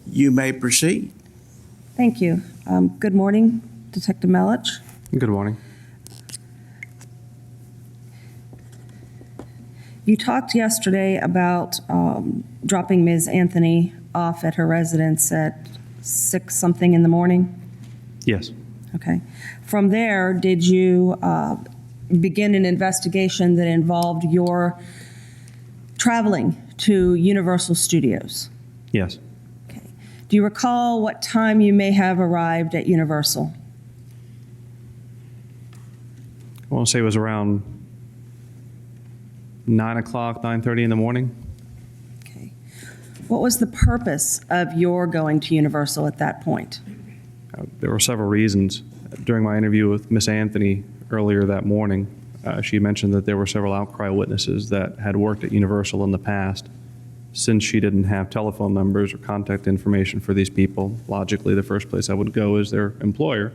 You may proceed. Thank you. Good morning, Detective Melich. Good morning. You talked yesterday about dropping Ms. Anthony off at her residence at 6-something in the morning? Yes. Okay. From there, did you begin an investigation that involved your traveling to Universal Studios? Yes. Okay. Do you recall what time you may have arrived at Universal? I want to say it was around 9 o'clock, 9:30 in the morning. Okay. What was the purpose of your going to Universal at that point? There were several reasons. During my interview with Miss Anthony earlier that morning, she mentioned that there were several outcry witnesses that had worked at Universal in the past. Since she didn't have telephone numbers or contact information for these people, logically the first place I would go is their employer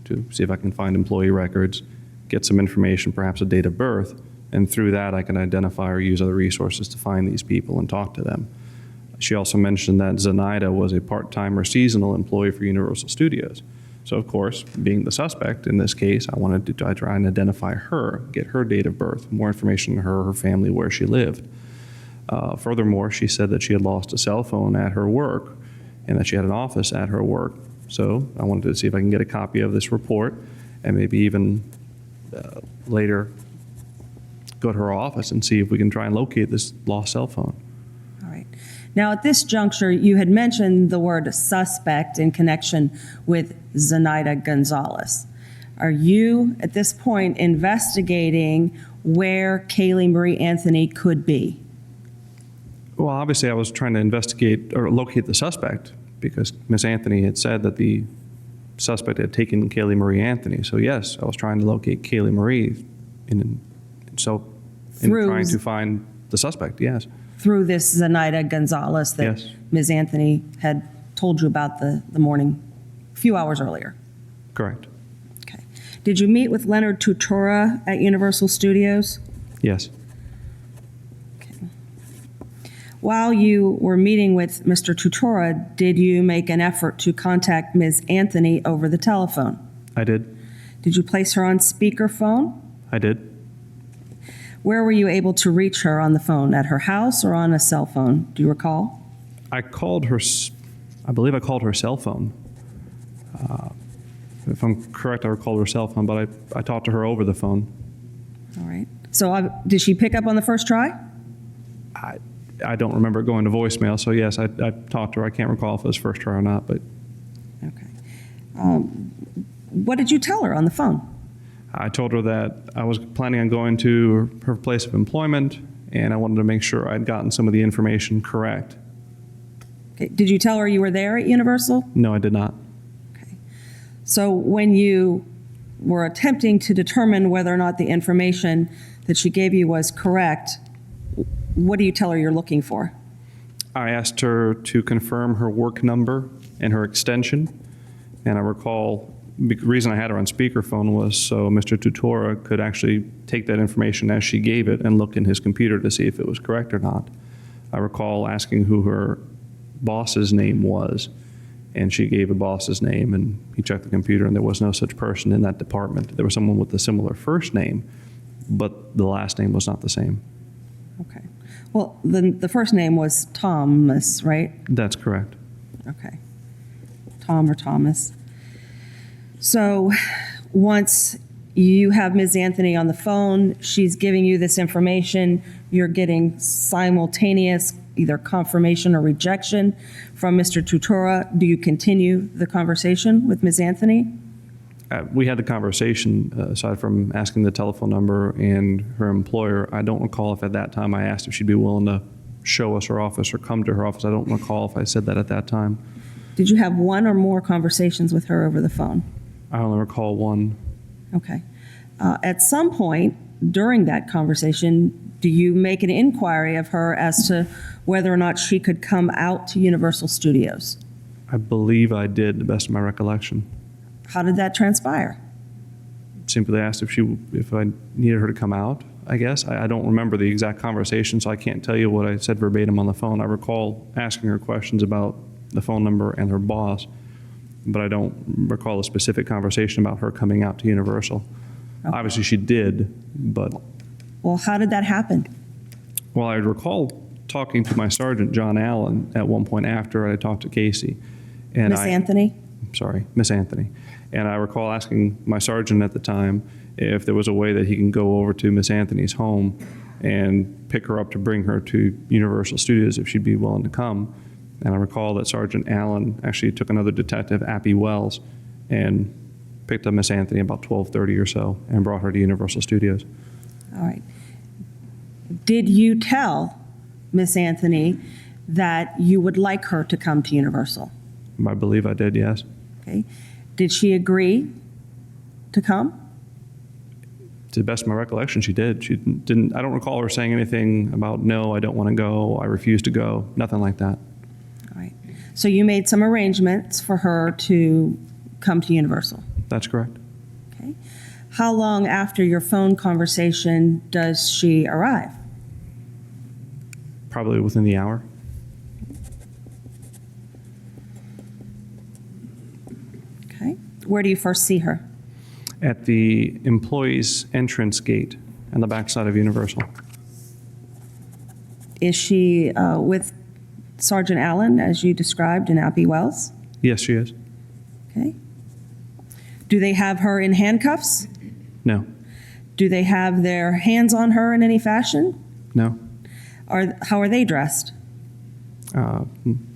to see if I can find employee records, get some information, perhaps a date of birth, and through that I can identify or use other resources to find these people and talk to them. She also mentioned that Zenaida was a part-time or seasonal employee for Universal Studios. So of course, being the suspect in this case, I wanted to try and identify her, get her date of birth, more information on her, her family, where she lived. Furthermore, she said that she had lost a cell phone at her work and that she had an office at her work. So I wanted to see if I can get a copy of this report and maybe even later go to her office and see if we can try and locate this lost cell phone. All right. Now, at this juncture, you had mentioned the word suspect in connection with Zenaida Gonzalez. Are you, at this point, investigating where Caylee Marie Anthony could be? Well, obviously, I was trying to investigate or locate the suspect because Miss Anthony had said that the suspect had taken Caylee Marie Anthony. So yes, I was trying to locate Caylee Marie in trying to find the suspect, yes. Through this Zenaida Gonzalez that Yes. Ms. Anthony had told you about the morning, a few hours earlier. Correct. Okay. Did you meet with Leonard Tutora at Universal Studios? Yes. Okay. While you were meeting with Mr. Tutora, did you make an effort to contact Ms. Anthony over the telephone? I did. Did you place her on speakerphone? I did. Where were you able to reach her on the phone? At her house or on a cell phone? Do you recall? I called her, I believe I called her cell phone. If I'm correct, I recalled her cell phone, but I talked to her over the phone. All right. So did she pick up on the first try? I don't remember it going to voicemail, so yes, I talked to her. I can't recall if it was first try or not, but. Okay. What did you tell her on the phone? I told her that I was planning on going to her place of employment, and I wanted to make sure I'd gotten some of the information correct. Okay. Did you tell her you were there at Universal? No, I did not. Okay. So when you were attempting to determine whether or not the information that she gave you was correct, what do you tell her you're looking for? I asked her to confirm her work number and her extension, and I recall the reason I had her on speakerphone was so Mr. Tutora could actually take that information as she gave it and look in his computer to see if it was correct or not. I recall asking who her boss's name was, and she gave a boss's name, and he checked the computer, and there was no such person in that department. There was someone with a similar first name, but the last name was not the same. Okay. Well, the first name was Thomas, right? That's correct. Okay. Tom or Thomas. So once you have Ms. Anthony on the phone, she's giving you this information, you're getting simultaneous either confirmation or rejection from Mr. Tutora. Do you continue the conversation with Ms. Anthony? We had the conversation, aside from asking the telephone number and her employer. I don't recall if at that time I asked if she'd be willing to show us her office or come to her office. I don't recall if I said that at that time. Did you have one or more conversations with her over the phone? I only recall one. Okay. At some point during that conversation, do you make an inquiry of her as to whether or not she could come out to Universal Studios? I believe I did, to the best of my recollection. How did that transpire? Simply asked if I needed her to come out, I guess. I don't remember the exact conversation, so I can't tell you what I said verbatim on the phone. I recall asking her questions about the phone number and her boss, but I don't recall a specific conversation about her coming out to Universal. Okay. Obviously, she did, but, Well, how did that happen? well, I recall talking to my sergeant, John Allen, at one point after I talked to Casey. And Miss Anthony? Sorry, Miss Anthony. And I recall asking my sergeant at the time if there was a way that he can go over to Miss Anthony's home and pick her up to bring her to Universal Studios if she'd be willing to come. And I recall that Sergeant Allen actually took another detective, Appy Wells, and picked up Miss Anthony about 12:30 or so and brought her to Universal Studios. All right. Did you tell Miss Anthony that you would like her to come to Universal? I believe I did, yes. Okay. Did she agree to come? To the best of my recollection, she did. She didn't. I don't recall her saying anything about, no, I don't want to go, I refuse to go, nothing like that. All right. So you made some arrangements for her to come to Universal? That's correct. Okay. How long after your phone conversation does she arrive? Probably within the hour. Okay. Where do you first see her? At the employees' entrance gate on the backside of Universal. Is she with Sergeant Allen, as you described, in Appy Wells? Yes, she is. Okay. Do they have her in handcuffs? No. Do they have their hands on her in any fashion? No. How are they dressed?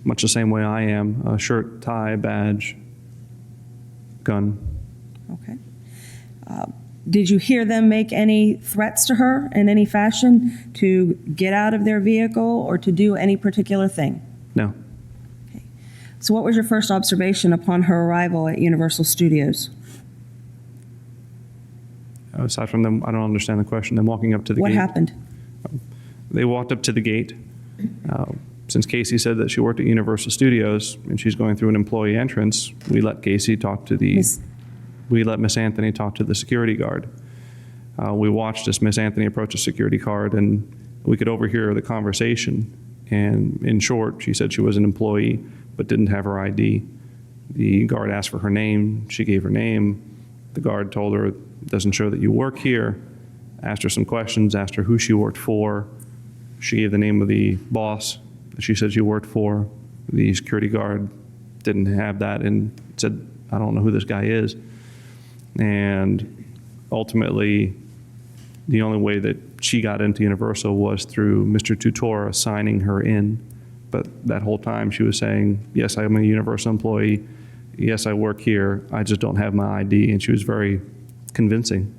Much the same way I am. Shirt, tie, badge, gun. Okay. Did you hear them make any threats to her in any fashion to get out of their vehicle or to do any particular thing? No. Okay. So what was your first observation upon her arrival at Universal Studios? Aside from them, I don't understand the question. Them walking up to the gate. What happened? They walked up to the gate. Since Casey said that she worked at Universal Studios and she's going through an employee entrance, we let Casey talk to we let Miss Anthony talk to the security guard. We watched as Miss Anthony approached a security guard, and we could overhear the conversation. And in short, she said she was an employee but didn't have her ID. The guard asked for her name. She gave her name. The guard told her, it doesn't show that you work here. Asked her some questions, asked her who she worked for. She gave the name of the boss that she said she worked for. The security guard didn't have that and said, I don't know who this guy is. And ultimately, the only way that she got into Universal was through Mr. Tutora signing her in. But that whole time she was saying, yes, I'm a Universal employee. Yes, I work here. I just don't have my ID. And she was very convincing.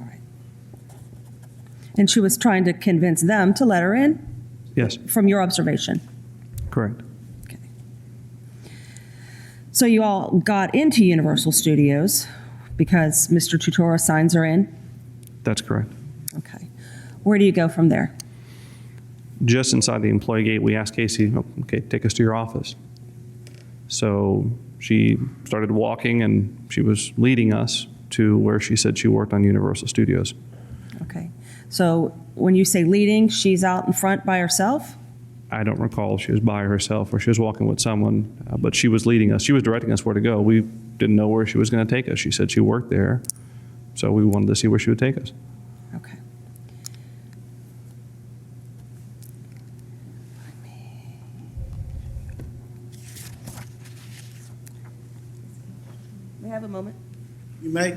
All right. And she was trying to convince them to let her in? Yes. From your observation? Correct. Okay. So you all got into Universal Studios because Mr. Tutora signs her in? That's correct. Okay. Where do you go from there? Just inside the employee gate, we asked Casey, okay, take us to your office. So she started walking and she was leading us to where she said she worked on Universal Studios. Okay. So when you say leading, she's out in front by herself? I don't recall if she was by herself or she was walking with someone, but she was leading us. She was directing us where to go. We didn't know where she was going to take us. She said she worked there, so we wanted to see where she would take us. Okay. May I have a moment? You may.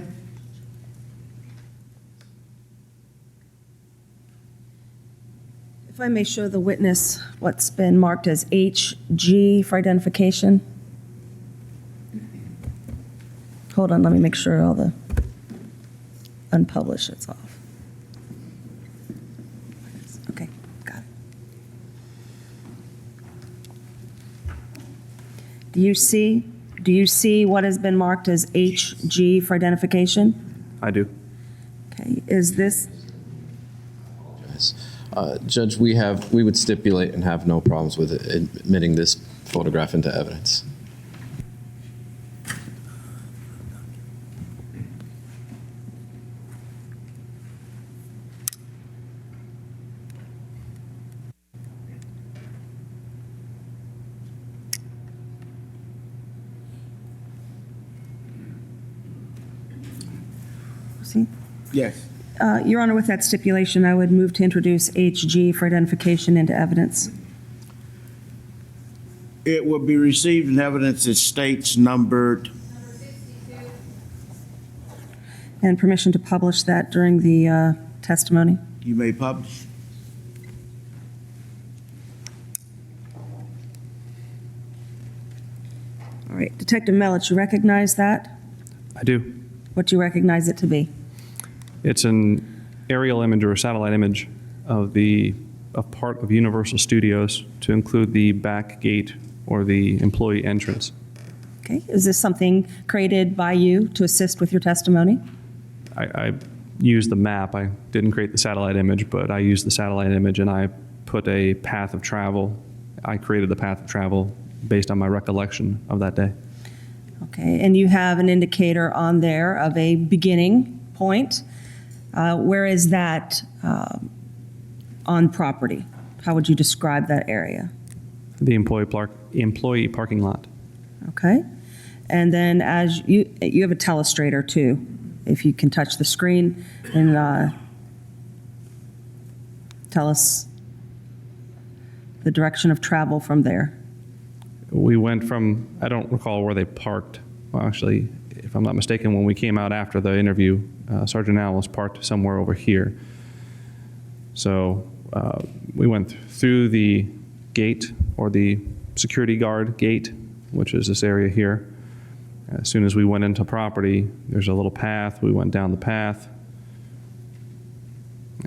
If I may show the witness what's been marked as HG for identification. Hold on, let me make sure all the unpublished is off. Okay, got it. Do you see what has been marked as HG for identification? I do. Okay, is this, Judge, we would stipulate and have no problems with admitting this photograph into evidence. proceed? Yes. Your Honor, with that stipulation, I would move to introduce HG for identification into evidence. It will be received in evidence as states numbered. And permission to publish that during the testimony. You may publish. All right, Detective Melich, you recognize that? I do. What do you recognize it to be? It's an aerial image or a satellite image of part of Universal Studios to include the back gate or the employee entrance. Okay, is this something created by you to assist with your testimony? I used the map. I didn't create the satellite image, but I used the satellite image and I put a path of travel. I created the path of travel based on my recollection of that day. Okay, and you have an indicator on there of a beginning point. Where is that on property? How would you describe that area? The employee parking lot. Okay, and then as you have a telestrator too, if you can touch the screen and tell us the direction of travel from there. We went from, I don't recall where they parked. Well, actually, if I'm not mistaken, when we came out after the interview, Sergeant Al was parked somewhere over here. So we went through the gate or the security guard gate, which is this area here. As soon as we went into property, there's a little path. We went down the path.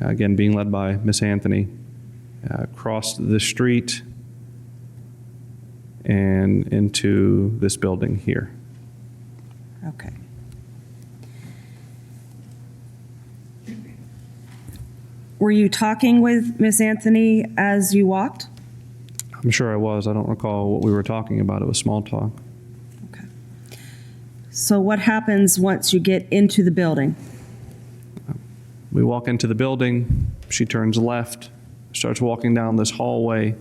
Again, being led by Miss Anthony. Crossed the street and into this building here. Okay. Were you talking with Miss Anthony as you walked? I'm sure I was. I don't recall what we were talking about. It was small talk. Okay. So what happens once you get into the building? We walk into the building. She turns left, starts walking down this hallway,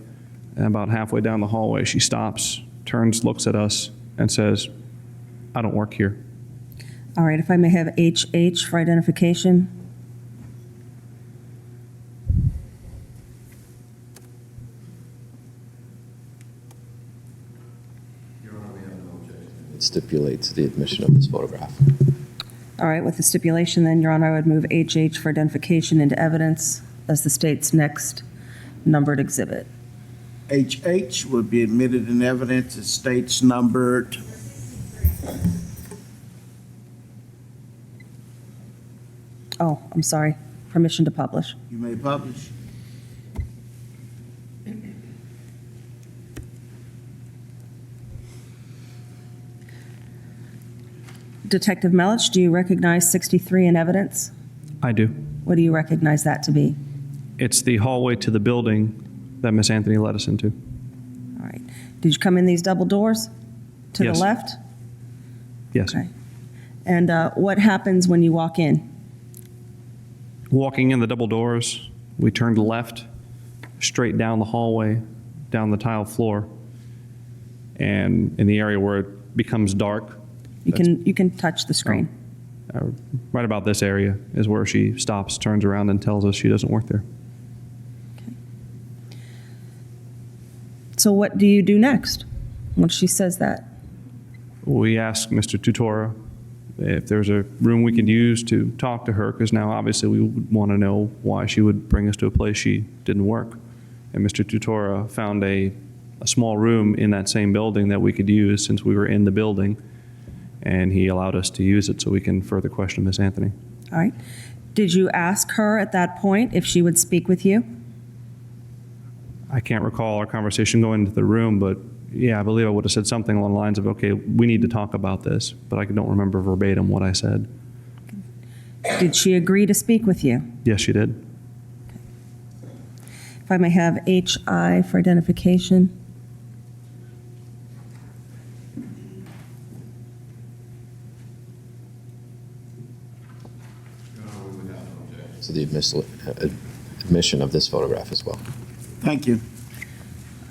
and about halfway down the hallway, she stops, turns, looks at us, and says, "I don't work here." All right, if I may have HH for identification. It stipulates the admission of this photograph. All right, with the stipulation then, Your Honor, I would move HH for identification into evidence as the state's next numbered exhibit. HH will be admitted in evidence as states numbered. Oh, I'm sorry, permission to publish. You may publish. Detective Melich, do you recognize 63 in evidence? I do. What do you recognize that to be? It's the hallway to the building that Miss Anthony led us into. All right. Did you come in these double doors to Yes. the left? Yes. Okay. And what happens when you walk in? Walking in the double doors, we turned left, straight down the hallway, down the tile floor, and in the area where it becomes dark, You can touch the screen. right about this area is where she stops, turns around, and tells us she doesn't work there. So what do you do next once she says that? We asked Mr. Tutora if there's a room we could use to talk to her, because now obviously we would want to know why she would bring us to a place she didn't work. And Mr. Tutora found a small room in that same building that we could use since we were in the building, and he allowed us to use it so we can further question Miss Anthony. All right. Did you ask her at that point if she would speak with you? I can't recall our conversation going into the room, but yeah, I believe I would have said something along the lines of, okay, we need to talk about this, but I don't remember verbatim what I said. Did she agree to speak with you? Yes, she did. If I may have HI for identification. So the admission of this photograph as well. Thank you.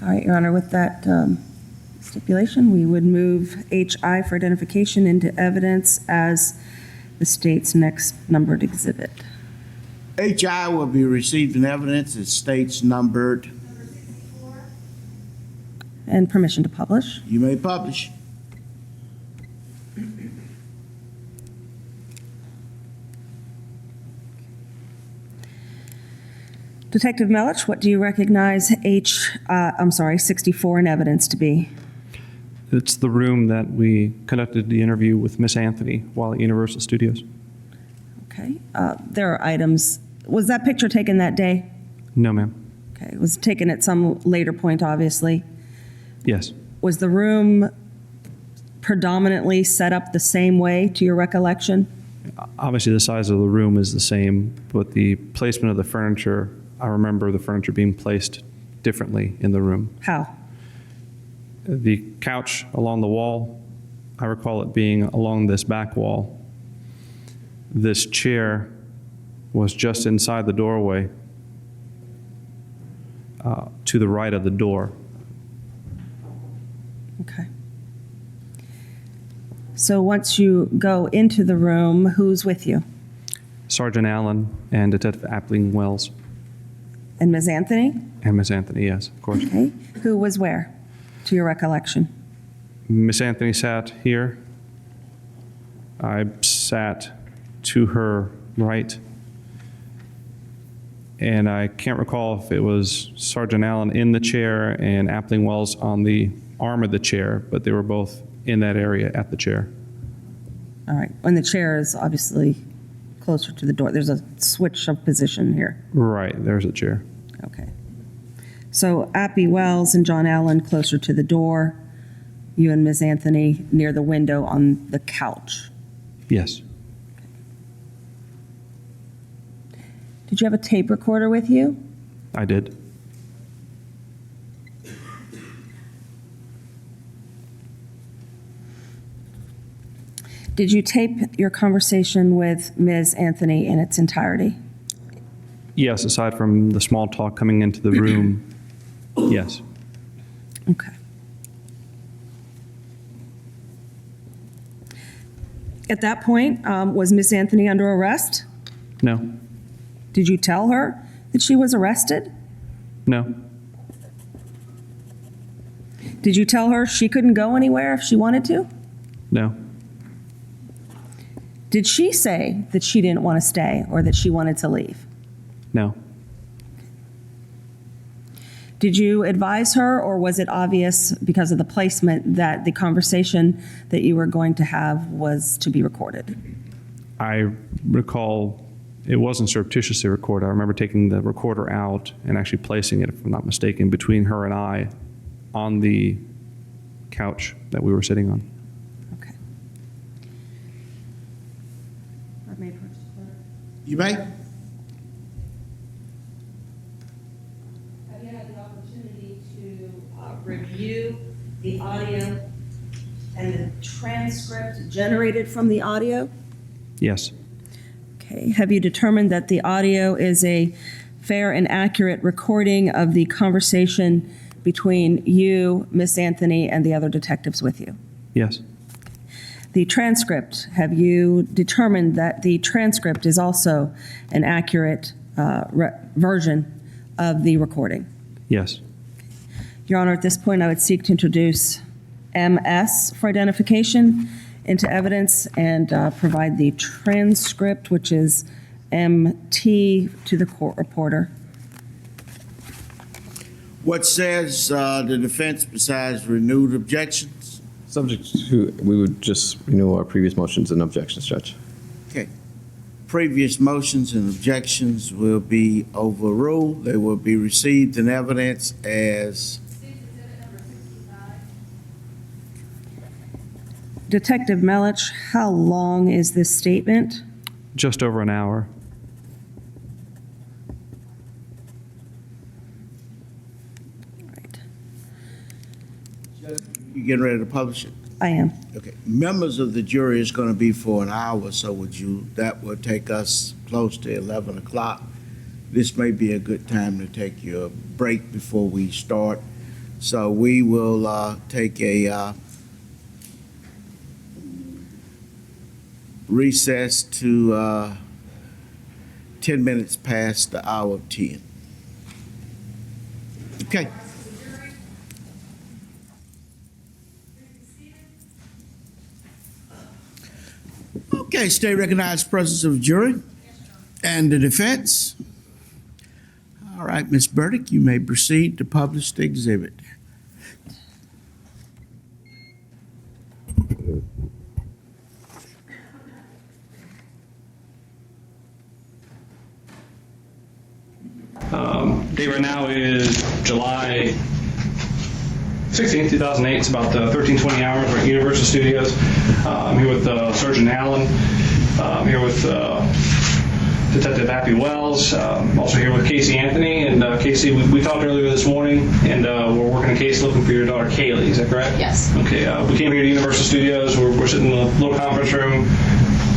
All right, Your Honor, with that stipulation, we would move HI for identification into evidence as the state's next numbered exhibit. HI will be receiving evidence as states numbered. And permission to publish. You may publish. Detective Melich, what do you recognize 64 in evidence to be? It's the room that we conducted the interview with Miss Anthony while at Universal Studios. Okay. There are items. Was that picture taken that day? No, ma'am. Okay. It was taken at some later point, obviously. Yes. Was the room predominantly set up the same way to your recollection? Obviously, the size of the room is the same, but the placement of the furniture, I remember the furniture being placed differently in the room. How? The couch along the wall, I recall it being along this back wall. This chair was just inside the doorway to the right of the door. Okay. So once you go into the room, who's with you? Sergeant Allen and Detective Appling Wells. And Ms. Anthony? And Miss Anthony, yes, of course. Okay. Who was where, to your recollection? Miss Anthony sat here. I sat to her right. And I can't recall if it was Sergeant Allen in the chair and Appling Wells on the arm of the chair, but they were both in that area at the chair. All right. And the chair is obviously closer to the door. There's a switch of position here. Right, there's a chair. Okay. So Appy Wells and John Allen closer to the door. You and Ms. Anthony near the window on the couch. Yes. Did you have a tape recorder with you? I did. Did you tape your conversation with Ms. Anthony in its entirety? Yes, aside from the small talk coming into the room, yes. Okay. At that point, was Ms. Anthony under arrest? No, Did you tell her that she was arrested? no, Did you tell her she couldn't go anywhere if she wanted to? no, Did she say that she didn't want to stay or that she wanted to leave? no. Did you advise her, or was it obvious because of the placement that the conversation that you were going to have was to be recorded? I recall it wasn't surreptitiously recorded. I remember taking the recorder out and actually placing it, if I'm not mistaken, between her and I on the couch that we were sitting on. Okay. You may. Have you had the opportunity to review the audio and the transcript generated from the audio? Yes, Okay. Have you determined that the audio is a fair and accurate recording of the conversation between you, Miss Anthony, and the other detectives with you? yes, The transcript, have you determined that the transcript is also an accurate version of the recording? yes, Your Honor, at this point, I would seek to introduce MS for identification into evidence and provide the transcript, which is MT, to the court reporter. What says the defense besides renewed objections? Subject to, we would just renew our previous motions and objections, Judge. Okay. Previous motions and objections will be overruled. They will be received in evidence as Detective Melich, how long is this statement? just over an hour. Right. you getting ready to publish it. I am. Okay. Members of the jury is going to be for an hour, so that would take us close to 11 o'clock. This may be a good time to take your break before we start. So we will take a recess to 10 minutes past the hour of 10. Okay. Okay, stay recognized presence of jury and the defense. All right, Ms. Burdick, you may proceed to publish the exhibit. Date right now is July 16th, 2008. It's about 13:20 hours. We're at Universal Studios. I'm here with Surgeon Allen. I'm here with Detective Happy Wells. I'm also here with Caylee Anthony. And Caylee, we talked earlier this morning, and we're working a case looking for your daughter, Caylee. Is that correct? Yes. Okay. We came here to Universal Studios. We're sitting in a little conference room.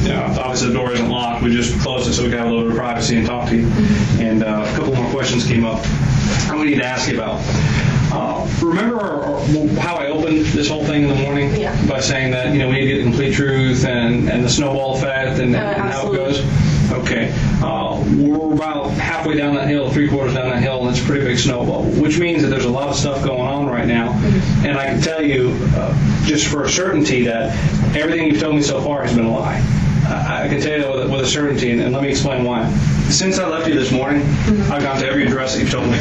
Obviously the door isn't locked. We just closed it so we could have a little bit of privacy and talk to you. And a couple more questions came up we need to ask you about. Remember how I opened this whole thing in the morning? Yeah. By saying that, we need to get the complete truth and the snowball effect and how it goes? Okay. We're about halfway down that hill, 3/4 down that hill, and it's a pretty big snowball, which means that there's a lot of stuff going on right now. Mm-hmm. And I can tell you, just for a certainty, that everything you've told me so far has been a lie. I can tell you with a certainty, and let me explain why. Since I left you this morning, I've gone to every address that you've told me.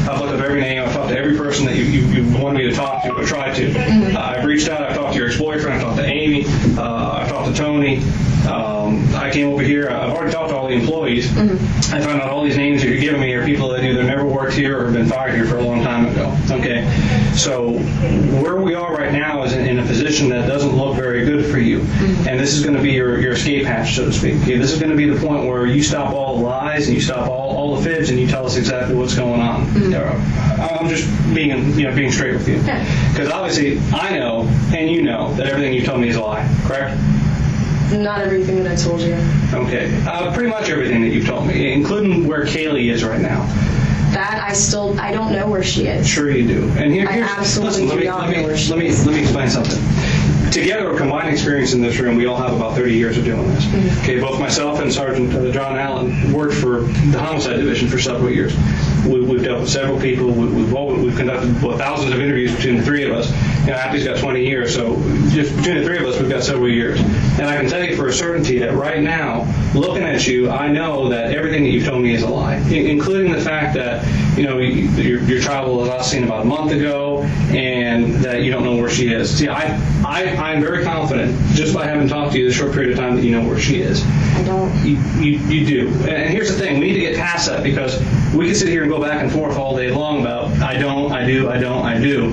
I've looked up every name. I've talked to every person that you wanted me to talk to or tried to. I've reached out. I've talked to your ex-boyfriend. I've talked to Amy. I've talked to Tony. I came over here. I've already talked to all the employees. I found out all these names that you're giving me are people that either never worked here or have been fired here for a long time ago. Okay, so where we are right now is in a position that doesn't look very good for you, and this is going to be your escape hatch, so to speak. Okay, this is going to be the point where you stop all the lies and you stop all the fibs and you tell us exactly what's going on. I'm just being straight with you, because obviously I know and you know that everything you told me is a lie. Correct? Not everything that I told you. Okay. Pretty much everything that you've told me, including where Caylee is right now. That I don't know where she is. Sure you do. And here's absolutely listen, do not know where she is. Let me explain something. Together, combined experience in this room, we all have about 30 years of doing this. Okay, both myself and Sergeant John Allen worked for the Homicide Division for several years. We've dealt with several people. We've conducted thousands of interviews between the three of us. Happy's got 20 years, so just between the three of us, we've got several years. And I can tell you for a certainty that right now, looking at you, I know that everything that you've told me is a lie, including the fact that your child was last seen about a month ago, and that you don't know where she is. See, I'm very confident, just by having talked to you this short period of time, that you know where she is. I don't. You do. And here's the thing: we need to get past that, because we can sit here and go back and forth all day long about I don't, I do, I don't, I do.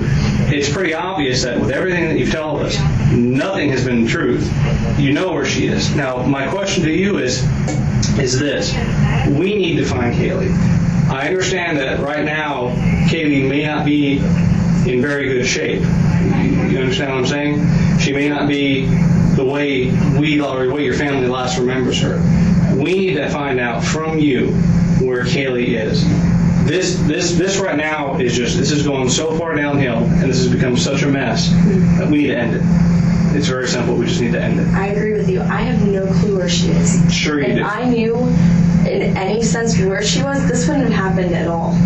It's pretty obvious that with everything that you've told us, nothing has been truth. You know where she is. Now, my question to you is this: we need to find Caylee. I understand that right now, Caylee may not be in very good shape. You understand what I'm saying? She may not be the way your family last remembers her. We need to find out from you where Caylee is. This right now this is going so far downhill, and this has become such a mess that we need to end it. It's very simple. We just need to end it. I agree with you. I have no clue where she is. Sure you do. If I knew in any sense where she was, this wouldn't have happened at all.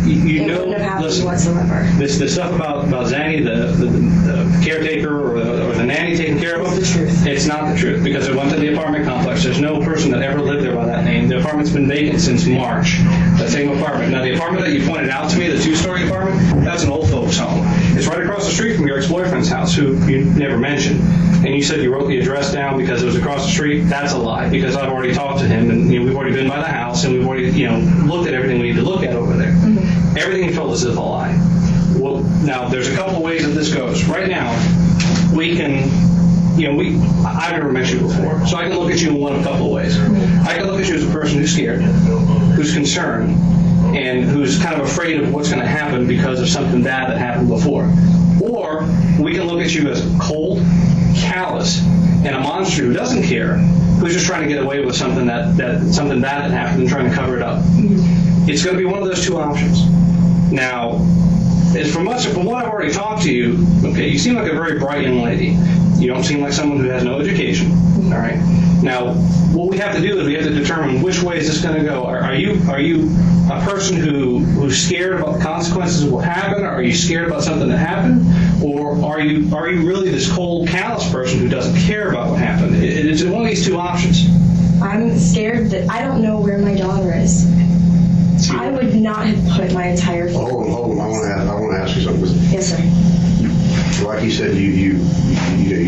It wouldn't have happened whatsoever. This stuff about Zanny, the caretaker or the nanny taking care of him, It's the truth. It's not the truth, because it went to the apartment complex. There's no person that ever lived there by that name. The apartment's been vacant since March, that same apartment. Now, the apartment that you pointed out to me, the 2-story apartment, that's an old folks' home. It's right across the street from your ex-boyfriend's house, who you never mentioned. And you said you wrote the address down because it was across the street. That's a lie, because I've already talked to him, and we've already been by the house, and we've already looked at everything we need to look at over there. Everything you told us is a lie. Well, now there's a couple of ways that this goes. Right now, we can, I've never met you before, so I can look at you in a couple of ways. I can look at you as a person who's scared, who's concerned, and who's kind of afraid of what's going to happen because of something bad that happened before. Or we can look at you as cold, callous, and a monster who doesn't care, who's just trying to get away with something something bad that happened and trying to cover it up. It's going to be one of those two options. Now, is from what I've already talked to you, okay, you seem like a very bright young lady. You don't seem like someone who has no education, all right? Now, what we have to do is we have to determine which way is this going to go. Are you a person who's scared about the consequences of what happened? Are you scared about something that happened? Or are you really this cold, callous person who doesn't care about what happened? It's one of these two options. I'm scared that I don't know where my daughter is. I would not have put my entire. Hold on. I want to ask you something. Yes, sir. Like you said, you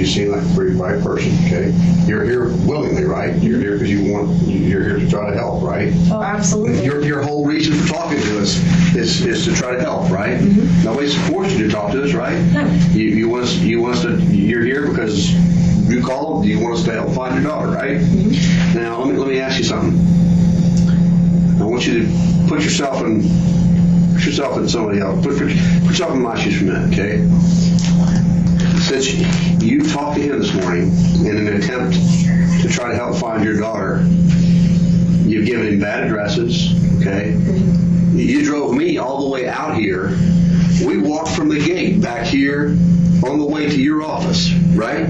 seem like a pretty bright person. Okay, you're here willingly, right? You're here because you're here to try to help, right? Oh, absolutely. Your whole reason for talking to us is to try to help, right? Mm-hmm. Nobody's forced you to talk to us, right? No. You want us to. You're here because you called. You want us to help find your daughter, right? Mm-hmm. Now let me ask you something. I want you to put yourself in somebody else. Put yourself in my shoes for a minute, okay? Since you talked to him this morning in an attempt to try to help find your daughter, you've given him bad addresses, okay? You drove me all the way out here. We walked from the gate back here on the way to your office, right?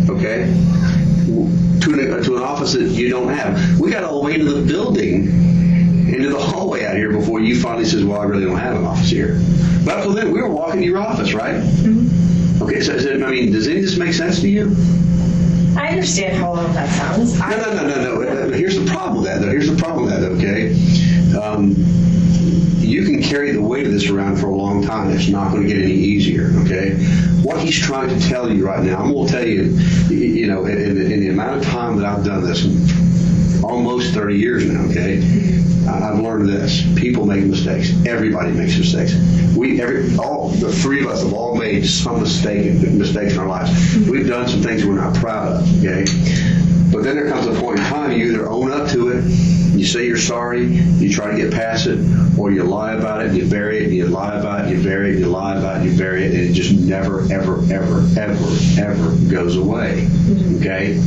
Okay? To an office that you don't have. We got all the way into the building, into the hallway out here before you finally says, well, I really don't have an office here. But up till then, we were walking to your office, right? Mm-hmm. Okay, so does any of this make sense to you? I understand how all of that sounds. No. Here's the problem with that, though. Okay? You can carry the weight of this around for a long time. It's not going to get any easier, okay? What he's trying to tell you right now, I'm going to tell you, in the amount of time that I've done this, almost 30 years now, okay? I've learned this. People make mistakes. Everybody makes mistakes. All the three of us have all made some mistakes in our lives. We've done some things we're not proud of, okay? But then there comes a point in time you either own up to it, you say you're sorry, you try to get past it, or you lie about it, and you bury it, and you lie about it, and you bury it, and you lie about it, and you bury it, and it just never, ever, ever, ever, ever goes away, okay?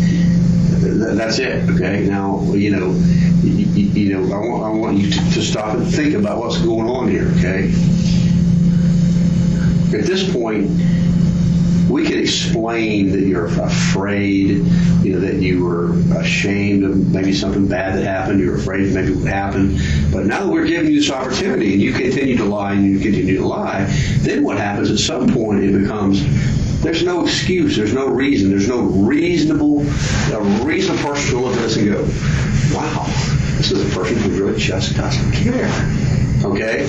That's it, okay? Now, I want you to stop and think about what's going on here, okay? At this point, we could explain that you're afraid, that you were ashamed of maybe something bad that happened, you were afraid maybe it would happen. But now that we're giving you this opportunity and you continue to lie and you continue to lie, then what happens at some point it becomes, there's no excuse, there's no reason, there's no reasonable person to look at us and go, wow, this is a person who really just doesn't care. Okay?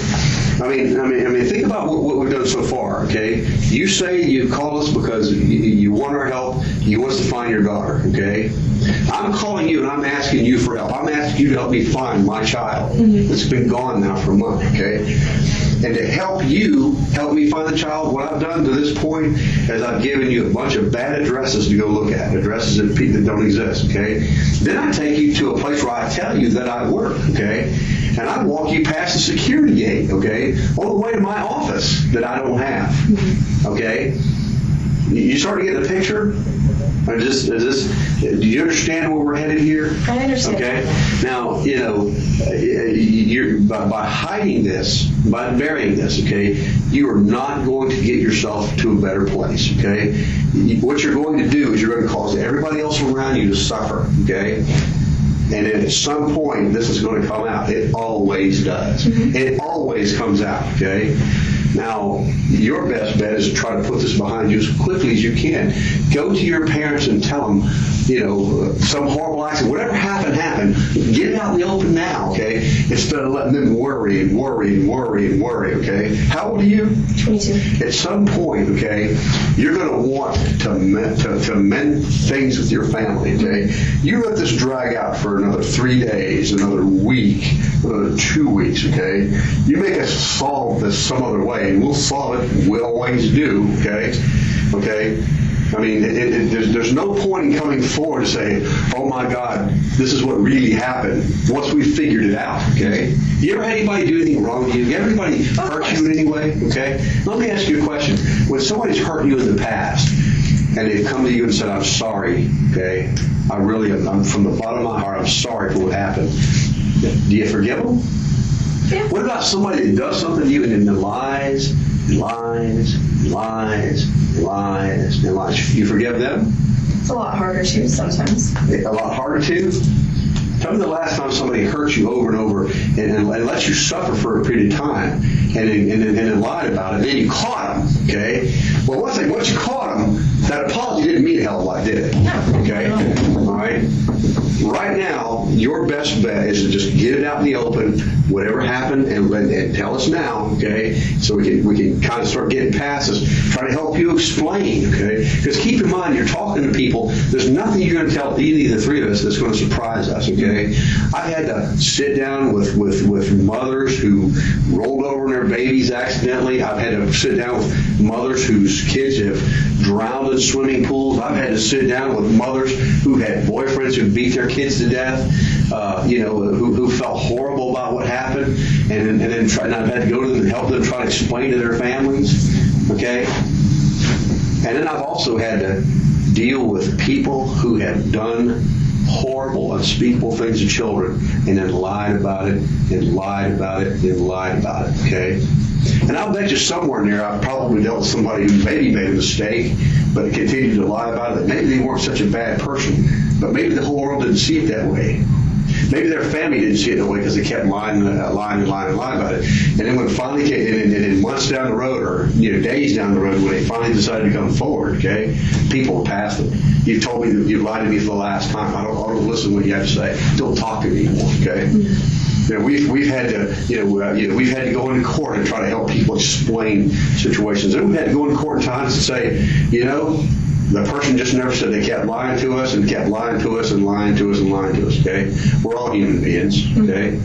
I mean, think about what we've done so far, okay? You say you call us because you want our help, you want us to find your daughter, okay? I'm calling you and I'm asking you for help. I'm asking you to help me find my child that's been gone now for a month, okay? And to help you help me find the child, what I've done to this point is I've given you a bunch of bad addresses to go look at, addresses that don't exist, okay? Then I take you to a place where I tell you that I work, okay? And I walk you past the security gate, okay, all the way to my office that I don't have, okay? You start to get the picture? Do you understand where we're headed here? I understand. Okay? Now, you're by hiding this, by burying this, okay, you are not going to get yourself to a better place, okay? What you're going to do is you're going to cause everybody else around you to suffer, okay? And at some point, this is going to come out. It always does. It always comes out, okay? Now, your best bet is to try to put this behind you as quickly as you can. Go to your parents and tell them, some horrible accident, whatever happened. Get it out in the open now, okay? Instead of letting them worry, okay? How old are you? 22. At some point, okay, you're going to want to mend things with your family, okay? You let this drag out for another 3 days, another week, another 2 weeks, okay? You make us solve this some other way, and we'll solve it. We always do, okay? Okay? I mean, there's no point in coming forward to say, oh my God, this is what really happened, once we figured it out, okay? You ever had anybody do anything wrong to you? Everybody hurt you in any way, okay? Let me ask you a question. When somebody's hurt you in the past, and they've come to you and said, I'm sorry, okay? I'm from the bottom of my heart, I'm sorry for what happened. Do you forgive them? Yeah. What about somebody that does something to you and then lies lies, lies, lies, and lies. You forgive them? It's a lot harder to sometimes. A lot harder to? Tell me the last time somebody hurt you over and over and let you suffer for a period of time and then lied about it, and then you caught them, okay? Well, once you caught them, that apology didn't mean a hell of a lot, did it? No. Okay? All right? Right now, your best bet is to just get it out in the open, whatever happened, and tell us now, okay? So we can kind of start getting past this, try to help you explain, okay? Because keep in mind, you're talking to people. There's nothing you're going to tell either of the three of us that's going to surprise us, okay? I've had to sit down with mothers who rolled over in their babies accidentally. I've had to sit down with mothers whose kids have drowned in swimming pools. I've had to sit down with mothers who had boyfriends who beat their kids to death, who felt horrible about what happened, and I've had to go to them and help them try to explain to their families, okay? And then I've also had to deal with people who have done horrible, unspeakable things to children and then lied about it and lied about it and lied about it, okay? And I'll bet you somewhere in there I've probably dealt with somebody who maybe made a mistake but continued to lie about it. Maybe they weren't such a bad person, but maybe the whole world didn't see it that way. Maybe their family didn't see it that way because they kept lying about it. And then when it finally came, and then months down the road, or days down the road, when they finally decided to come forward, okay, people were past it. You've told me that you lied to me for the last time. I don't listen to what you have to say. Don't talk to me anymore, okay? We've had to we've had to go into court and try to help people explain situations. And we've had to go into court at times and say, the person just never said. They kept lying to us and kept lying to us and lying to us and lying to us, okay? We're all human beings, okay?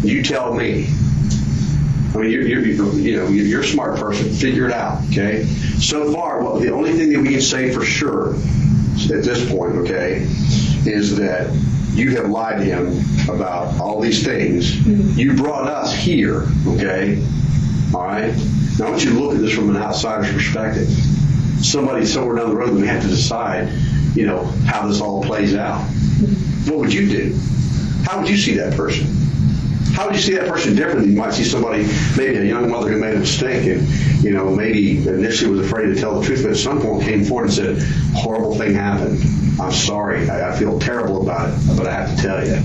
You tell me. I mean, you're a smart person. Figure it out, okay? So far, the only thing that we can say for sure at this point, okay, is that you have lied to him about all these things. You brought us here, okay? All right? Now, I want you to look at this from an outsider's perspective. Somebody somewhere down the road would have to decide, how this all plays out. What would you do? How would you see that person? How would you see that person differently? You might see somebody, maybe a young mother who made a mistake and, maybe initially was afraid to tell the truth, but at some point came forward and said, horrible thing happened. I'm sorry. I feel terrible about it, but I have to tell you.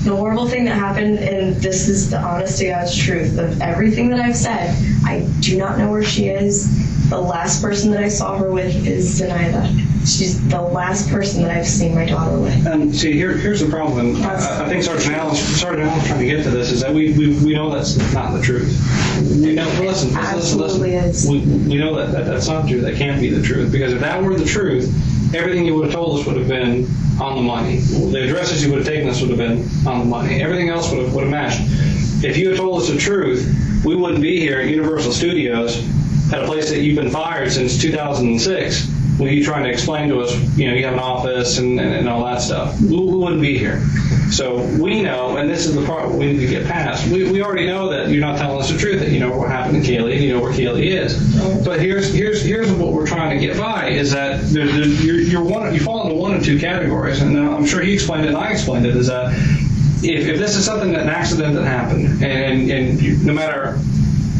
The horrible thing that happened, and this is the honest to God's truth of everything that I've said, I do not know where she is. The last person that I saw her with is Zenaida. She's the last person that I've seen my daughter with. And see, here's the problem. I think Sergeant Allen's trying to get to this, is that we know that's not the truth. We know, listen. Is. We know that that's not true. That can't be the truth. Because if that were the truth, everything you would have told us would have been on the money. The addresses you would have taken us would have been on the money. Everything else would have matched. If you had told us the truth, we wouldn't be here at Universal Studios at a place that you've been fired since 2006. With you trying to explain to us, you have an office and all that stuff. We wouldn't be here. So we know, and this is the part we need to get past. We already know that you're not telling us the truth, that you know what happened to Caylee and you know where Caylee is. But here's what we're trying to get by is that you fall into one of two categories, and I'm sure he explained it and I explained it, is that if this is something an accident that happened, and no matter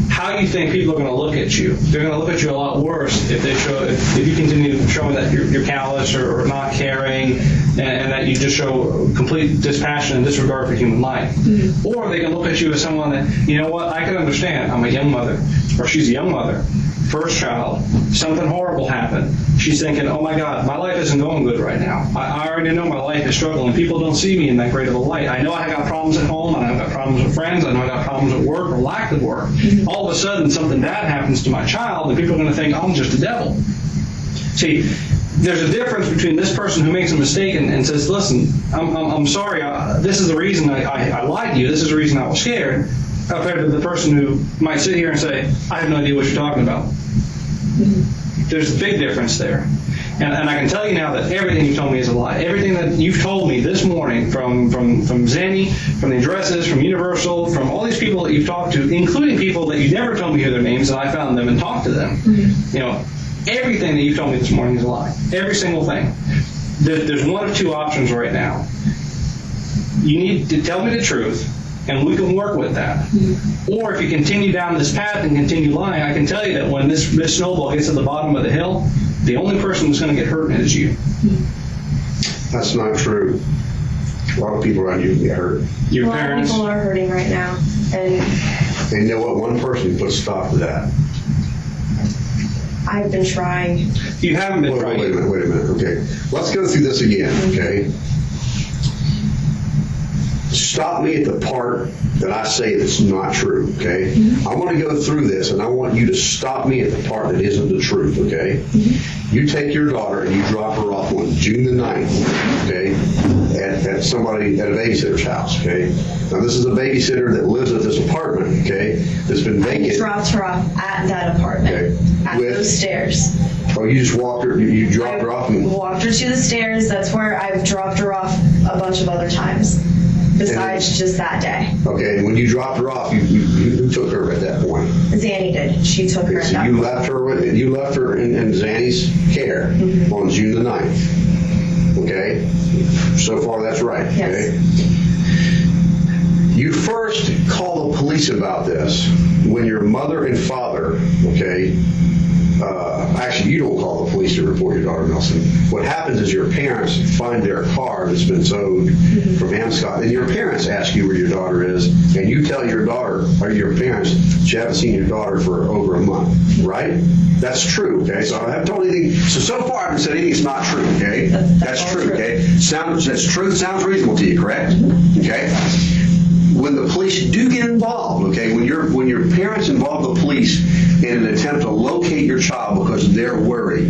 how you think people are going to look at you, they're going to look at you a lot worse if you continue showing that you're callous or not caring, and that you just show complete dispassion and disregard for human life. Mm-hmm. Or they can look at you as someone that, I can understand. I'm a young mother, or she's a young mother, first child, something horrible happened. She's thinking, oh my God, my life isn't going good right now. I already know my life is struggling. People don't see me in that great of a light. I know I got problems at home, and I've got problems with friends, I know I got problems at work or lack of work. Mm-hmm. All of a sudden, something bad happens to my child, and people are going to think, I'm just a devil. See, there's a difference between this person who makes a mistake and says, listen, I'm sorry, this is the reason I lied to you, this is the reason I was scared, compared to the person who might sit here and say, I have no idea what you're talking about. Mm-hmm. There's a big difference there. And I can tell you now that everything you told me is a lie. Everything that you've told me this morning from Zenny, from the addresses, from Universal, from all these people that you've talked to, including people that you never told me their names, and I found them and talked to them. Mm-hmm. Everything that you've told me this morning is a lie. Every single thing. There's one of two options right now. You need to tell me the truth and we can work with that. Or if you continue down this path and continue lying, I can tell you that when this snowball gets at the bottom of the hill, the only person who's going to get hurt is you. That's not true. A lot of people around you get hurt. Your A lot of parents. people are hurting right now, and And you know what? One person put a stop to that. I've been trying. You haven't been Wait trying. a minute. Okay. Let's go through this again, okay? Stop me at the part that I say that's not true, okay? I want to go through this, and I want you to stop me at the part that isn't the truth, okay? You take your daughter and you drop her off on June the 9th, okay, at a babysitter's house, okay? Now, this is a babysitter that lives at this apartment, okay, that's been vacant. Dropped her off at that apartment, Okay. at With- those stairs. Oh, you just walked her, you dropped her off and... Walked her to the stairs. That's where I've dropped her off a bunch of other times, besides just that day. Okay, and when you dropped her off, you took her at that point. Zanny did. She took her at So that you point. left her in Zanny's care on June the 9th. Okay? So far, that's right. Okay? Yes. You first call the police about this when your mother and father, okay, actually, you don't call the police to report your daughter, Nelson. What happens is your parents find their car that's been towed from Amscott, and your parents ask you where your daughter is, and you tell your daughter, or your parents, that you haven't seen your daughter for over a month, right? That's true, okay? So I haven't told anything. So far, I haven't said anything that's not true, okay? That's all true, true. okay? That's true, sounds reasonable to you, correct? Okay? When the police do get involved, okay, when your parents involve the police in an attempt to locate your child because they're worried,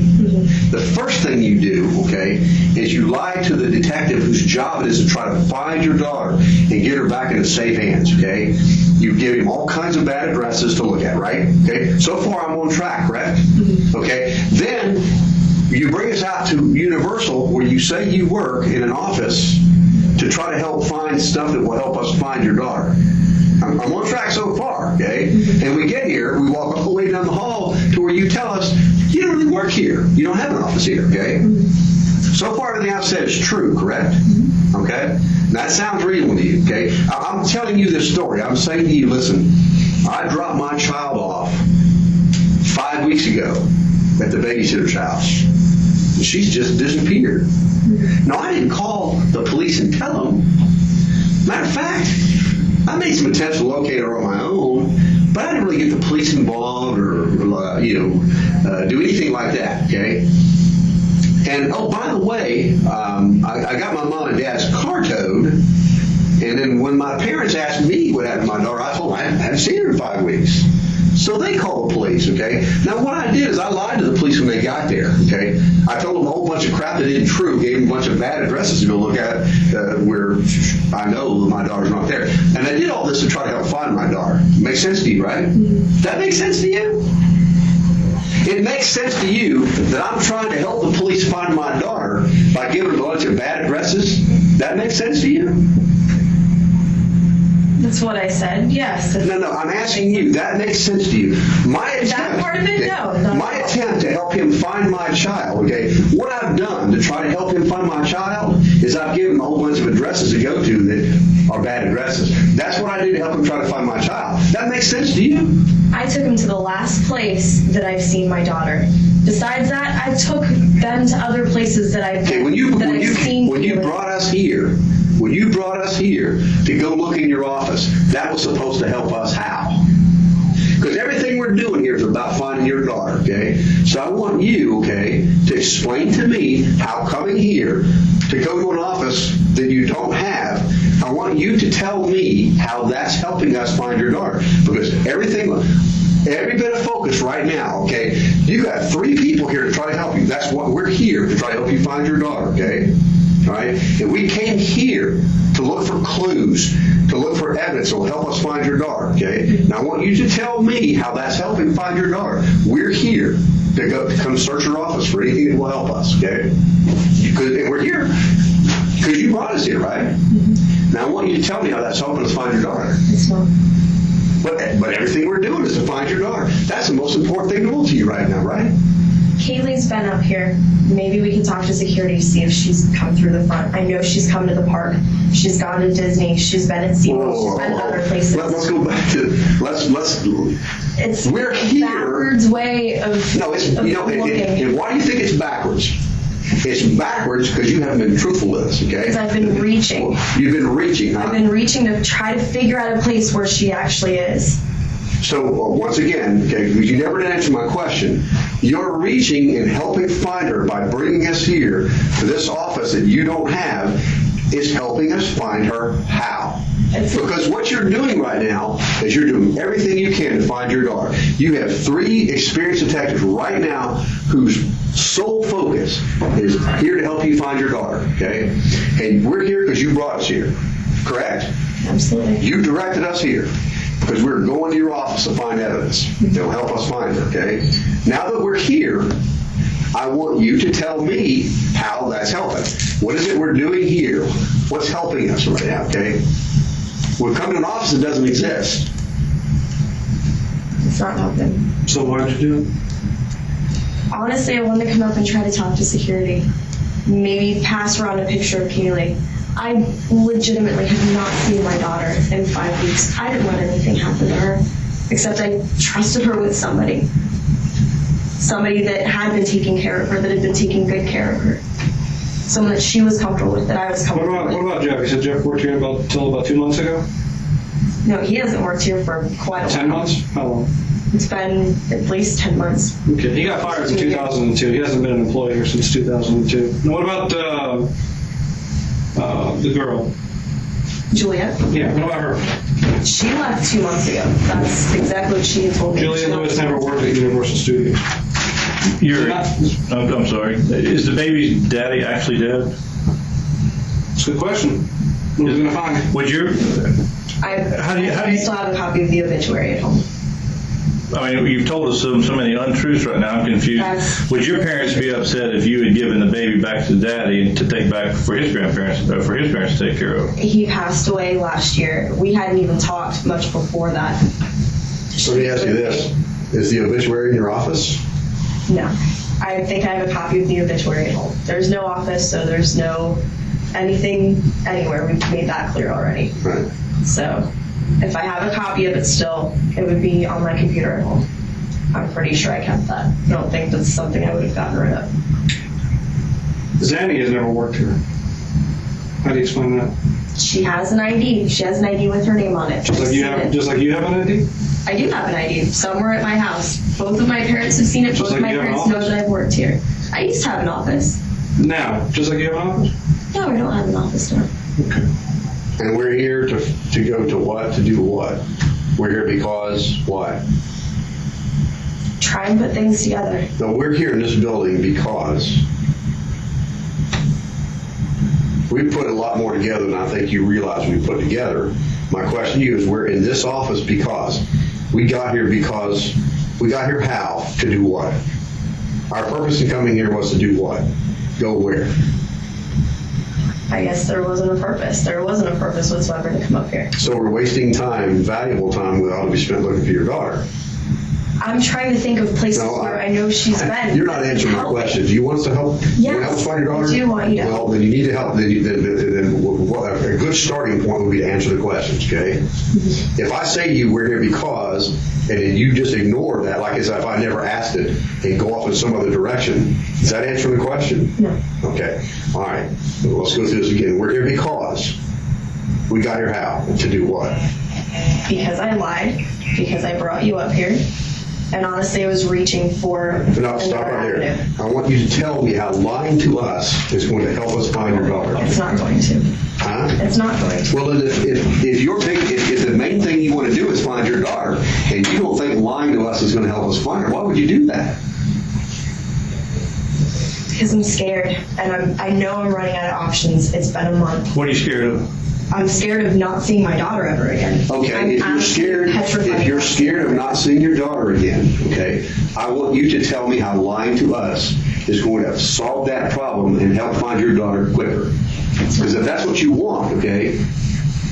the first thing you do, okay, is you lie to the detective whose job it is to try to find your daughter and get her back into safe hands, okay? You give him all kinds of bad addresses to look at, right? Okay, so far I'm on track, correct? Okay, then you bring us out to Universal where you say you work in an office to try to help find stuff that will help us find your daughter. I'm on track so far, okay? And we get here, we walk all the way down the hall to where you tell us, you don't really work here. You don't have an office here, okay? So far, everything I've said is true, correct? Okay? Now, that sounds reasonable to you, okay? I'm telling you this story. I'm saying to you, listen, I dropped my child off 5 weeks ago at the babysitter's house. And she's just disappeared. No, I didn't call the police and tell them. Matter of fact, I made some attempts to locate her on my own, but I didn't really get the police involved or do anything like that, okay? And, oh, by the way, I got my mom and dad's car towed, and then when my parents asked me what happened to my daughter, I told them I hadn't seen her in 5 weeks. So they called the police, okay? Now, what I did is I lied to the police when they got there, okay? I told them a whole bunch of crap that isn't true, gave them a bunch of bad addresses to go look at where I know my daughter's not there. And I did all this to try to help find my daughter. Makes sense to you, right? That makes sense to you? It makes sense to you that I'm trying to help the police find my daughter by giving them a bunch of bad addresses? That makes sense to you? That's what I said. Yes. No, I'm asking you. That makes sense to you. That part of it, no, not My at all. attempt to help him find my child, okay, what I've done to try to help him find my child is I've given him a whole bunch of addresses to go to that are bad addresses. That's what I did to help him try to find my child. That makes sense to you? I took him to the last place that I've seen my daughter. Besides that, I took them to other places that I've Okay, when you seen. brought us here, to go look in your office, that was supposed to help us how? Because everything we're doing here is about finding your daughter, okay? So I want you, okay, to explain to me how coming here to go to an office that you don't have, I want you to tell me how that's helping us find your daughter. Because every bit of focus right now, okay, you got 3 people here to try to help you. That's what we're here to try to help you find your daughter, okay? All right? And we came here to look for clues, to look for evidence that will help us find your daughter, okay? Now I want you to tell me how that's helping find your daughter. We're here to come search your office for anything that will help us, okay? And we're here because you brought us here, right? Now I want you to tell me how that's helping us find your daughter. It's not. But everything we're doing is to find your daughter. That's the most important thing to know to you right now, right? Caylee's been up here. Maybe we can talk to security to see if she's come through the front. I know she's come to the park. She's gone to Disney. She's been at SeaWorld. She's been at other places. Let's go back to, It's we're a here. backwards way of No, it's, of you know, looking. and why do you think it's backwards? It's backwards because you haven't been truthful with us, okay? Because I've been reaching. You've been reaching, huh? I've been reaching to try to figure out a place where she actually is. So once again, okay, because you never did answer my question, you're reaching and helping find her by bringing us here to this office that you don't have is helping us find her how? Because what you're doing right now is you're doing everything you can to find your daughter. You have 3 experienced detectives right now whose sole focus is here to help you find your daughter, okay? And we're here because you brought us here, correct? Absolutely. You directed us here because we're going to your office to find evidence that will help us find her, okay? Now that we're here, I want you to tell me how that's helping. What is it we're doing here? What's helping us right now, okay? We're coming to an office that doesn't exist. It's not helping. So why did you do it? Honestly, I wanted to come up and try to talk to security. Maybe pass around a picture of Caylee. I legitimately have not seen my daughter in 5 weeks. I didn't let anything happen to her, except I trusted her with somebody. Somebody that had been taking care of her, that had been taking good care of her. Someone that she was comfortable with, that I was What comfortable about, with. what about Jeff? You said Jeff worked here until about 2 months ago? No, he hasn't worked here for quite a while. 10 months? How long? It's been at least 10 months. Okay, he got fired in 2002. He hasn't been an employee here since 2002. Now, what about the girl? Juliet, Yeah, what about her? she left 2 months ago. That's exactly what she had told me. Julia She Lewis left. never worked at Universal Studios. Yuri, I'm sorry. Is the baby's daddy actually dead? It's a good question. What are we going to find? Would your, How do you- I still have a copy of the obituary at home. I mean, you've told us so many untruths right now. I'm confused. Yes. Would your parents be upset if you had given the baby back to daddy to take back for his grandparents, or for his parents to take care of? He passed away last year. We hadn't even talked much before that. So let me ask you this. Is the obituary in your office? No. I think I have a copy of the obituary at home. There's no office, so there's no anything anywhere. We've made that clear already. Right. So if I have a copy of it still, it would be on my computer at home. I'm pretty sure I kept that. I don't think that's something I would have gotten rid of. Zanny has never worked here. How do you explain that? She has an ID. She has an ID with her name on it. Just like you I've seen have, it. just like you have an ID? I do have an ID somewhere at my house. Both of my parents have seen it. Just Both like of my you have an parents know office? that I've worked here. I used to have an office. Now, just like you have an office? No, I don't have an office now. Okay. And we're here to go to what? To do what? We're here because what? Try and put things together. No, we're here in this building because we put a lot more together than I think you realize we put together. My question to you is, we're in this office because we got here how? To do what? Our purpose in coming here was to do what? Go where? I guess there wasn't a purpose. There wasn't a purpose whatsoever to come up here. So we're wasting time, valuable time, that ought to be spent looking for your daughter. I'm trying to think of places No, where I know she's been. You're not answering my question. Do you want us to help? Yes, You want to help us find your daughter? I do want you to Well, help. then you need to help. Then a good starting point would be to answer the questions, okay? Mm-hmm. If I say to you, we're here because, and then you just ignore that, like as if I never asked it, and go off in some other direction, is that answering the question? No. Okay. All right. Well, let's go through this again. We're here because we got here how? To do what? Because I lied. Because I brought you up here. And honestly, I was reaching for No, stop another right there. avenue. I want you to tell me how lying to us is going to help us find your daughter. It's not going to. Huh? It's not going to. Well, then if the main thing you want to do is find your daughter, and you don't think lying to us is going to help us find her, why would you do that? Because I'm scared. And I know I'm running out of options. It's been a month. What are you scared of? I'm scared of not seeing my daughter ever again. Okay, I'm if you're scared of not seeing your daughter again, okay, I want you to tell me how lying to us is going to solve that problem and help find your daughter quicker. Because if that's what you want, okay,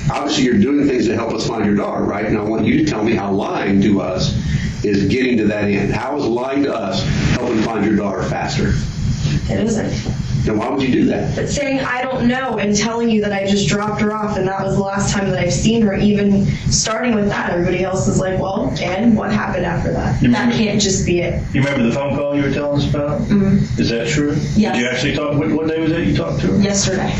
obviously you're doing things to help us find your daughter, right? And I want you to tell me how lying to us is getting to that end. How is lying to us helping helping find your daughter faster? It isn't. Then why would you do that? But saying I don't know and telling you that I just dropped her off and that was the last time that I've seen her, even starting with that, everybody else is like, well, and what happened after that? That can't just be it. You remember the phone call you were telling us about? Mm-hmm. Is that true? Yes. Did you actually talk? What day was it you talked to her? Yesterday,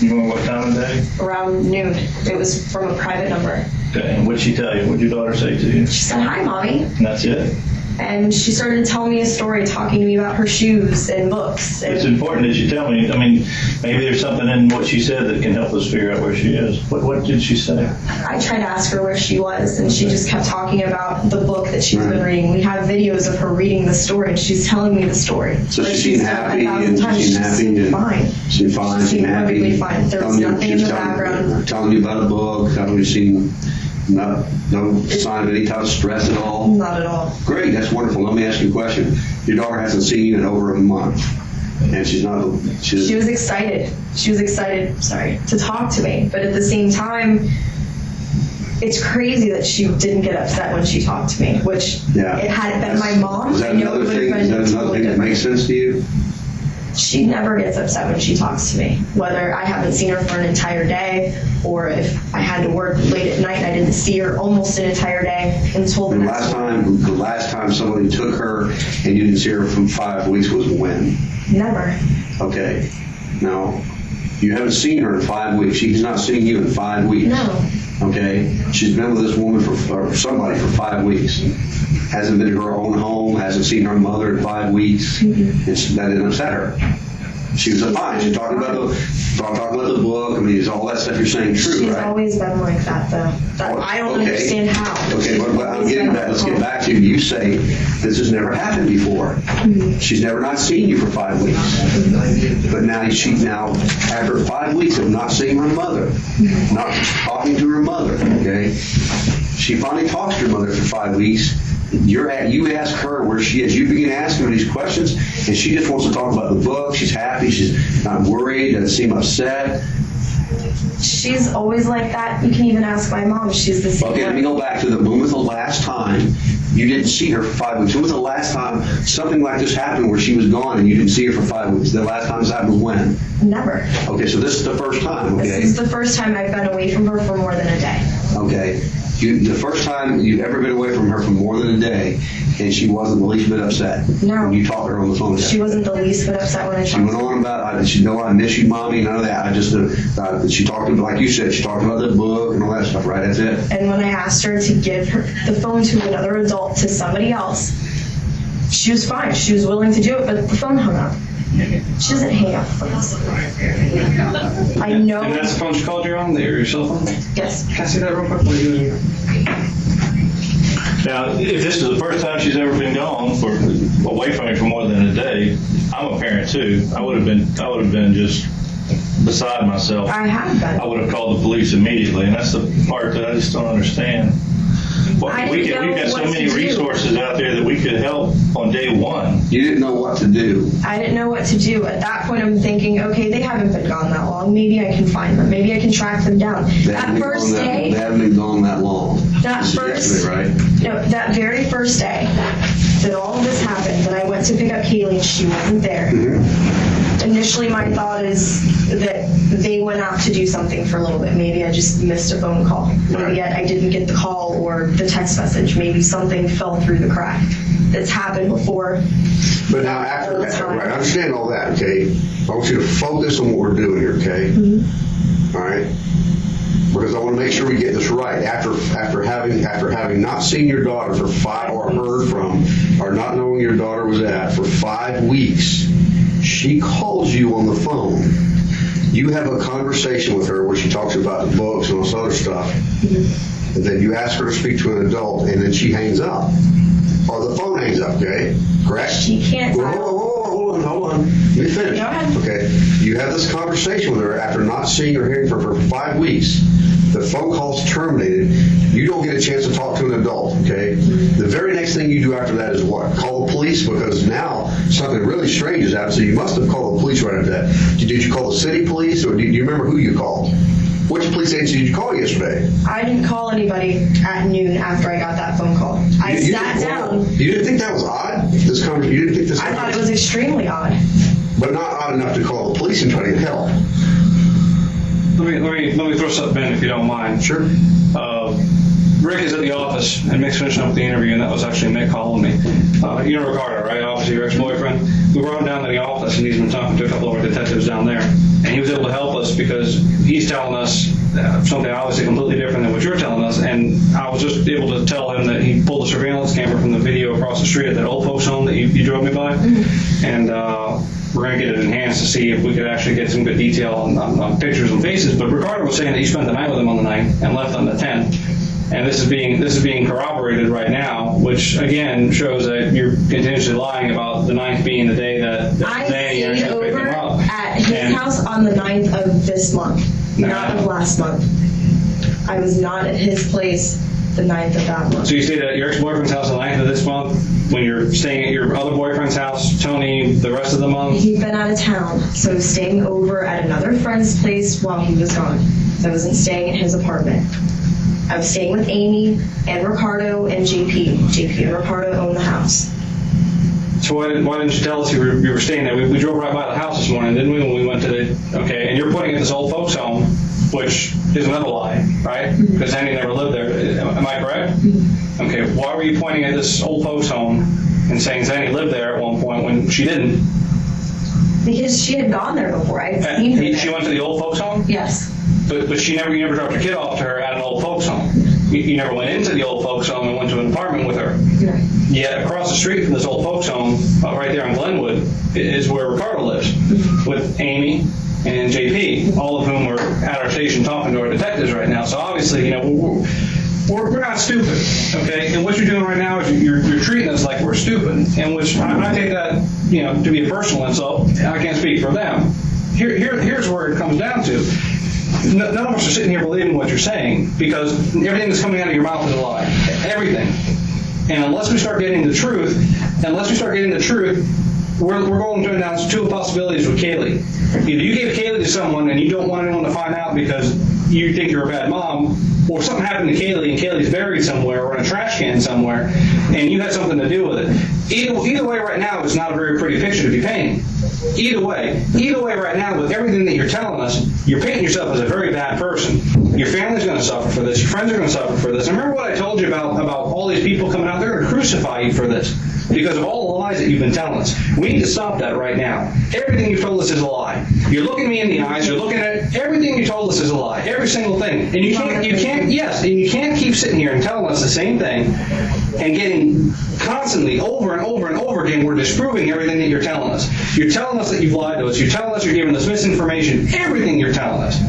You remember what time of day? around noon. It was from a private number. Okay. And what'd she tell you? What'd your daughter say to you? She said, hi, Mommy. And that's it? And she started telling me a story, talking to me about her shoes and books. It's And important that you tell me. I mean, maybe there's something in what she said that can help us figure out where she is. What did she say? I tried to ask her where she was, and she just kept talking about the book that she's been reading. We have videos of her reading the story, and she's telling me the story. So Like she she's seemed said happy 1,000 and times, she seemed happy seemed and fine. She's fine, She she's seemed happy. perfectly fine. There was Telling you- nothing in she's the background. Telling you about a book, telling you seen no sign of any type of stress at all. Not at all. Great, that's wonderful. Let me ask you a question. Your daughter hasn't seen you in over a month, and she's not. She was excited. She was excited, to talk to me. But at the same time, it's crazy that she didn't get upset when she talked to me, which Yeah. it had been my mom. Is that I know it another would have thing? been Is that another totally thing that different. makes sense to you? She never gets upset when she talks to me, whether I haven't seen her for an entire day or if I had to work late at night and I didn't see her almost an entire day until the The next last time somebody took her and you didn't see her for 5 weeks was when? Never. Okay. Now, you haven't seen her in 5 weeks. She's not seen you in 5 weeks. No. Okay? She's been with this woman or somebody for 5 weeks. Hasn't been to her own home, hasn't seen her mother in 5 weeks. That didn't upset her. She was fine. She's talking about the book. I mean, is all that stuff you're saying true, She's right? always been like that, though. I don't understand how. Okay, but I'm getting back. Let's get back to you. You say this has never happened before. She's never not seen you for 5 weeks. But now after 5 weeks of not seeing her mother, not talking to her mother, okay? She finally talks to her mother for 5 weeks. You ask her where she is. You begin asking her these questions, and she just wants to talk about the book. She's happy. She's not worried. Doesn't seem upset. She's always like that. You can even ask my mom. She's the same Okay, let me way. go back to when was the last time you didn't see her for 5 weeks? When was the last time something like this happened where she was gone and you didn't see her for 5 weeks? The last time this happened was when? Never. Okay, so this is the first time, okay? This is the first time I've been away from her for more than a day. Okay. The first time you've ever been away from her for more than a day, and she wasn't the least bit upset. No. When you talked to her on the phone. She wasn't the least bit upset when I She talked went to her. on about, she know I miss you, Mommy, none of that. She talked about, like you said, she talked about the book and all that stuff, right? That's it. And when I asked her to give the phone to another adult, to somebody else, she was fine. She was willing to do it, but the phone hung up. She doesn't hang up phones. I know. And that's the phone she called you on, your cell phone? Yes. Can I see that real quick? What are you doing? Now, if this is the first time she's ever been gone away from you for more than a day, I'm a parent too. I would have been just beside myself. I have been. I would have called the police immediately, and that's the part that I just don't understand. Well, I we've didn't know got so what many to do. resources out there that we could help on day one. You didn't know what to do. I didn't know what to do. At that point, I'm thinking, okay, they haven't been gone that long. Maybe I can find them. Maybe I can track them down. They That haven't been first gone that- day, They haven't been gone that long. That This is first- yesterday, right? no, that very first day that all of this happened, that I went to pick up Caylee and she wasn't there. Initially, my thought is that they went out to do something for a little bit. Maybe I just missed a phone call. Maybe I didn't get the call or the text message. Maybe something fell through the crack. That's happened before. But now All the time. right, I understand all that, okay? I want you to focus on what we're doing here, okay? All right? Because I want to make sure we get this right. After having not seen your daughter for 5 or heard from, or not knowing your daughter was for 5 weeks, she calls you on the phone. You have a conversation with her where she talks about the books and all this other stuff. And then you ask her to speak to an adult, and then she hangs up. Or the phone hangs up, okay? Correct? She can't. Well, hold on. Let me finish. Go ahead. Okay. You have this conversation with her after not seeing or hearing from her for 5 weeks. The phone call's terminated. You don't get a chance to talk to an adult, okay? The very next thing you do after that is what? Call the police, because now something really strange has happened. So you must have called the police right after that. Did you call the city police, or do you remember who you called? Which police agency did you call yesterday? I didn't call anybody at noon after I got that phone call. I sat down. You didn't think that was odd? This conversation, you didn't think this? I thought it was extremely odd. But not odd enough to call the police and try to get help. Let me throw something in if you don't mind. Sure. Rick is at the office, and Mick's finishing up the interview, and that was actually Mick calling me. You know Ricardo, right? Obviously, your ex-boyfriend. We brought him down to the office, and he's been talking to a couple of our detectives down there. And he was able to help us because he's telling us something obviously completely different than what you're telling us. And I was just able to tell him that he pulled a surveillance camera from the video across the street at that old folks' home that you drove me by. And we're going to get it enhanced to see if we could actually get some good detail on pictures and faces. But Ricardo was saying that you spent the night with him on the 9th and left on the 10th. And this is being corroborated right now, which again shows that you're continuously lying about the 9th being the day that I Nanny stayed actually picked over him up. at his house on the 9th of this month, not of last month. I was not at his place the 9th of that month. So you stayed at your ex-boyfriend's house the 9th of this month, when you're staying at your other boyfriend's house, Tony, the rest of the month? He'd been out of town, so I was staying over at another friend's place while he was gone. I wasn't staying at his apartment. I was staying with Amy and Ricardo and JP. JP and Ricardo own the house. So why didn't you tell us you were staying there? We drove right by the house this morning, didn't we, when we went to the, okay, and you're putting it this old folks home, which is another lie, right? Because Henry never lived there. Am I correct? Okay, why were you pointing at this old folks home and saying Zanny lived there at one point when she didn't? Because she had gone there before. I had seen her there. She went to the old folks home? Yes. But you never dropped your kid off to her at an old folks home. You never went into the old folks home and went to an apartment with her. No. Yet across the street from this old folks home, right there on Glenwood, is where Ricardo lives, with Amy and JP, all of whom are at our station talking to our detectives right now. So obviously, you know, we're not stupid, okay? And what you're doing right now is you're treating us like we're stupid, and which I take that, you know, to be a personal insult. I can't speak for them. Here's where it comes down to. None of us are sitting here believing what you're saying, because everything that's coming out of your mouth is a lie. Everything. And unless we start getting the truth, we're going down two possibilities with Caylee. Either you gave Caylee to someone and you don't want anyone to find out because you think you're a bad mom, or something happened to Caylee and Kaylee's buried somewhere or in a trash can somewhere, and you had something to do with it. Either way right now, it's not a very pretty picture to be painting. Either way right now, with everything that you're telling us, you're painting yourself as a very bad person. Your family's going to suffer for this. Your friends are going to suffer for this. And remember what I told you about all these people coming out? They're going to crucify you for this because of all the lies that you've been telling us. We need to stop that right now. Everything you told us is a lie. You're looking me in the eyes. You're looking at everything you told us is a lie. Every single thing. And you can't keep sitting here and telling us the same thing and getting constantly over and over and over again, we're disproving everything that you're telling us. You're telling us that you've lied to us. You're telling us you're giving us misinformation. Everything you're telling us.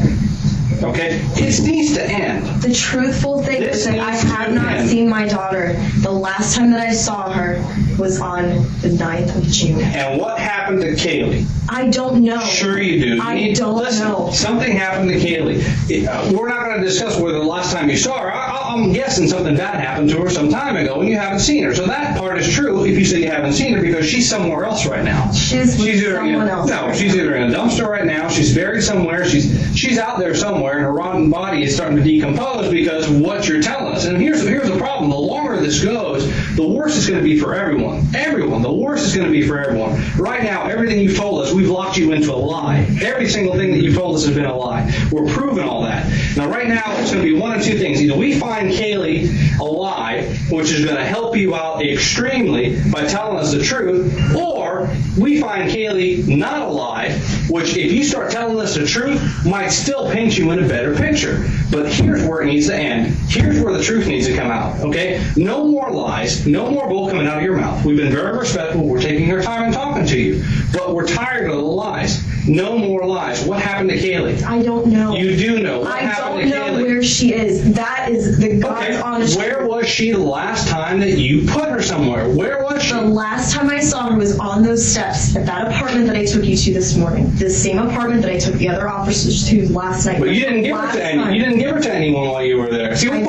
Okay? This needs to end. The truthful thing is that I have not seen my daughter. The last time that I saw her was on the 9th of June. And what happened to Caylee? I don't know. Sure you do. I don't know. Something happened to Caylee. We're not going to discuss whether the last time you saw her. I'm guessing something bad happened to her some time ago and you haven't seen her. So that part is true if you say you haven't seen her, because she's somewhere else right now. She's with someone else. No, she's either in a dumpster right now, she's buried somewhere, she's out there somewhere, and her rotten body is starting to decompose because of what you're telling us. And here's the problem. The longer this goes, the worse it's going to be for everyone. Everyone. The worse it's going to be for everyone. Right now, everything you've told us, we've locked you into a lie. Every single thing that you've told us has been a lie. We're proving all that. Now, right now, it's going to be one of two things. Either we find Caylee a lie, which is going to help you out extremely by telling us the truth, or we find Caylee not a lie, which, if you start telling us the truth, might still paint you in a better picture. But here's where it needs to end. Here's where the truth needs to come out, okay? No more lies, no more bull coming out of your mouth. We've been very respectful. We're taking our time and talking to you. But we're tired of the lies. No more lies. What happened to Caylee? I don't know. You do know. What I happened don't to know Caylee? where she is. That is the God's honest truth. Where was she the last time that you put her somewhere? Where was she? The last time I saw her was on those steps at that apartment that I took you to this morning. The same apartment that I took the other officers to last night. But you didn't give her to anyone. You didn't give her to anyone while you were there. See, we're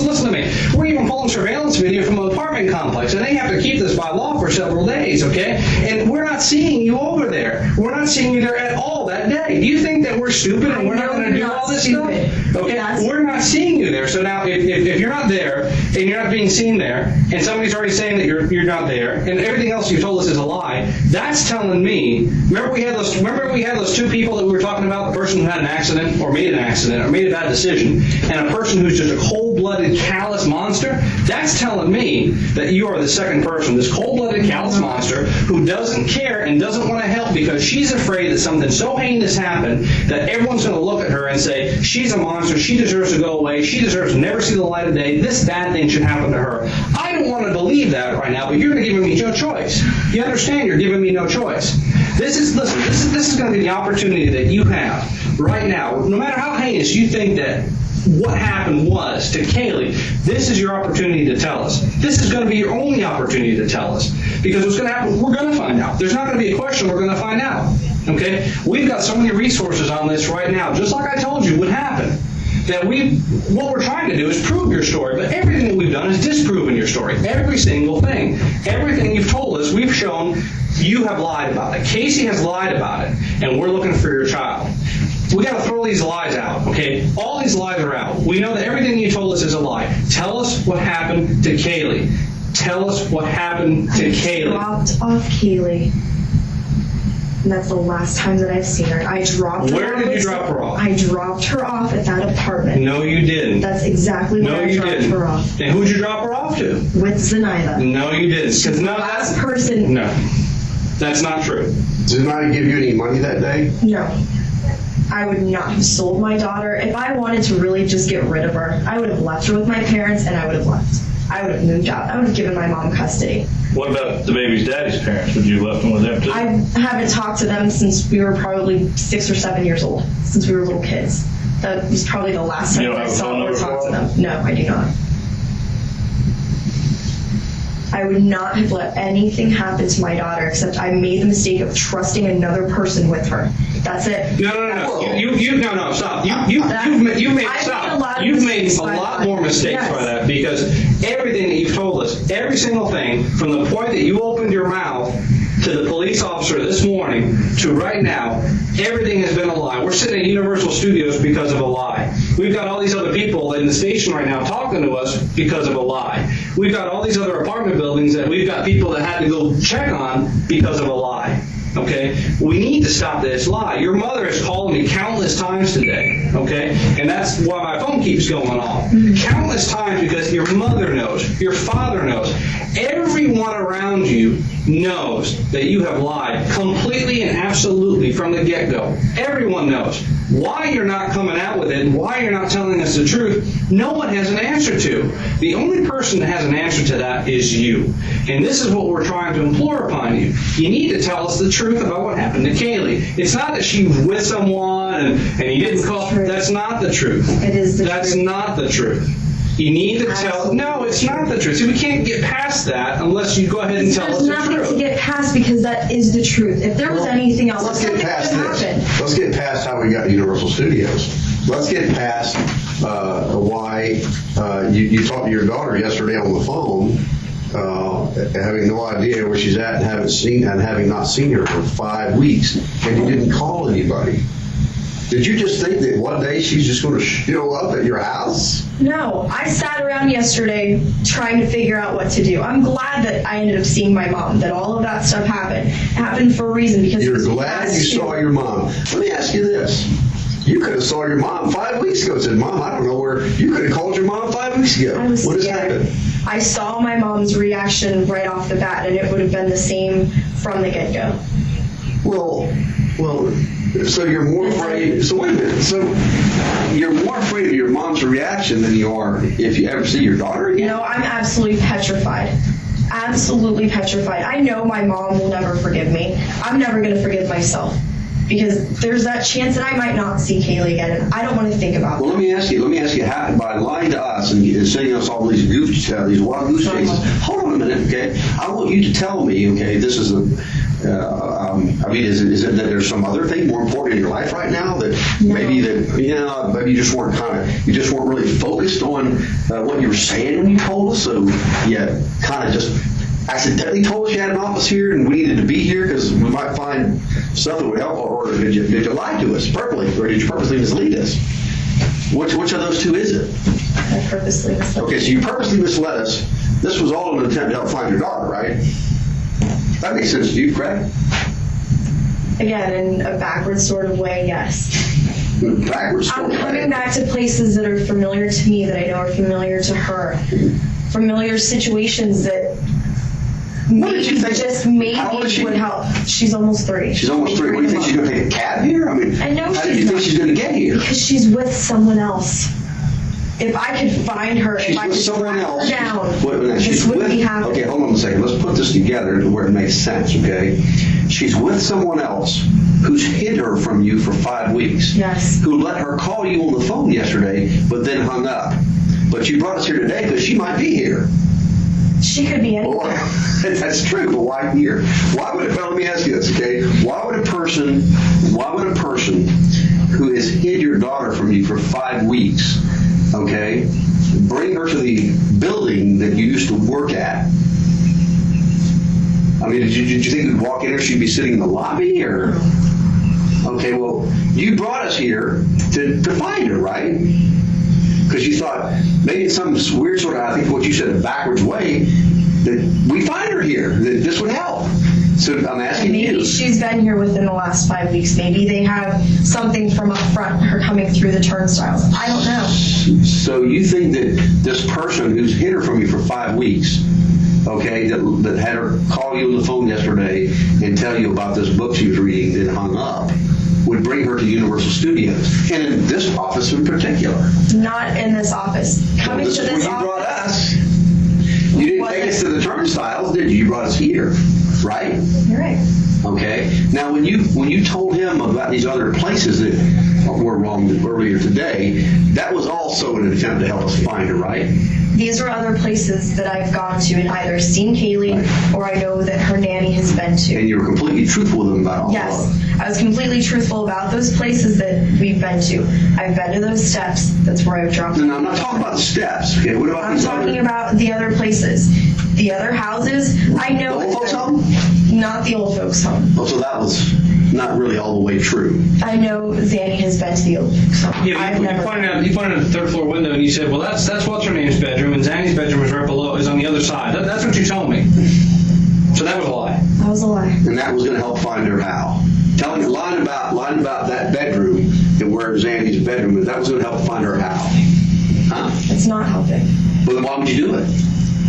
listen to me. We're even pulling surveillance video from an apartment complex, and they have to keep this by law for several days, okay? And we're not seeing you over there. We're not seeing you there at all. that day. Do you think that we're stupid and we're not going to do all this stuff? Okay, we're not seeing you there. So now, if you're not there and you're not being seen there, and somebody's already saying that you're not there, and everything else you told us is a lie, that's telling me. Remember we had those two people that we were talking about, the person who had an accident or made a bad decision, and a person who's just a cold-blooded, callous monster. That's telling me that you are the second person, this cold-blooded, callous monster who doesn't care and doesn't want to help because she's afraid that something so heinous happened that everyone's going to look at her and say, she's a monster, she deserves to go away, she deserves to never see the light of day, this bad thing should happen to her. I don't want to believe that right now, but you're giving me no choice. You understand? You're giving me no choice. This is going to be the opportunity that you have right now. No matter how heinous you think that what happened was to Caylee, this is your opportunity to tell us. This is going to be your only opportunity to tell us. Because what's going to happen, we're going to find out. There's not going to be a question, we're going to find out. Okay? We've got so many resources on this right now, just like I told you would happen. That what we're trying to do is prove your story, but everything that we've done is disproving your story. Every single thing. Everything you've told us, we've shown you have lied about it. Casey has lied about it, and we're looking for your child. We got to throw these lies out, okay? All these lies are out. We know that everything you told us is a lie. Tell us what happened to Caylee. Tell us what happened to Caylee. I dropped off Caylee. And that's the last time that I've seen her. I dropped her off. Where did you drop her off? I dropped her off at that apartment. No, you didn't. That's exactly where I dropped her off. And who'd you drop her off to? With Zenaida. No, you didn't. She's the last person. No, that's not true. Did Zenaida give you any money that day? No. I would not have sold my daughter. If I wanted to really just get rid of her, I would have left her with my parents and I would have left. I would have moved out. I would have given my mom custody. What about the baby's daddy's parents? Would you have left them with them too? I haven't talked to them since we were probably 6 or 7 years old, since we were little kids. That was probably the last time I saw or talked to them. No, I do not. I would not have let anything happen to my daughter except I made the mistake of trusting another person with her. That's it. No. No, stop. You've made a lot more mistakes by that, because everything that you've told us, every single thing, from the point that you opened your mouth to the police officer this morning to right now, everything has been a lie. We're sitting at Universal Studios because of a lie. We've got all these other people in the station right now talking to us because of a lie. We've got all these other apartment buildings that we've got people that had to go check on because of a lie. Okay? We need to stop this lie. Your mother has called me countless times today. Okay? And that's why my phone keeps going off. Countless times, because your mother knows, your father knows, everyone around you knows that you have lied completely and absolutely from the get-go. Everyone knows. Why you're not coming out with it and why you're not telling us the truth, no one has an answer to. The only person that has an answer to that is you. And this is what we're trying to implore upon you. You need to tell us the truth about what happened to Caylee. It's not that she was with someone and you didn't call. That's not the truth. It is the truth. That's not the truth. You need to tell. No, it's not the truth. See, we can't get past that unless you go ahead and tell us the truth. There's nothing to get past because that is the truth. If there was anything else, let's get past this. Let's get past how we got to Universal Studios. Let's get past why you talked to your daughter yesterday on the phone, having no idea where she's at and having not seen her for 5 weeks, and you didn't call anybody. Did you just think that one day she's just going to show up at your house? No, I sat around yesterday trying to figure out what to do. I'm glad that I ended up seeing my mom, that all of that stuff happened. It happened for a reason. Because you're glad you saw your mom. Let me ask you this. You could have saw your mom 5 weeks ago and said, Mom, I don't know where. You could have called your mom 5 weeks ago. I was what has scared. happened? I saw my mom's reaction right off the bat, and it would have been the same from the get-go. Well, so you're more afraid. So wait a minute. So you're more afraid of your mom's reaction than you are if you ever see your daughter again? No, I'm absolutely petrified. Absolutely petrified. I know my mom will never forgive me. I'm never going to forgive myself. Because there's that chance that I might not see Caylee again, and I don't want to think about that. Well, let me ask you, how, by lying to us and sending us all these wild goose chases, hold on a minute, okay? I want you to tell me, okay, this is is it that there's some other thing more important in your life right now that maybe you just weren't really focused on what you were saying when you told us, so you kind of just accidentally told us you had an office here and we needed to be here because we might find something that would help, or did you lie to us purposely, or did you purposely mislead us? Which of those two is it? I purposely misled. Okay, so you purposely misled us. This was all in an attempt to help find your daughter, right? That makes sense to you, correct? Again, in a backwards sort of way, yes. Backwards. I'm coming back to places that are familiar to me, that I know are familiar to her. Familiar situations that What did you think? just How old is she? maybe would help. She's almost 3. She's almost 3. What do you think she's going to take a cab here? I mean, I know how do she's you think not. she's going to get here? Because she's with someone else. If I could find her, She's if I with could someone track else. her down, Wait a minute, this she's wouldn't with, be happening. okay, hold on a second. Let's put this together to where it makes sense, okay? She's with someone else who's hid her from you for 5 weeks. Yes. Who let her call you on the phone yesterday, but then hung up. But you brought us here today because she might be here. She could be Well, anywhere. that's true, but why here? Why would let me ask you this, okay? Why would a person who has hid your daughter from you for 5 weeks, okay, bring her to the building that you used to work at? I mean, did you think you'd walk in here, she'd be sitting in the lobby, or? Okay, well, you brought us here to find her, right? Because you thought maybe in some weird sort of, I think what you said, a backwards way, that we find her here, that this would help. So I'm asking Maybe you. she's been here within the last 5 weeks. Maybe they have something from up front, her coming through the turnstiles. I don't know. So you think that this person who's hid her from you for 5 weeks, okay, that had her call you on the phone yesterday and tell you about this book she was reading, then hung up, would bring her to Universal Studios, and in this office in particular? Not in this office. Coming This to is where this you brought office. us. You didn't take us to the turnstiles, did you? You brought us here, right? You're right. Okay. Now, when you told him about these other places that were wrong earlier today, that was also an attempt to help us find her, right? These are other places that I've gone to and either seen Caylee or I know that her nanny has been to. And you were completely truthful with them about all Yes, of them. I was completely truthful about those places that we've been to. I've been to those steps. That's where I've dropped. No, I'm not talking about the steps. Okay, what about I'm these talking other? about the other places, the other houses. I know. The old folks' that- home? Not the old folks' home. Oh, so that was not really all the way true. I know Zanny has been to the old folks' home. Yeah, I've you never. pointed out the third floor window, and you said, "Well, that's what's her name's bedroom, and Zanny's bedroom is right below, is on the other side." That's what you told me. So that was a lie. That was a lie. And that was going to help find her how? Lying about that bedroom and where Zandy's bedroom is, that was going to help find her how? Huh? It's not helping. Well, then why would you do it?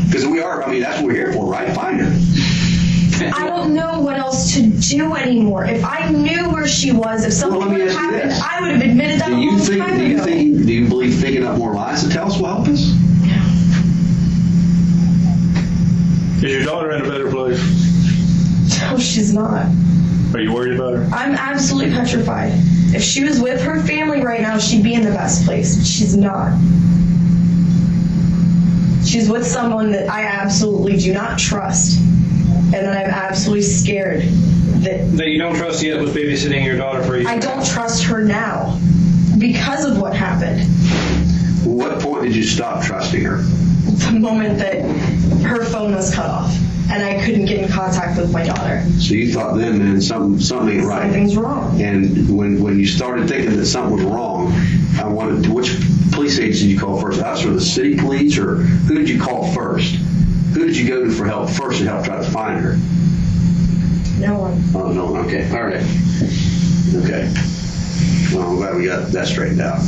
Because that's what we're here for, right? Find her. I don't know what else to do anymore. If I knew where she was, if something Well, let me would have ask you happened, this. I would have admitted that a long time ago. Do you believe thinking up more lies to tell us will help us? Is your daughter in a better place? No, she's not. Are you worried about her? I'm absolutely petrified. If she was with her family right now, she'd be in the best place. She's not. She's with someone that I absolutely do not trust, and that I'm absolutely scared that That you don't trust yet was babysitting your daughter for a year. I don't trust her now because of what happened. What point did you stop trusting her? The moment that her phone was cut off and I couldn't get in contact with my daughter. So you thought then, man, something ain't right. Something's wrong. And when you started thinking that something was wrong, which police agency did you call first? Us or the city police, or who did you call first? Who did you go to for help first to help try to find her? No one. Oh, no, okay, all right. Okay. Well, I'm glad we got that straightened out.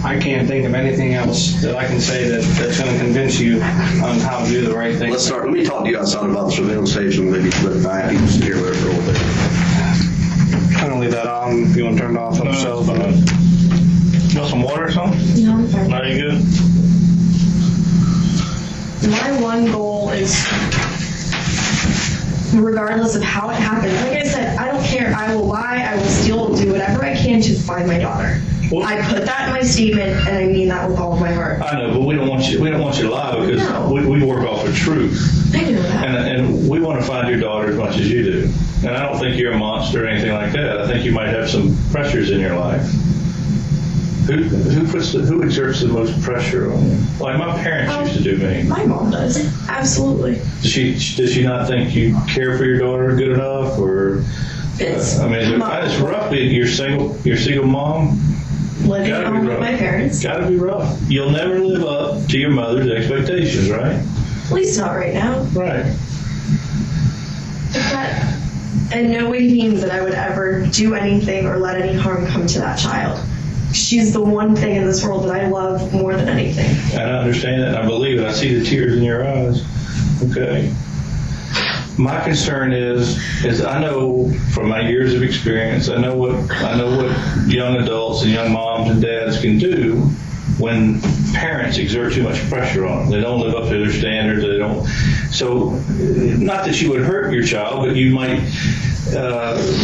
I can't think of anything else that I can say that's going to convince you on how to do the right thing. Let me talk to you outside about the surveillance station, maybe, but I have you sit here with it for a little bit. I'm going to leave that on if you want to turn it off on yourself. You want some water or something? No, I'm fine. Are you good? My one goal is, regardless of how it happened, like I said, I don't care. I will lie, I will steal, do whatever I can to find my daughter. Well- I put that in my statement, and I mean that with all of my heart. I know, but we don't want you to lie because No. we work off of truth. I know that. And we want to find your daughter as much as you do. And I don't think you're a monster or anything like that. I think you might have some pressures in your life. Who exerts the most pressure on you? Like my parents used to do me. My mom does. Absolutely. Does she not think you care for your daughter good enough, or? It's It's rough. You're single mom. living at home with my parents. Gotta be rough. You'll never live up to your mother's expectations, right? At least not right now. Right. That in no way means that I would ever do anything or let any harm come to that child. She's the one thing in this world that I love more than anything. And I understand that. And I believe it. I see the tears in your eyes. Okay. My concern is I know from my years of experience, I know what young adults and young moms and dads can do when parents exert too much pressure on them. They don't live up to their standards. They don't. So, not that you would hurt your child, but you might,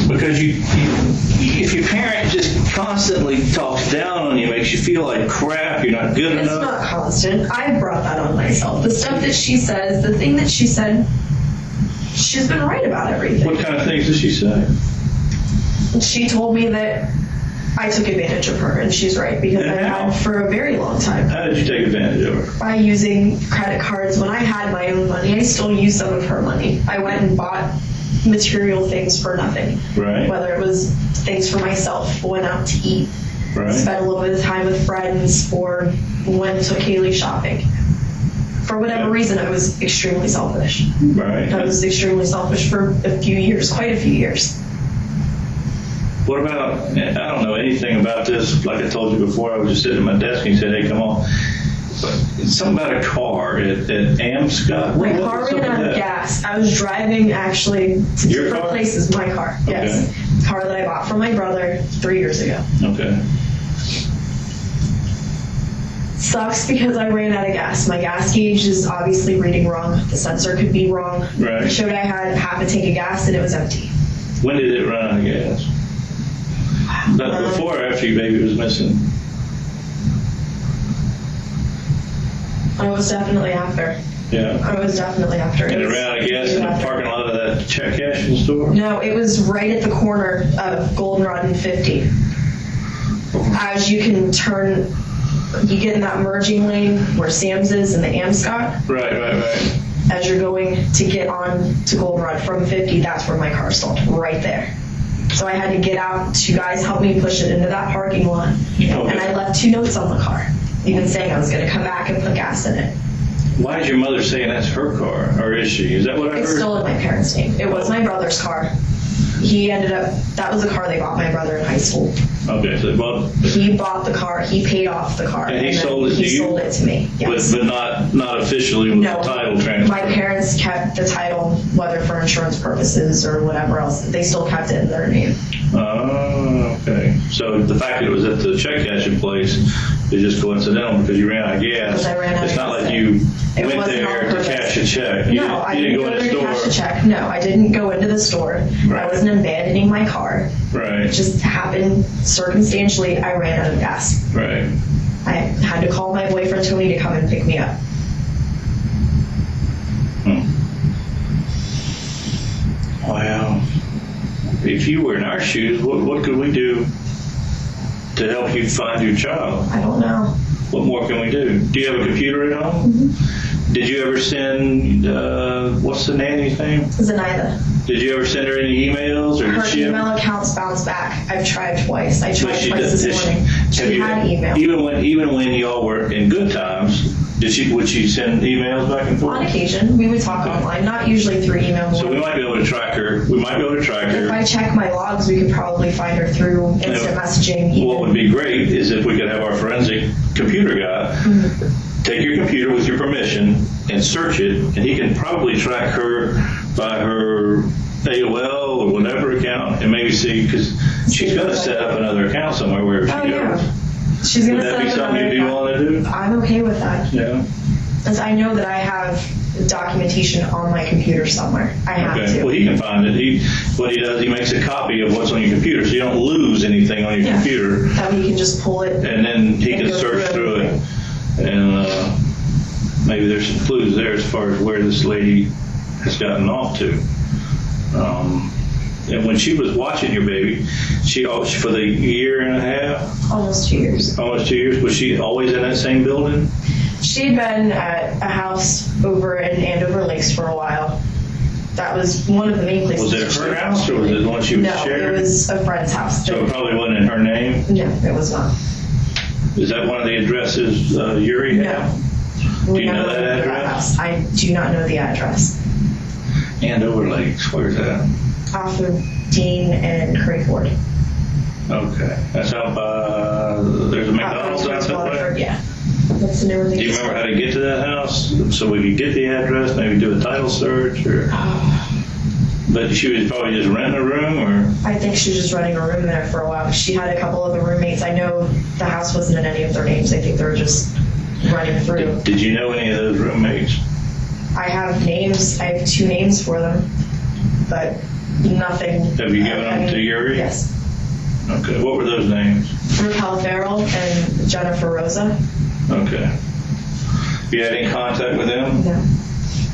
because if your parent just constantly talks down on you, makes you feel like crap, you're not good It's enough. not constant. I brought that on myself. The stuff that she says, the thing that she said, she's been right about everything. What kind of things does she say? She told me that I took advantage of her, and she's right, because And I how? had for a very long time. How did you take advantage of her? By using credit cards. When I had my own money, I still used some of her money. I went and bought material things for nothing. Right. Whether it was things for myself, went out to eat, Right. spent a little bit of time with friends, or went and took Caylee shopping. For whatever reason, I was extremely selfish. Right. I was extremely selfish for a few years, quite a few years. What about, I don't know anything about this. Like I told you before, I was just sitting at my desk and he said, hey, come on. But it's something about a car at Amscott. My car ran out of gas. I was driving actually to Your different car? places. My car, yes. Car that I bought from my brother 3 years ago. Okay. Sucks because I ran out of gas. My gas gauge is obviously reading wrong. The sensor could be wrong. Right. It showed I had half a tank of gas and it was empty. When did it run out of gas? Before or after your baby was missing? I was definitely after. Yeah. I was definitely after. And it was ran out of gas in the after. parking lot of that check cashing store? No, it was right at the corner of Goldenrod and 50. As you can turn, you get in that merging lane where Sam's is and the Amscott. Right. As you're going to get on to Goldenrod from 50, that's where my car stalled, right there. So I had to get out. You guys helped me push it into that parking lot. And I left 2 notes on the car, even saying I was going to come back and put gas in it. Why is your mother saying that's her car? Or is she? Is that what I heard? It's still in my parents' name. It was my brother's car. He ended up, that was the car they bought my brother in high school. Okay, so He bought the car, he paid off the car. And he then sold it to He you? sold it to me, yes. but not officially with No, the title transfer. my parents kept the title, whether for insurance purposes or whatever else. They still kept it in their name. Oh, okay. So the fact that it was at the check cashing place is just coincidental because you ran out of gas. Because I ran out it's of not gas. like you It went wasn't there on to purpose. cash a check. No, I didn't go in there the to cash store. a check. No, I didn't go into the store. Right. I wasn't abandoning my car. Right. It just happened circumstantially. I ran out of gas. Right. I had to call my boyfriend Tony to come and pick me up. Wow. If you were in our shoes, what could we do to help you find your child? I don't know. What more can we do? Do you have a computer at home? Mm-hmm. Did you ever send, what's the nanny's name? Zenaida. Did you ever send her any emails? Or Her did she email accounts bounced back. I've tried twice. I tried But she twice does- this morning. have She you- had email. Even when y'all were in good times, would she send emails back and forth? On occasion, we would talk online, not usually through email. So we might be able to track her. We might be able to track If her. I check my logs, we could probably find her through instant messaging. Even. What would be great is if we could have our forensic computer guy take your computer with your permission and search it, and he can probably track her by her AOL or whatever account and maybe see, because she's going to set up another account somewhere wherever she Oh, goes. yeah. She's going Would to that set be up something you'd be another willing to do? I'm okay with that. Yeah. As I know that I have documentation on my computer somewhere. I have Okay. to. Well, he can find it. What he does, he makes a copy of what's on your computer, so you don't lose anything on your Yeah. computer, That way you can just pull it. and then he And can go search through through it, and maybe there's some clues there as far as where this lady has gotten off to. And when she was watching your baby, for the year and a half, Almost 2 years. almost 2 years, was she always in that same building? She had been at a house over in Andover Lakes for a while. That was one of the main places. Was it she her house or was it the one she was No, sharing? it was a friend's house. So it probably wasn't in her name? No, it was not. Is that one of the addresses Yuri had? No. Do We you know never that lived at address? house. I do not know the address. Andover Lakes, where's that? Off of Dean and Crayford. Okay, that's out by, there's a McDonald's out that way? Waterford, yeah. That's the newer thing. Do you remember how to get to that house? So we could get the address, maybe do a title search, or? But she was probably just renting a room, or? I think she was just renting a room there for a while. She had a couple of the roommates. I know the house wasn't in any of their names. I think they were just running through. Did you know any of those roommates? I have names. I have 2 names for them, but nothing. Have you given them to Yuri? Yes. Okay, what were those names? Raquel Farrell and Jennifer Rosa. Okay. You had any contact with them? No.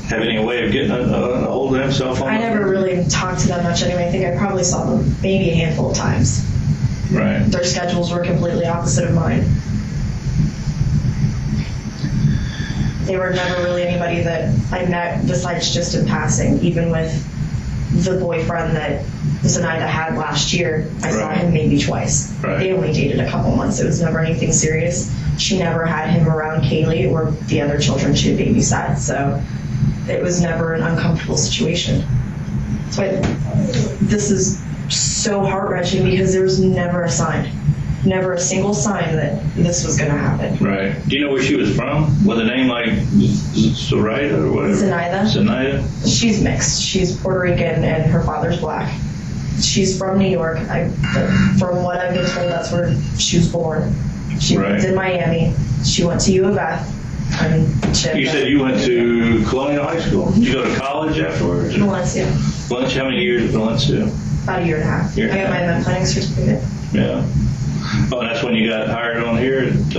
Have any way of getting a hold of them, cell phone? I number? never really talked to them much anyway. I think I probably saw them maybe a handful of times. Right. Their schedules were completely opposite of mine. They were never really anybody that I met besides just in passing, even with the boyfriend that Zenaida had last year. I saw Right. him maybe twice. Right. They only dated a couple months. It was never anything serious. She never had him around Caylee or the other children she had babysat, so it was never an uncomfortable situation. But this is so heart-wrenching because there was never a sign. Never a single sign that this was going to happen. Right. Do you know where she was from? With a name like Zoraida or whatever? Zenaida. Zenaida? She's mixed. She's Puerto Rican and her father's black. She's from New York. From what I've been told, that's where she was born. She Right. lived in Miami. She went to U of F. You said you went to Colonial High School. Did you go to college afterwards? Valencia. Valencia, how many years at Valencia? About a year and a half. Year and I a got my half. event planning certificate. Yeah. Oh, that's when you got hired on here at,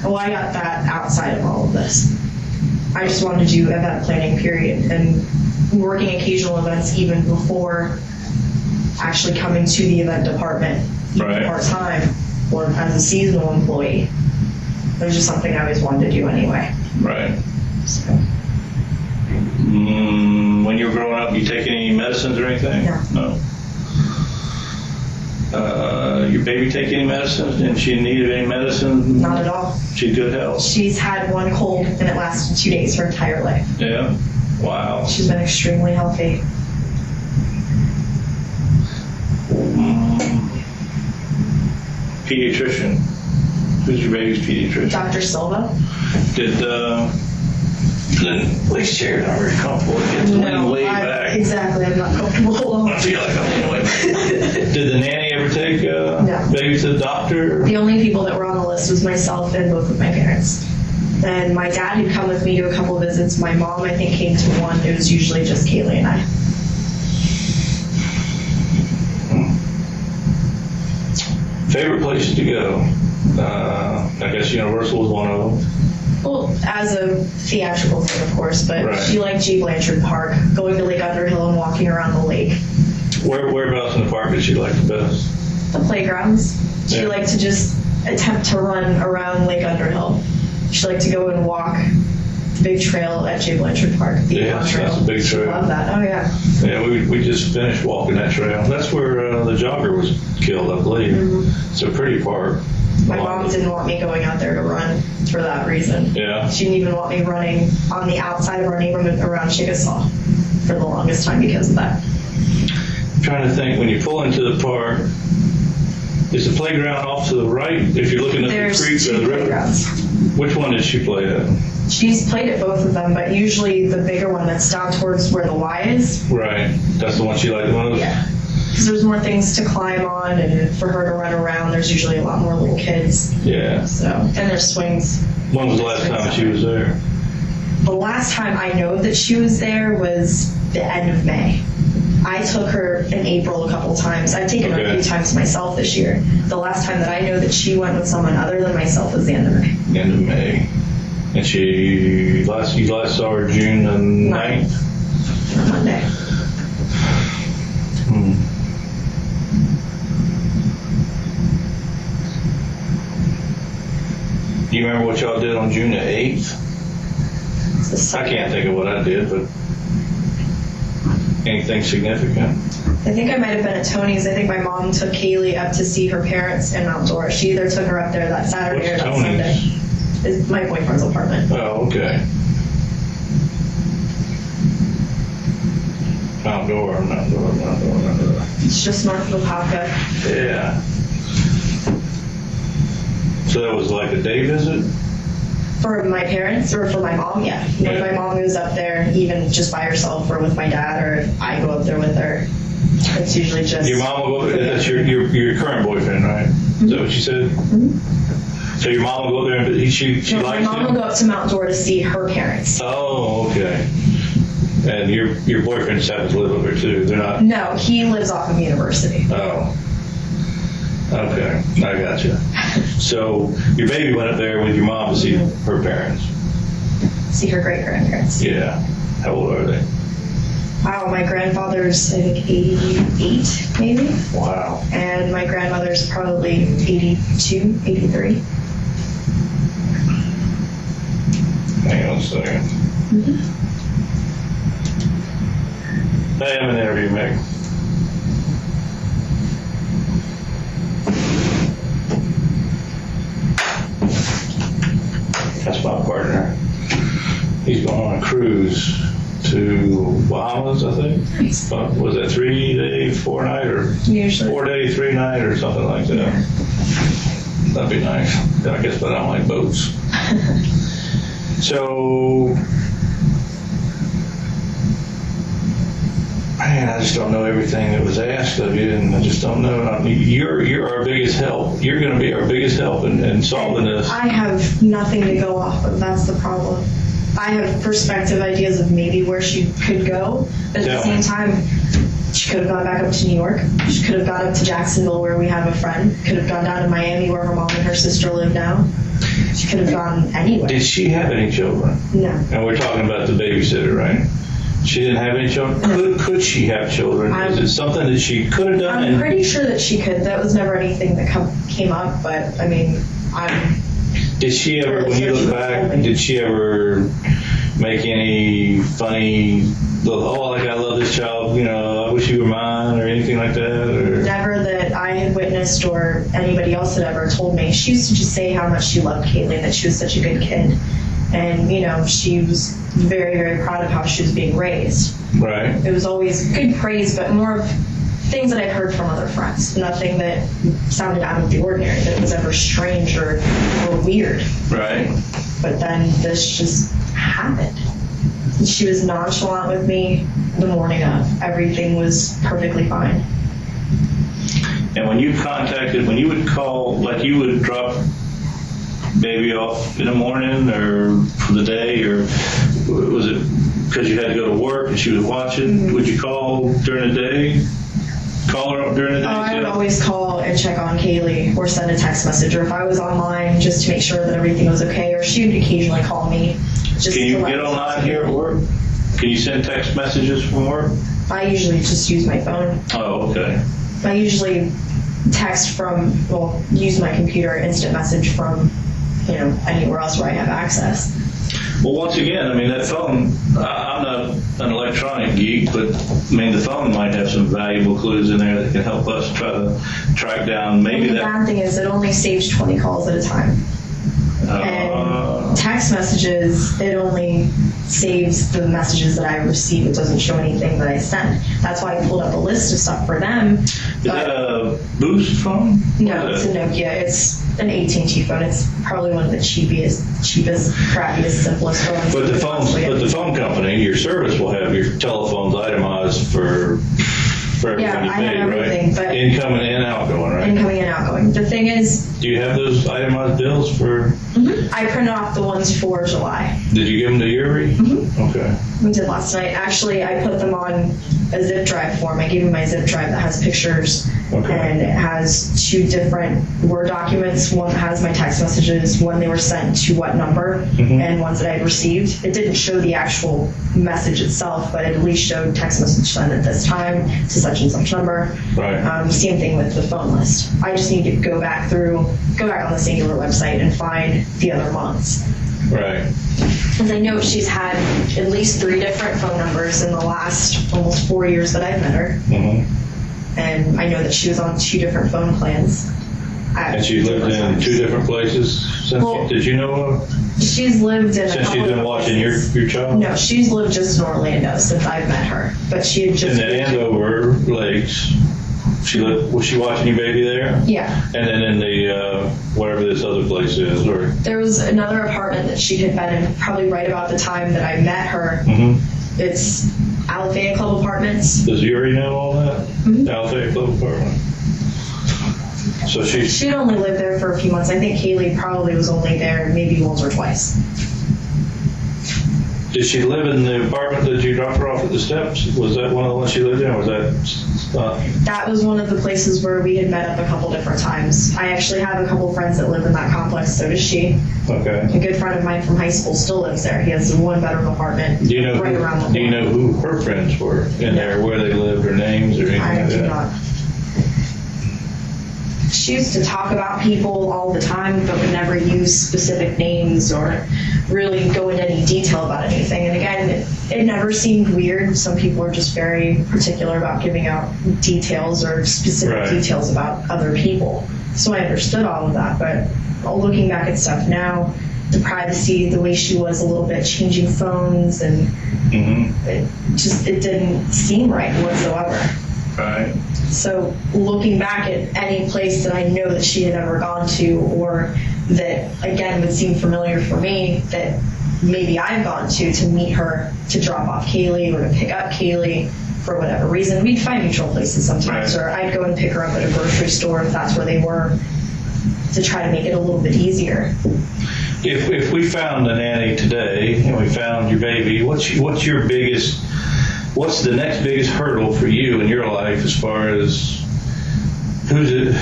Well, I got that outside of all of this. I just wanted to do event planning, period, and working occasional events even before actually coming to the event department, even Right. part-time or as a seasonal employee. It was just something I always wanted to do anyway. right. So, When you were growing up, you take any medicines or anything? No. Your baby take any medicine? Didn't she need any medicine? not at all. She good health? She's had one cold and it lasted 2 days her entire life. Yeah. Wow. She's been extremely healthy. Pediatrician. Who's your baby's pediatrician? Dr. Silva? Did please chair not very comfortable. Get the lean way back. Exactly. I'm not comfortable alone. I feel like I'm leaning way back. Did the nanny ever take No. baby to the doctor? The only people that were on the list was myself and both of my parents. And my dad had come with me to a couple visits. My mom, I think, came to one. It was usually just Caylee and I. Favorite places to go? I guess Universal was one of them. Well, as a theatrical thing, of course, but Right. she liked G. Blanchard Park, going to Lake Underhill and walking around the lake. Whereabouts in the park did she like the best? The playgrounds. She Yeah. liked to just attempt to run around Lake Underhill. She liked to go and walk the big trail at J. Blanchard Park. The Yeah, Avon Trail. that's a big She trail. loved that. Oh, yeah. Yeah, we just finished walking that trail. That's where the jogger was killed, I believe. It's a pretty park. My mom didn't want me going out there to run for that reason. Yeah. She didn't even want me running on the outside of our neighborhood around Chickasaw for the longest time because of that. I'm trying to think, when you pull into the park, is the playground off to the right if you're looking at There's the creek or two the river? playgrounds. Which one did she play at? She's played at both of them, but usually the bigger one that's down towards where the Y is. Right. That's the one she liked the most? Yeah. Because there's more things to climb on, and for her to run around, there's usually a lot more little kids. Yeah. So, and there's swings. When was the last time she was there? The last time I know that she was there was the end of May. I took her in April a couple times. I've taken her a Okay. few times myself this year. The last time that I know that she went with someone other than myself was the end of May. End of May. And you last saw her June the 9th? On Monday. Do you remember what y'all did on June the 8th? I can't think of what I did, but anything significant? I think I might have been at Tony's. I think my mom took Caylee up to see her parents in Mount Dora. She either took her up there that Saturday or that What's Sunday. Tony's? It's my boyfriend's apartment. Oh, okay. Mount Dora. It's just north of Apopka. Yeah. So that was like a day visit? For my parents or for my mom, yeah. When Yeah. my mom goes up there, even just by herself or with my dad, or if I go up there with her, it's usually just. Your mom will go, that's your current boyfriend, right? Is that what you said? So your mom will go there and she No, my likes mom will him? go up to Mount Dora to see her parents. Oh, okay. And your boyfriend just happens to live over too. They're not. No, he lives off of University. Oh. Okay, I gotcha. So your baby went up there with your mom to see her parents. See her great grandparents. Yeah. How old are they? Wow, my grandfather's I think 88 maybe, Wow. and my grandmother's probably 82, 83. Hang on a second. Hey, I'm in an interview, Meg. That's my partner. He's going on a cruise to Bahamas, I think. Nice. Was that 3-day, 4-night, or Usually. 4-day, 3-night, or something like that? That'd be nice. I guess, but I don't like boats. So, man, I just don't know everything that was asked of you, and I just don't know. I mean, you're our biggest help. You're going to be our biggest help in solving this. I have nothing to go off of. That's the problem. I have perspective ideas of maybe where she could go, but at Tell the same me. time, she could have gone back up to New York. She could have gone up to Jacksonville, where we have a friend. Could have gone down to Miami, where her mom and her sister live now. She could have gone anywhere. Did she have any children? No. And we're talking about the babysitter, right? She didn't have any children. Could she have children? Is it something that she could have done? I'm pretty sure that she could. That was never anything that came up, but I mean, Did she ever, when you look back, did she ever make any funny, oh, like I love this child, I wish you were mine, or anything like that? Or? never that I had witnessed or anybody else had ever told me. She used to just say how much she loved Caylee, that she was such a good kid. And, she was very, very proud of how she was being raised. Right. It was always good praise, but more of things that I've heard from other friends. Nothing that sounded out of the ordinary, that it was ever strange or weird. Right. But then this just happened. She was nonchalant with me the morning of. Everything was perfectly fine. And when you would call, like you would drop baby off in the morning or for the day, or was it because you had to go to work and she was watching? Mm-hmm. Would you call during the day? Call her up during the day? I would always call and check on Caylee or send a text message, or if I was online, just to make sure that everything was okay, or she would occasionally call me. Just Can you to let get me know. online here at work? Can you send text messages from work? I usually just use my phone. Oh, okay. I usually text use my computer instant message from, anywhere else where I have access. Well, once again, I mean, that phone, I'm not an electronic geek, but the phone might have some valuable clues in there that can help us try to track down maybe The that. bad thing is it only saves 20 calls at a time. And text messages, it only saves the messages that I receive. It doesn't show anything that I sent. That's why I pulled up a list of stuff for them. Is that a Boost phone? No, it's a Nokia. It's an AT&T phone. It's probably one of the cheapest, crappiest, simplest phones. But the phone company, your service will have your telephones itemized for everything Yeah, you I pay, have everything, right? but- Incoming and outgoing, right? Incoming and outgoing. The thing is, Do you have those itemized bills for? I printed off the ones for July. Did you give them to Yuri? Okay. We did last night. Actually, I put them on a zip drive form. I gave him my zip drive that has pictures, Okay. and it has 2 different Word documents. One that has my text messages, when they were sent to what number, and ones that I had received. It didn't show the actual message itself, but it at least showed text message sent at this time to such and such number. Right. Same thing with the phone list. I just need to go back on the Singular website and find the the other months. Right. As I know, she's had at least 3 different phone numbers in the last almost 4 years that I've met her. Mm-hmm. And I know that she was on 2 different phone plans. And she lived in 2 different places since, did you know of? She's lived in a Since couple she's been of watching places. your child? No, she's lived just in Orlando since I've met her. But she had just In the Andover Lakes. Was she watching your baby there? Yeah. And then in the, whatever this other place is, or? There was another apartment that she had been in probably right about the time that I met her. Mm-hmm. It's Alafaya Club Apartments. Does Yuri know all that? Mm-hmm. Alafaya Club Apartment. So She'd only lived there for a few months. I think Caylee probably was only there maybe once or twice. Did she live in the apartment that you dropped her off at the steps? Was that one of the ones she lived in, or was that? That was one of the places where we had met up a couple different times. I actually have a couple friends that live in that complex, so does she. Okay. A good friend of mine from high school still lives there. He has a 1-bedroom apartment Do you know right around the corner. Do you know who her friends were in there, where they lived, or names, or anything I like do that? not. She used to talk about people all the time, but would never use specific names or really go into any detail about anything. And again, it never seemed weird. Some people are just very particular about giving out details or specific Right. details about other people. So I understood all of that, but looking back at stuff now, the privacy, the way she was a little bit changing phones, and Mm-hmm. it didn't seem right whatsoever. Right. So looking back at any place that I know that she had ever gone to, or that again would seem familiar for me, that maybe I've gone to meet her, to drop off Caylee or to pick up Caylee for whatever reason, we'd find mutual places sometimes, Right. or I'd go and pick her up at a grocery store if that's where they were, to try to make it a little bit easier. If we found a nanny today and we found your baby, what's the next biggest hurdle for you in your life as far as who's it?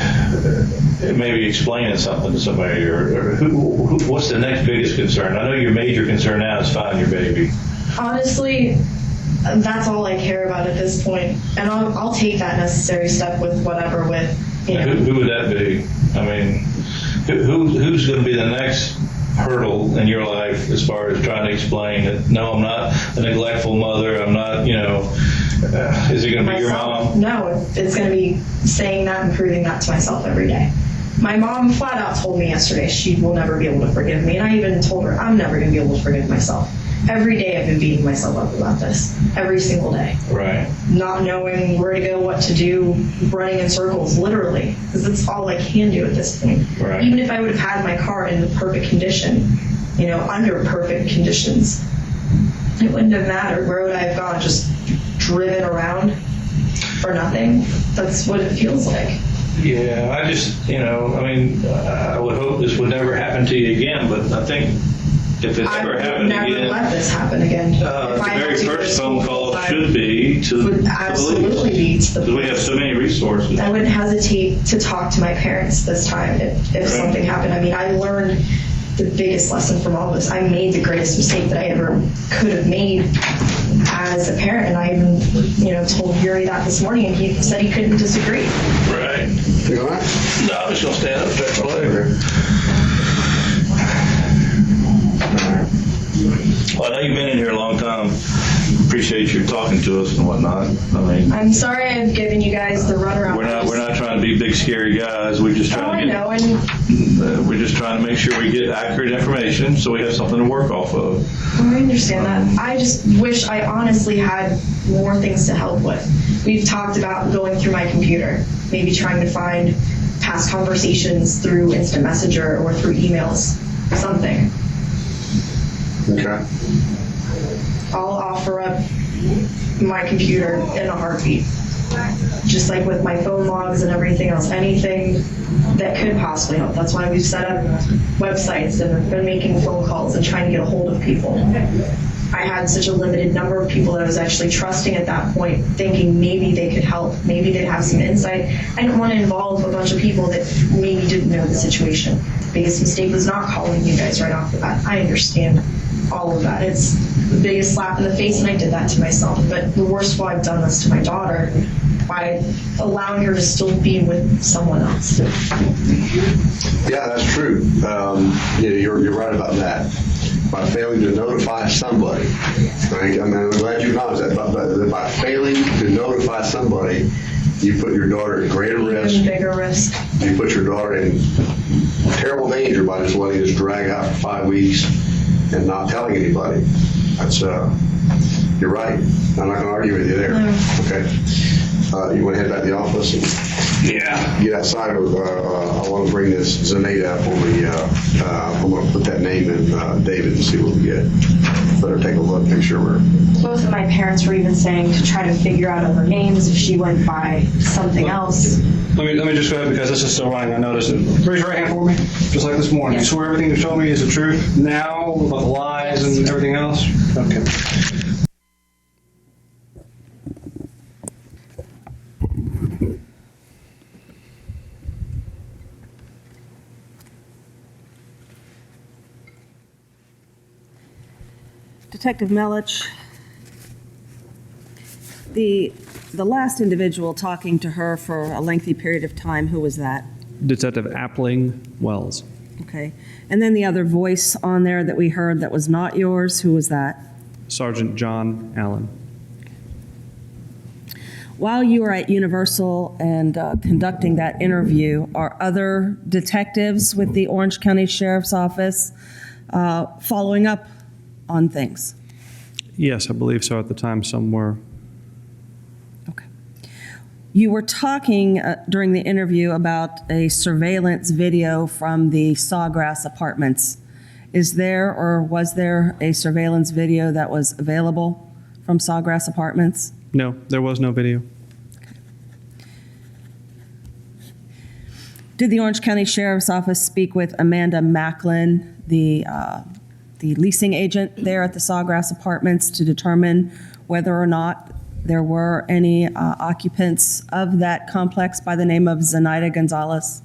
Maybe explaining something to somebody, or what's the next biggest concern? I know your major concern now is finding your baby. Honestly, that's all I care about at this point, and I'll take that necessary step with whatever, with, you know. Who would that be? I mean, who's going to be the next hurdle in your life as far as trying to explain that, no, I'm not a neglectful mother, I'm not, is it going to be your mom? No, it's going to be saying that and proving that to myself every day. My mom flat out told me yesterday she will never be able to forgive me, and I even told her I'm never going to be able to forgive myself. Every day I've been beating myself up about this. Every single day. Right. Not knowing where to go, what to do, running in circles, literally, because it's all I can do at this point. Right. Even if I would have had my car in the perfect condition, under perfect conditions, it wouldn't have mattered. Where would I have gone? Just driven around for nothing? That's what it feels like. Yeah, I just, I would hope this would never happen to you again, but I think if it's ever happened I would never again, let this happen again. the very first phone call should be to would the absolutely police. be to the Because we have so many resources. I wouldn't hesitate to talk to my parents this time if something happened. I mean, I learned the biggest lesson from all this. I made the greatest mistake that I ever could have made as a parent, and I even, told Yuri that this morning, and he said he couldn't disagree. Right. You all right? No, I'm just going to stand up and stretch my leg. Well, I know you've been in here a long time. Appreciate you talking to us and whatnot. I mean, I'm sorry I've given you guys the runaround. we're not trying to be big scary guys. We're just Oh, trying I to know, and we're just trying to make sure we get accurate information so we have something to work off of. I understand that. I just wish I honestly had more things to help with. We've talked about going through my computer, maybe trying to find past conversations through instant messenger or through emails, something. Okay. I'll offer up my computer in a heartbeat. Just like with my phone logs and everything else, anything that could possibly help. That's why we've set up websites and have been making phone calls and trying to get a hold of people. I had such a limited number of people that I was actually trusting at that point, thinking maybe they could help, maybe they'd have some insight. I didn't want to involve a bunch of people that maybe didn't know the situation. The biggest mistake was not calling you guys right off the bat. I understand all of that. It's the biggest slap in the face, and I did that to myself. But the worst of all, I've done this to my daughter by allowing her to still be with someone else. Yeah, that's true. You're right about that. By failing to notify somebody, right? I mean, I'm glad you acknowledged that. But by failing to notify somebody, you put your daughter at greater risk. Even bigger risk. You put your daughter in terrible danger by just letting this drag out for 5 weeks and not telling anybody. That's you're right. I'm not going to argue with you there. No. Okay. You want to head back to the office and get outside? I want to bring this Zenaida up on the. I'm going to put that name in David and see what we get. Better take a look, make sure we're. Both of my parents were even saying to try to figure out other names if she went by something else. Let me just go ahead because this is still running. I noticed it. Raise your right hand for me, just like this morning. Yes. You swear everything you told me is the truth now about the lies and everything else? Okay. Detective Melich, the last individual talking to her for a lengthy period of time, who was that? Detective Appling Wells. Okay. And then the other voice on there that we heard that was not yours, who was that? Sergeant John Allen. While you were at Universal and conducting that interview, are other detectives with the Orange County Sheriff's Office following up on things? Yes, I believe so at the time somewhere. Okay. You were talking during the interview about a surveillance video from the Sawgrass Apartments. Is there or was there a surveillance video that was available from Sawgrass Apartments? No, there was no video. Did the Orange County Sheriff's Office speak with Amanda Macklin, the leasing agent there at the Sawgrass Apartments, to determine whether or not there were any occupants of that complex by the name of Zenaida Gonzalez?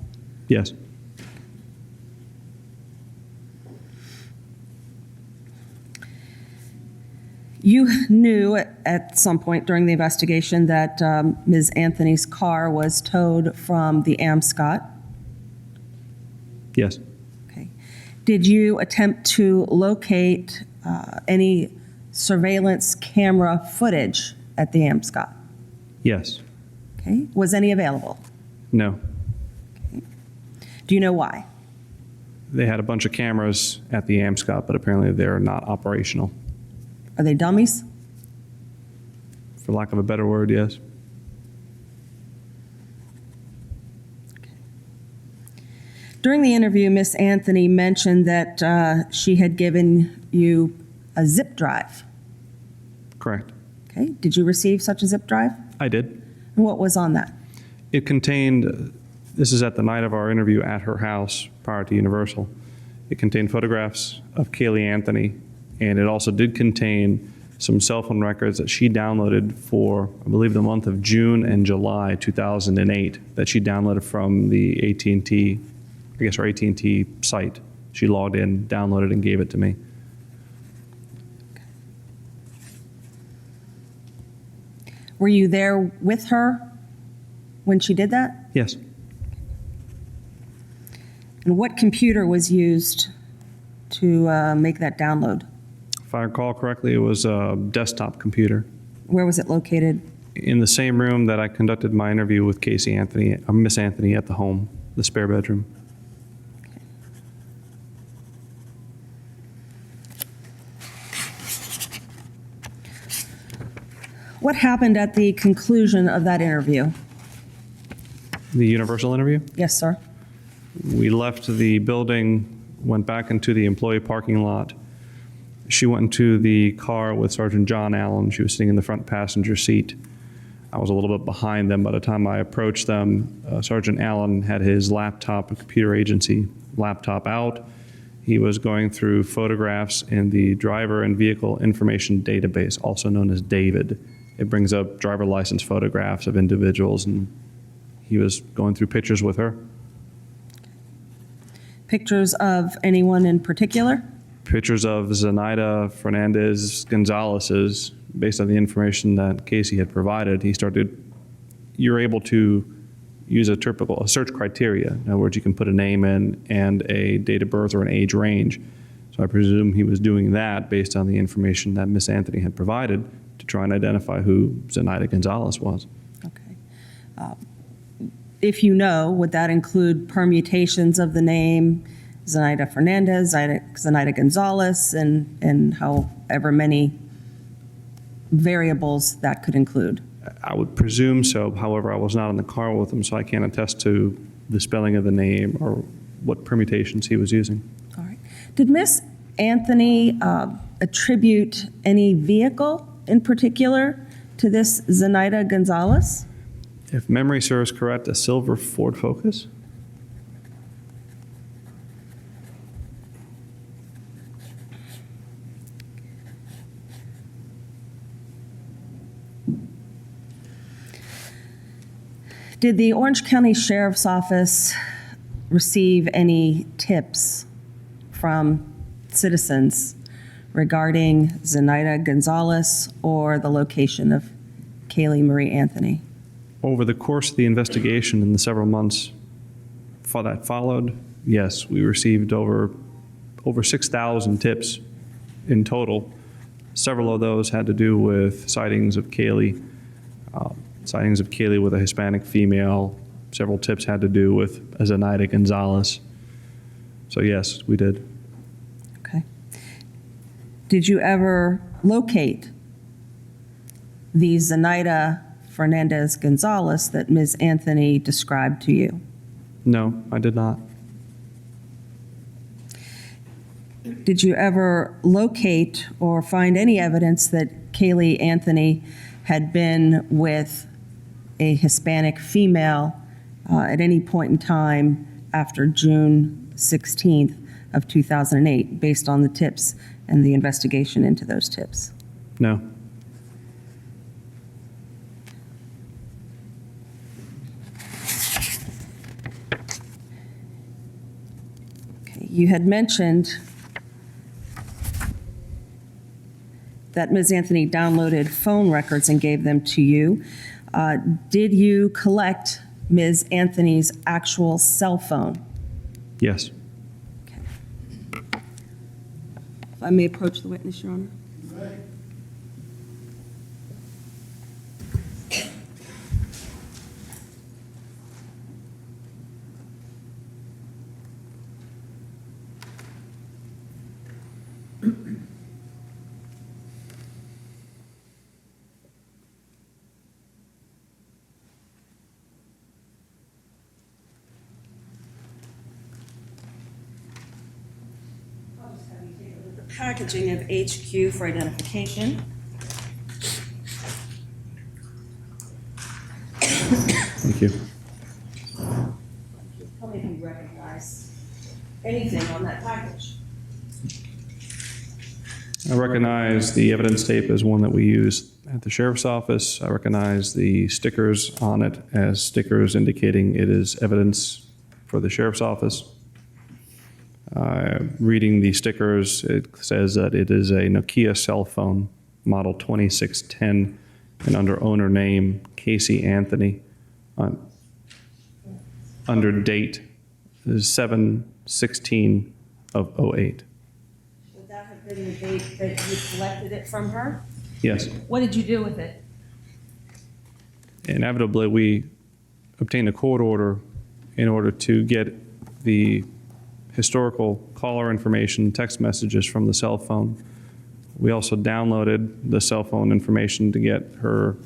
Yes. You knew at some point during the investigation that Ms. Anthony's car was towed from the Amscot. Yes. Okay. Did you attempt to locate any surveillance camera footage at the Amscot? Yes. Okay. Was any available? No. Do you know why? They had a bunch of cameras at the Amscot, but apparently they're not operational. Are they dummies? For lack of a better word, yes. During the interview, Miss Anthony mentioned that she had given you a zip drive. Correct. Okay. Did you receive such a zip drive? I did. And what was on that? It contained, this is at the night of our interview at her house prior to Universal. It contained photographs of Caylee Anthony, and it also did contain some cell phone records that she downloaded for, I believe, the month of June and July 2008, that she downloaded from the AT&T, I guess our AT&T site. She logged in, downloaded, and gave it to me. Were you there with her when she did that? Yes. And what computer was used to make that download? If I recall correctly, it was a desktop computer. Where was it located? In the same room that I conducted my interview with Miss Anthony at the home, the spare bedroom. What happened at the conclusion of that interview? The Universal interview? Yes, sir. We left the building, went back into the employee parking lot. She went into the car with Sergeant John Allen. She was sitting in the front passenger seat. I was a little bit behind them. By the time I approached them, Sergeant Allen had his laptop, a computer agency laptop out. He was going through photographs in the driver and vehicle information database, also known as DAVID. It brings up driver license photographs of individuals, and he was going through pictures with her. Pictures of anyone in particular? pictures of Zenaida Fernandez Gonzalez's, based on the information that Casey had provided, you're able to use a search criteria. In other words, you can put a name in and a date of birth or an age range. So I presume he was doing that based on the information that Miss Anthony had provided to try and identify who Zenaida Gonzalez was. Okay. If you know, would that include permutations of the name Zenaida Fernandez, Zenaida Gonzalez, and however many variables that could include? I would presume so. However, I was not in the car with him, so I can't attest to the spelling of the name or what permutations he was using. All right. Did Miss Anthony attribute any vehicle in particular to this Zenaida Gonzalez? If memory serves correct, a silver Ford Focus? Did the Orange County Sheriff's Office receive any tips from citizens regarding Zenaida Gonzalez or the location of Caylee Marie Anthony? Over the course of the investigation in the several months that followed, yes, we received over 6,000 tips in total. Several of those had to do with sightings of Caylee with a Hispanic female. Several tips had to do with Zenaida Gonzalez. So yes, we did. Okay. Did you ever locate the Zenaida Fernandez Gonzalez that Ms. Anthony described to you? No, I did not. Did you ever locate or find any evidence that Caylee Anthony had been with a Hispanic female at any point in time after June 16th of 2008, based on the tips and the investigation into those tips? No. Okay. You had mentioned that Ms. Anthony downloaded phone records and gave them to you. Did you collect Ms. Anthony's actual cell phone? Yes. Okay. If I may approach the witness, Your Honor. Packaging of HQ for identification. Thank you. Tell me if you recognize anything on that package. I recognize the evidence tape as one that we use at the sheriff's office. I recognize the stickers on it as stickers indicating it is evidence for the sheriff's office. Reading the stickers, it says that it is a Nokia cell phone, model 2610, and under owner name, Casey Anthony. Under date is 7/16 of 08. Would that have been the date that you collected it from her? Yes. What did you do with it? Inevitably, we obtained a court order in order to get the historical caller information, text messages from the cell phone. We also downloaded the cell phone information to get her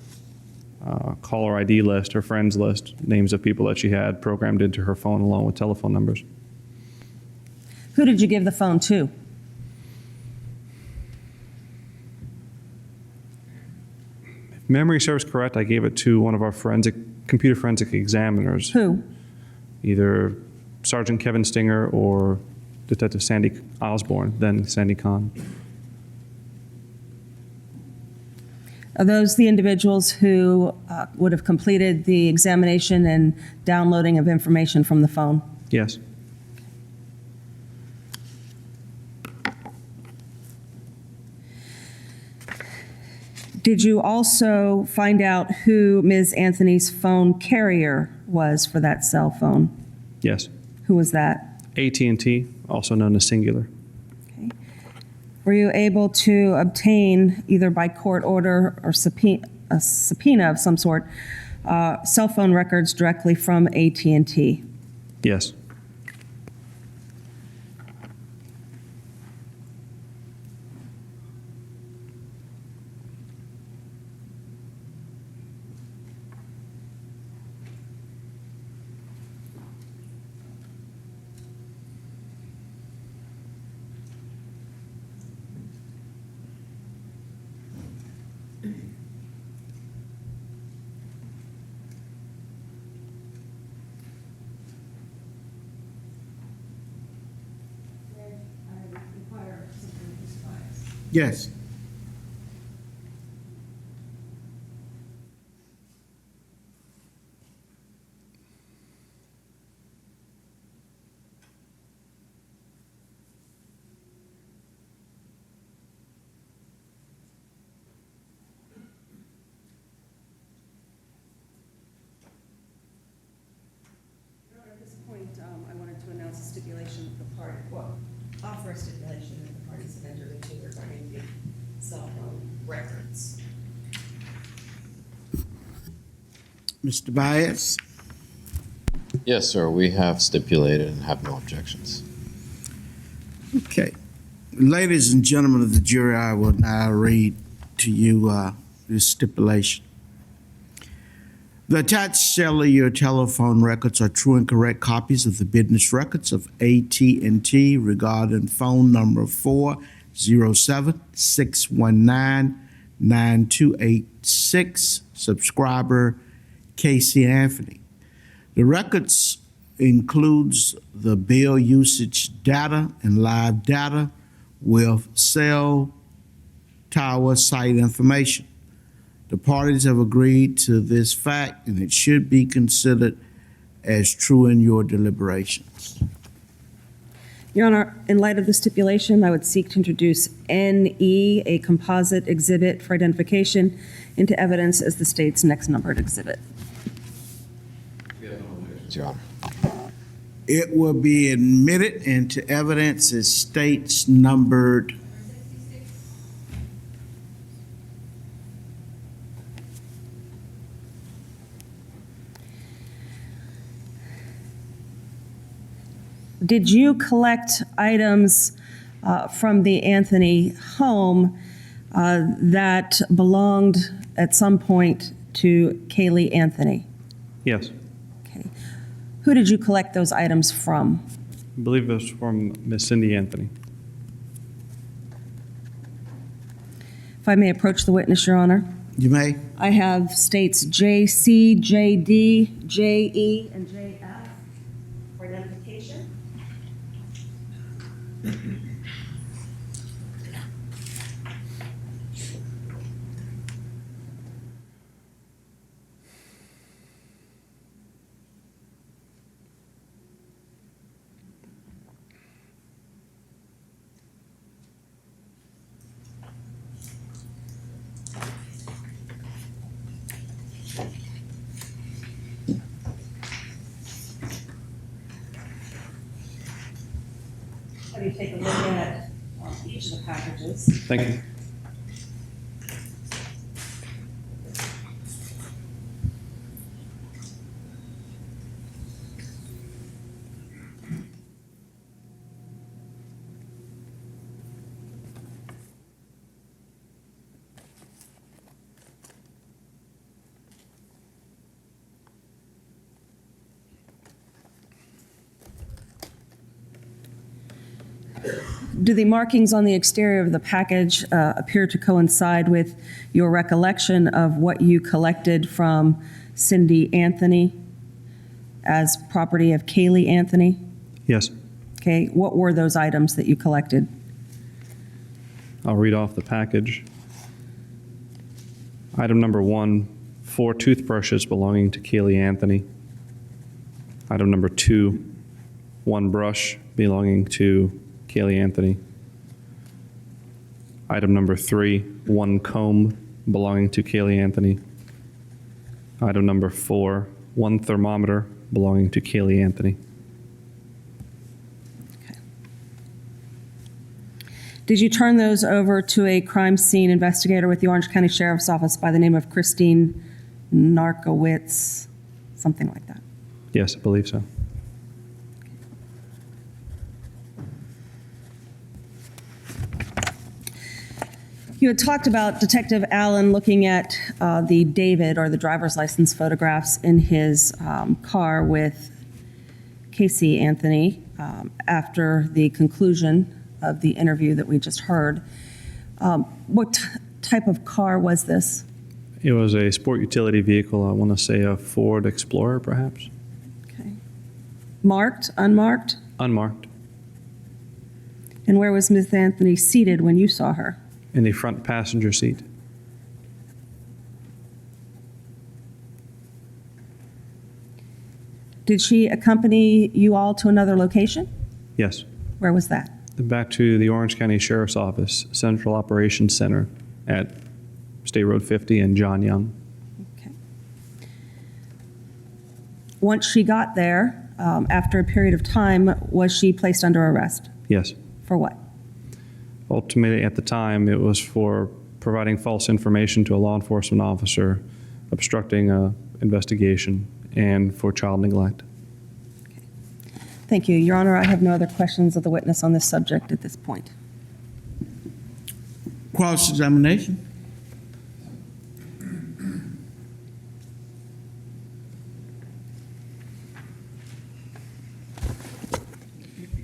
caller ID list, her friends list, names of people that she had programmed into her phone along with telephone numbers. Who did you give the phone to? If memory serves correct, I gave it to one of our computer forensic examiners. Who? Either Sergeant Kevin Stinger or Detective Sandy Osborne, then Sandy Kahn. Are those the individuals who would have completed the examination and downloading of information from the phone? Yes. Did you also find out who Ms. Anthony's phone carrier was for that cell phone? Yes. Who was that? AT&T, also known as Singular. Okay. Were you able to obtain, either by court order or a subpoena of some sort, cell phone records directly from AT&T? Yes. Yes. At this point, I wanted to announce a stipulation of the party, well, offer a stipulation that the parties have entered into regarding the cell phone records. Mr. Byers? Yes, sir, we have stipulated and have no objections. Okay. Ladies and gentlemen of the jury, I will now read to you this stipulation. The attached cellular telephone records are true and correct copies of the business records of AT&T regarding phone number 407-619-9286, subscriber Caylee Anthony. The records includes the bill usage data and live data with cell tower site information. The parties have agreed to this fact, and it should be considered as true in your deliberations. Your Honor, in light of the stipulation, I would seek to introduce NE, a composite exhibit for identification, into evidence as the state's next numbered exhibit. Your Honor. It will be admitted into evidence as states numbered. Did you collect items from the Anthony home that belonged at some point to Caylee Anthony? Yes. Okay. Who did you collect those items from? I believe it was from Miss Cindy Anthony. If I may approach the witness, Your Honor. You may. I have states JC, JD, JE, and JF for identification. Let me take a look at each of the packages. Thank you. Do the markings on the exterior of the package appear to coincide with your recollection of what you collected from Cindy Anthony as property of Caylee Anthony? Yes. Okay, what were those items that you collected? I'll read off the package. Item number 1, 4 toothbrushes belonging to Caylee Anthony. Item number 2, 1 brush belonging to Caylee Anthony. Item number 3, 1 comb belonging to Caylee Anthony. Item number 4, 1 thermometer belonging to Caylee Anthony. Did you turn those over to a crime scene investigator with the Orange County Sheriff's Office by the name of Christine Narkowitz, something like that? Yes, I believe so. You had talked about Detective Allen looking at the David, or the driver's license photographs in his car with Caylee Anthony after the conclusion of the interview that we just heard. What type of car was this? It was a sport utility vehicle. I want to say a Ford Explorer, perhaps. Okay. Marked, unmarked? Unmarked. And where was Ms. Anthony seated when you saw her? In the front passenger seat. Did she accompany you all to another location? Yes. Where was that? Back to the Orange County Sheriff's Office, Central Operations Center at State Road 50 and John Young. Okay. Once she got there, after a period of time, was she placed under arrest? Yes. For what? Ultimately, at the time, it was for providing false information to a law enforcement officer, obstructing an investigation, and for child neglect. Thank you. Your Honor, I have no other questions of the witness on this subject at this point. Cross-examination.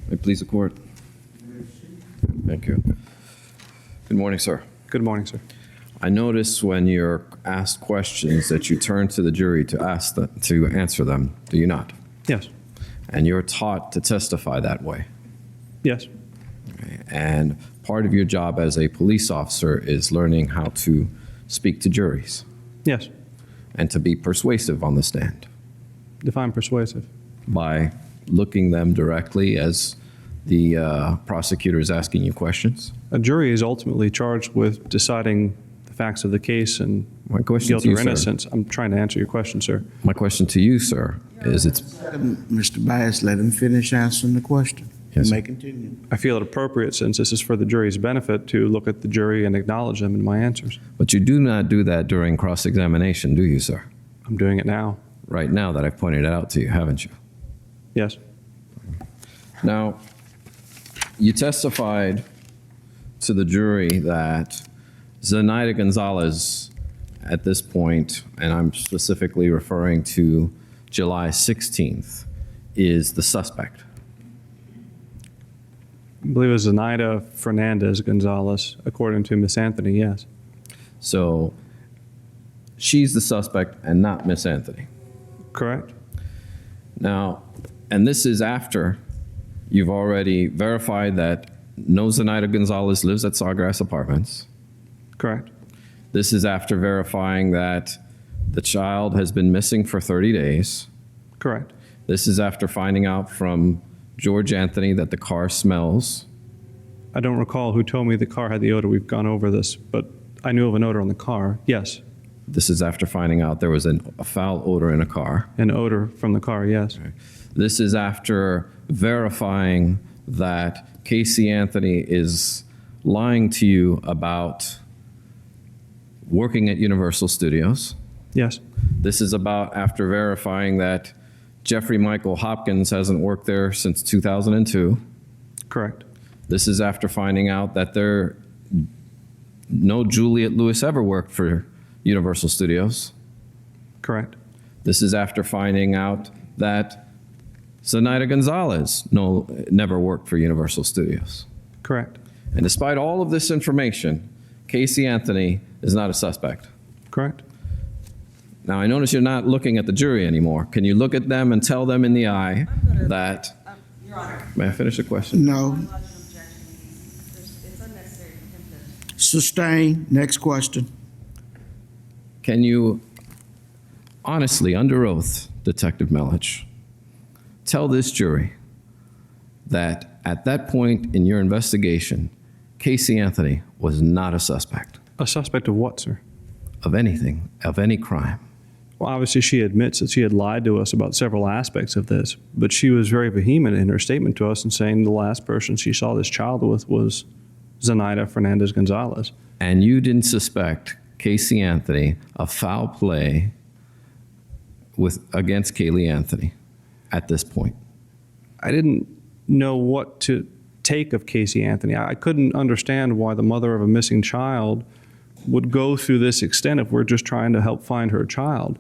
May it please the court. Thank you. Good morning, sir. Good morning, sir. I notice when you're asked questions that you turn to the jury to answer them, do you not? Yes. And you're taught to testify that way. Yes. Okay. And part of your job as a police officer is learning how to speak to juries Yes. and to be persuasive on the stand Define persuasive. by looking them directly as the prosecutor is asking you questions. A jury is ultimately charged with deciding the facts of the case and My question guilt to you, or sir. innocence. I'm trying to answer your question, sir. My question to you, sir, is Mr. Bias, let him finish answering the question. Yes, You sir. may continue. I feel it appropriate, since this is for the jury's benefit, to look at the jury and acknowledge them in my answers. but you do not do that during cross-examination, do you, sir? I'm doing it now. Right now that I've pointed it out to you, haven't you? Yes. Now, you testified to the jury that Zenaida Gonzalez, at this point, and I'm specifically referring to July 16th, is the suspect. I believe it was Zenaida Fernandez Gonzalez, according to Miss Anthony, yes. So she's the suspect and not Miss Anthony. Correct? Now, and this is after you've already verified that no Zenaida Gonzalez lives at Sawgrass Apartments. Correct. This is after verifying that the child has been missing for 30 days. Correct. This is after finding out from George Anthony that the car smells. I don't recall who told me the car had the odor. We've gone over this, but I knew of an odor on the car. Yes. This is after finding out there was a foul odor in a car. An odor from the car, yes. This is after verifying that Caylee Anthony is lying to you about working at Universal Studios. Yes. This is about after verifying that Jeffrey Michael Hopkins hasn't worked there since 2002. Correct. This is after finding out that no Juliet Lewis ever worked for Universal Studios. Correct. This is after finding out that Zenaida Gonzalez never worked for Universal Studios. Correct. And despite all of this information, Caylee Anthony is not a suspect. Correct. Now, I notice you're not looking at the jury anymore. Can you look at them and tell them in the eye that... Your Honor. May I finish the question? No. It's unnecessary for him to... Sustain. Next question. Can you honestly, under oath, Detective Melich, tell this jury that at that point in your investigation, Caylee Anthony was not a suspect? A suspect of what, sir? of anything, of any crime. Well, obviously, she admits that she had lied to us about several aspects of this, but she was very vehement in her statement to us in saying the last person she saw this child with was Zenaida Fernandez Gonzalez. And you didn't suspect Casey Anthony of foul play against Caylee Anthony at this point? I didn't know what to take of Casey Anthony. I couldn't understand why the mother of a missing child would go through this extent if we're just trying to help find her child.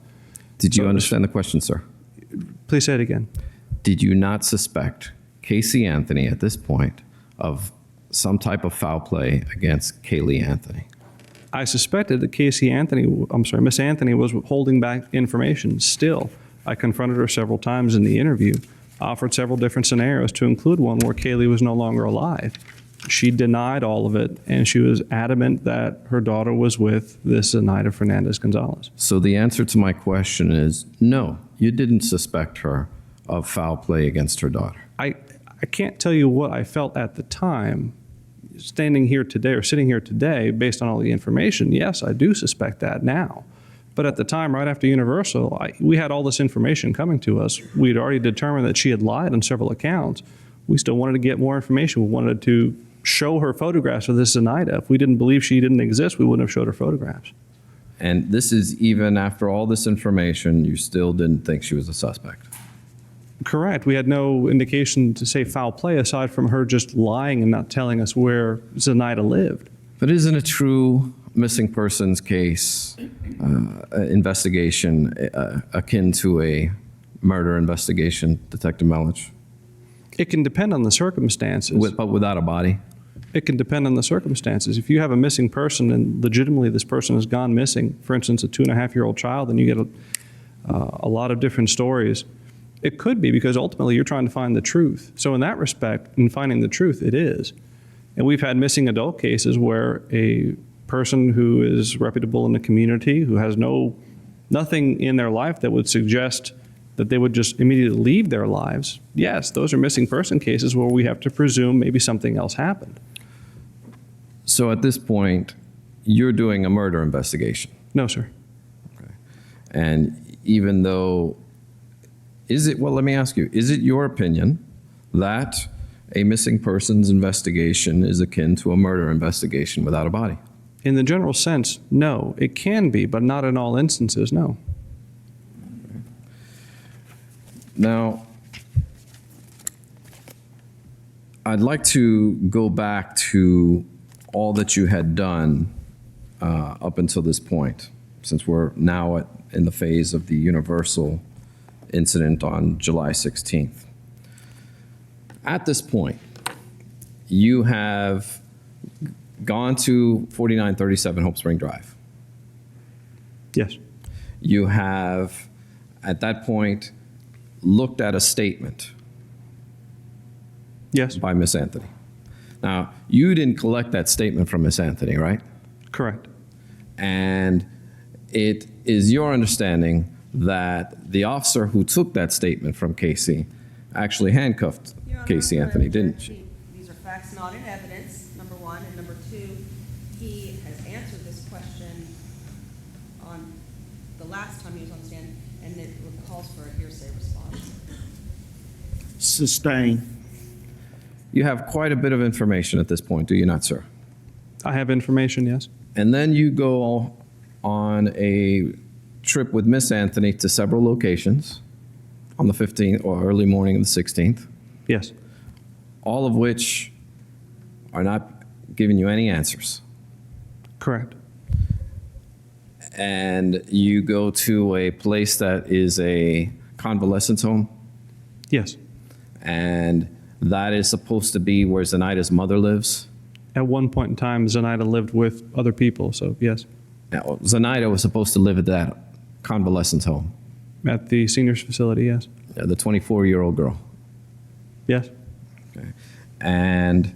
Did you understand the question, sir? Please say it again. Did you not suspect Casey Anthony at this point of some type of foul play against Caylee Anthony? I suspected that Miss Anthony was holding back information still. I confronted her several times in the interview, offered several different scenarios to include one where Caylee was no longer alive. She denied all of it, and she was adamant that her daughter was with this Zenaida Fernandez Gonzalez. So the answer to my question is no, you didn't suspect her of foul play against her daughter. I can't tell you what I felt at the time. Sitting here today, based on all the information, yes, I do suspect that now. But at the time, right after Universal, we had all this information coming to us. We'd already determined that she had lied on several accounts. We still wanted to get more information. We wanted to show her photographs of this Zenaida. If we didn't believe she didn't exist, we wouldn't have showed her photographs. And this is even after all this information, you still didn't think she was a suspect? Correct. We had no indication to say foul play aside from her just lying and not telling us where Zenaida lived. But isn't a true missing persons case investigation akin to a murder investigation, Detective Melich? It can depend on the circumstances. But without a body? It can depend on the circumstances. If you have a missing person and legitimately this person has gone missing, for instance, a 2.5-year-old child, and you get a lot of different stories, it could be because ultimately you're trying to find the truth. So in that respect, in finding the truth, it is. And we've had missing adult cases where a person who is reputable in the community, who has nothing in their life that would suggest that they would just immediately leave their lives. Yes, those are missing person cases where we have to presume maybe something else happened. So at this point, you're doing a murder investigation? No, sir. Okay. And even though, let me ask you, is it your opinion that a missing persons investigation is akin to a murder investigation without a body? In the general sense, no. It can be, but not in all instances, no. Okay. Now, I'd like to go back to all that you had done up until this point, since we're now in the phase of the Universal incident on July 16th. At this point, you have gone to 4937 Hope Spring Drive. Yes. You have, at that point, looked at a statement. Yes. By Miss Anthony. Now, you didn't collect that statement from Miss Anthony, right? Correct. And it is your understanding that the officer who took that statement from Casey actually handcuffed Casey Anthony, didn't she? These are facts not in evidence, number one. And number two, he has answered this question on the last time he was on stand, and it calls for a hearsay response. Sustain. You have quite a bit of information at this point, do you not, sir? I have information, yes. And then you go on a trip with Miss Anthony to several locations on the 15th or early morning of the 16th. Yes. All of which are not giving you any answers. Correct. And you go to a place that is a convalescence home. Yes. And that is supposed to be where Zenaida's mother lives. At one point in time, Zenaida lived with other people, so yes. Now, Zenaida was supposed to live at that convalescence home. At the seniors facility, yes. The 24-year-old girl. Yes. Okay. And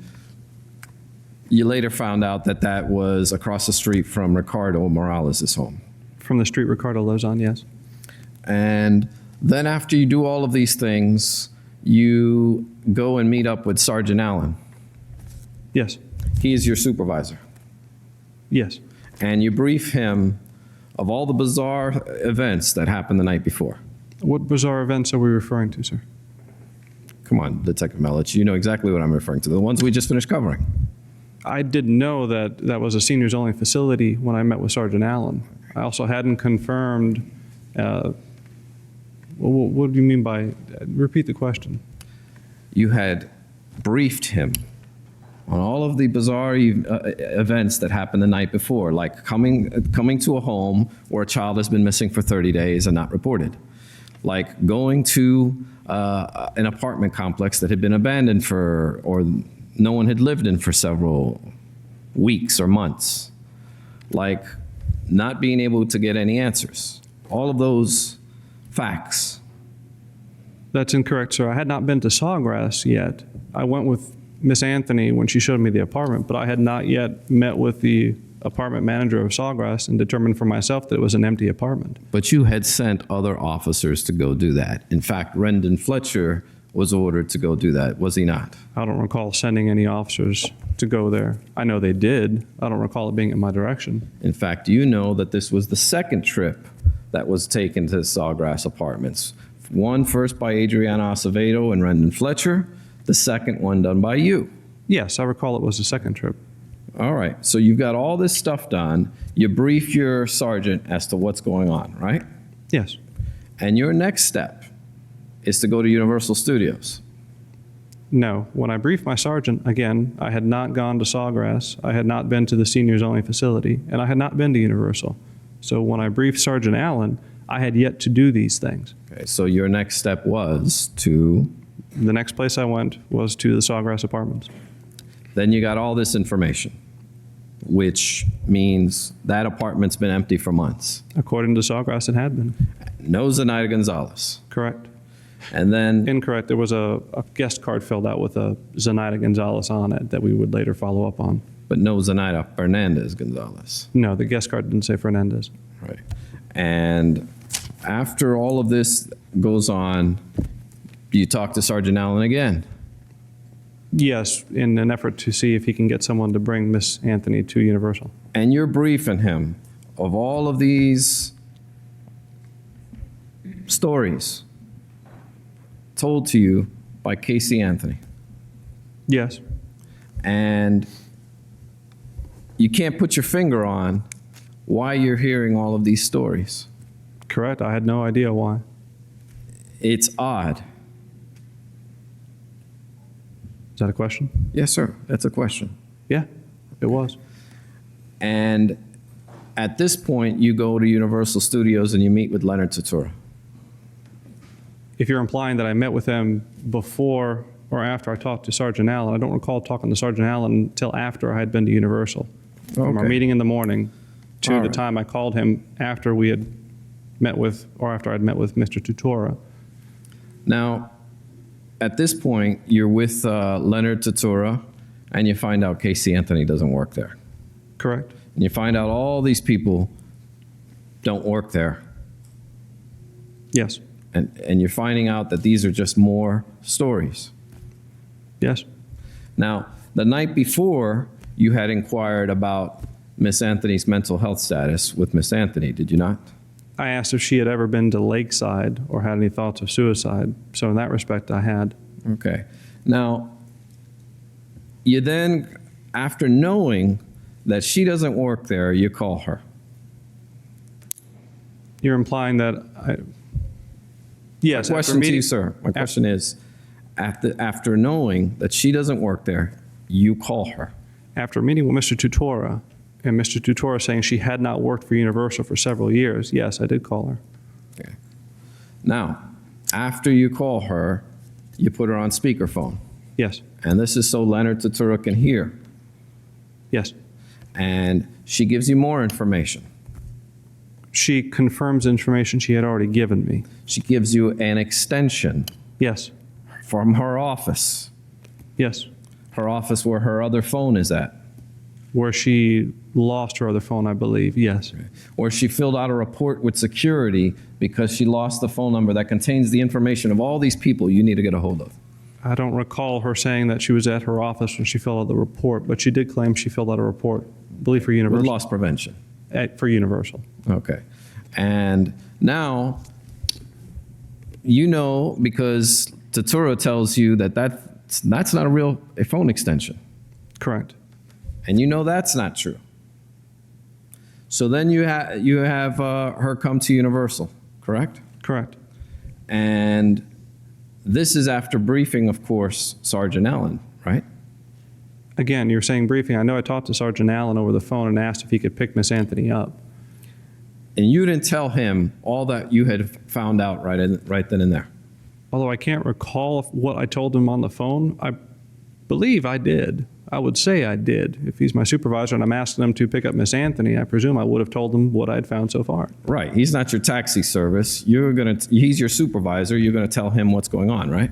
you later found out that that was across the street from Ricardo Morales' home. From the street Ricardo lives on, yes. And then after you do all of these things, you go and meet up with Sergeant Allen. Yes. He is your supervisor. Yes. And you brief him of all the bizarre events that happened the night before. What bizarre events are we referring to, sir? Come on, Detective Melich, you know exactly what I'm referring to, the ones we just finished covering. I didn't know that that was a seniors-only facility when I met with Sergeant Allen. I also hadn't confirmed, what do you mean by, repeat the question. You had briefed him on all of the bizarre events that happened the night before, like coming to a home where a child has been missing for 30 days and not reported, like going to an apartment complex that had been abandoned or no one had lived in for several weeks or months, like not being able to get any answers. All of those facts. That's incorrect, sir. I had not been to Sawgrass yet. I went with Miss Anthony when she showed me the apartment, but I had not yet met with the apartment manager of Sawgrass and determined for myself that it was an empty apartment. But you had sent other officers to go do that. In fact, Rendon Fletcher was ordered to go do that, was he not? I don't recall sending any officers to go there. I know they did. I don't recall it being in my direction. In fact, you know that this was the second trip that was taken to Sawgrass Apartments. One first by Adriana Acevedo and Rendon Fletcher, the second one done by you. Yes, I recall it was the second trip. All right, so you've got all this stuff done. You brief your sergeant as to what's going on, right? Yes. And your next step is to go to Universal Studios. No. When I briefed my sergeant, again, I had not gone to Sawgrass, I had not been to the seniors-only facility, and I had not been to Universal. So when I briefed Sergeant Allen, I had yet to do these things. Okay, so your next step was to? The next place I went was to the Sawgrass Apartments. Then you got all this information, which means that apartment's been empty for months. According to Sawgrass, it had been. No Zenaida Gonzalez. Correct. And then, Incorrect. There was a guest card filled out with a Zenaida Gonzalez on it that we would later follow up on. but no Zenaida Fernandez Gonzalez. No, the guest card didn't say Fernandez. Right. And after all of this goes on, you talk to Sergeant Allen again. Yes, in an effort to see if he can get someone to bring Miss Anthony to Universal. And you're briefing him of all of these stories told to you by Caylee Anthony. Yes. And you can't put your finger on why you're hearing all of these stories. Correct. I had no idea why. It's odd. Is that a question? Yes, sir. That's a question. Yeah, it was. And at this point, you go to Universal Studios and you meet with Leonard Tatura. If you're implying that I met with him before or after I talked to Sergeant Allen, I don't recall talking to Sergeant Allen until after I had been to Universal. From our Okay. meeting in the morning to All the right. time I called him after we had met with, or after I'd met with Mr. Tutora. Now, at this point, you're with Leonard Tatura, and you find out Caylee Anthony doesn't work there. Correct? And you find out all these people don't work there. Yes. And you're finding out that these are just more stories. Yes. Now, the night before, you had inquired about Miss Anthony's mental health status with Miss Anthony, did you not? I asked if she had ever been to Lakeside or had any thoughts of suicide. So in that respect, I had. Okay. Now, you then, after knowing that she doesn't work there, you call her. You're implying that I... Yes. My after question to meeting- you, sir, my question is, after knowing that she doesn't work there, you call her. After meeting with Mr. Tutora, and Mr. Tutora saying she had not worked for Universal for several years, yes, I did call her. Okay. Now, after you call her, you put her on speakerphone. Yes. And this is so Leonard Tatura can hear. Yes. And she gives you more information. She confirms information she had already given me. She gives you an extension Yes. from her office. Yes. Her office where her other phone is at. Where she lost her other phone, I believe. Yes. Or she filled out a report with security because she lost the phone number that contains the information of all these people you need to get a hold of. I don't recall her saying that she was at her office when she filled out the report, but she did claim she filled out a report, I believe for With Universal. loss prevention. for Universal. Okay. And now, you know, because Totoro tells you that that's not a phone extension. Correct. And you know that's not true. So then you have her come to Universal, correct? Correct. And this is after briefing, of course, Sergeant Allen, right? Again, you're saying briefing. I know I talked to Sergeant Allen over the phone and asked if he could pick Miss Anthony up. And you didn't tell him all that you had found out right then and there. Although I can't recall what I told him on the phone, I believe I did. I would say I did. If he's my supervisor and I'm asking him to pick up Miss Anthony, I presume I would have told him what I'd found so far. Right. He's not your taxi service. He's your supervisor. You're going to tell him what's going on, right?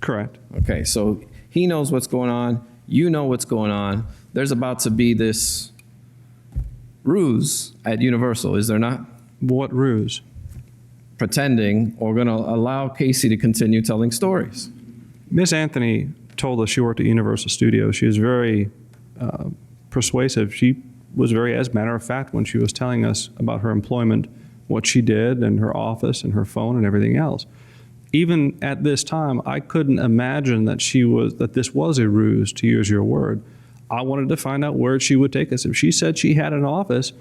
Correct. Okay. So he knows what's going on. You know what's going on. There's about to be this ruse at Universal, is there not? What ruse? Pretending or going to allow Casey to continue telling stories. Miss Anthony told us she worked at Universal Studios. She was very persuasive. She was very, as a matter of fact, when she was telling us about her employment, what she did and her office and her phone and everything else. Even at this time, I couldn't imagine that this was a ruse, to use your word. I wanted to find out where she would take us. If she said she had an office,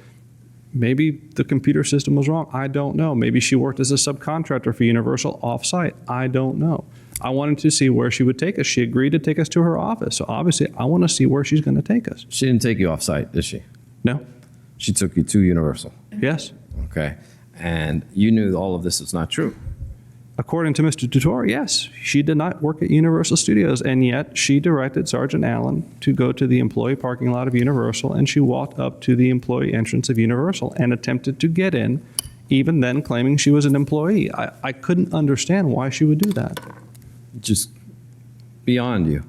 maybe the computer system was wrong. I don't know. Maybe she worked as a subcontractor for Universal off-site. I don't know. I wanted to see where she would take us. She agreed to take us to her office. So obviously, I want to see where she's going to take us. She didn't take you off-site, did she? No? She took you to Universal. Yes. Okay. And you knew all of this is not true. According to Mr. Tutor, yes, she did not work at Universal Studios, and yet she directed Sergeant Allen to go to the employee parking lot of Universal, and she walked up to the employee entrance of Universal and attempted to get in, even then claiming she was an employee. I couldn't understand why she would do that. Just beyond you.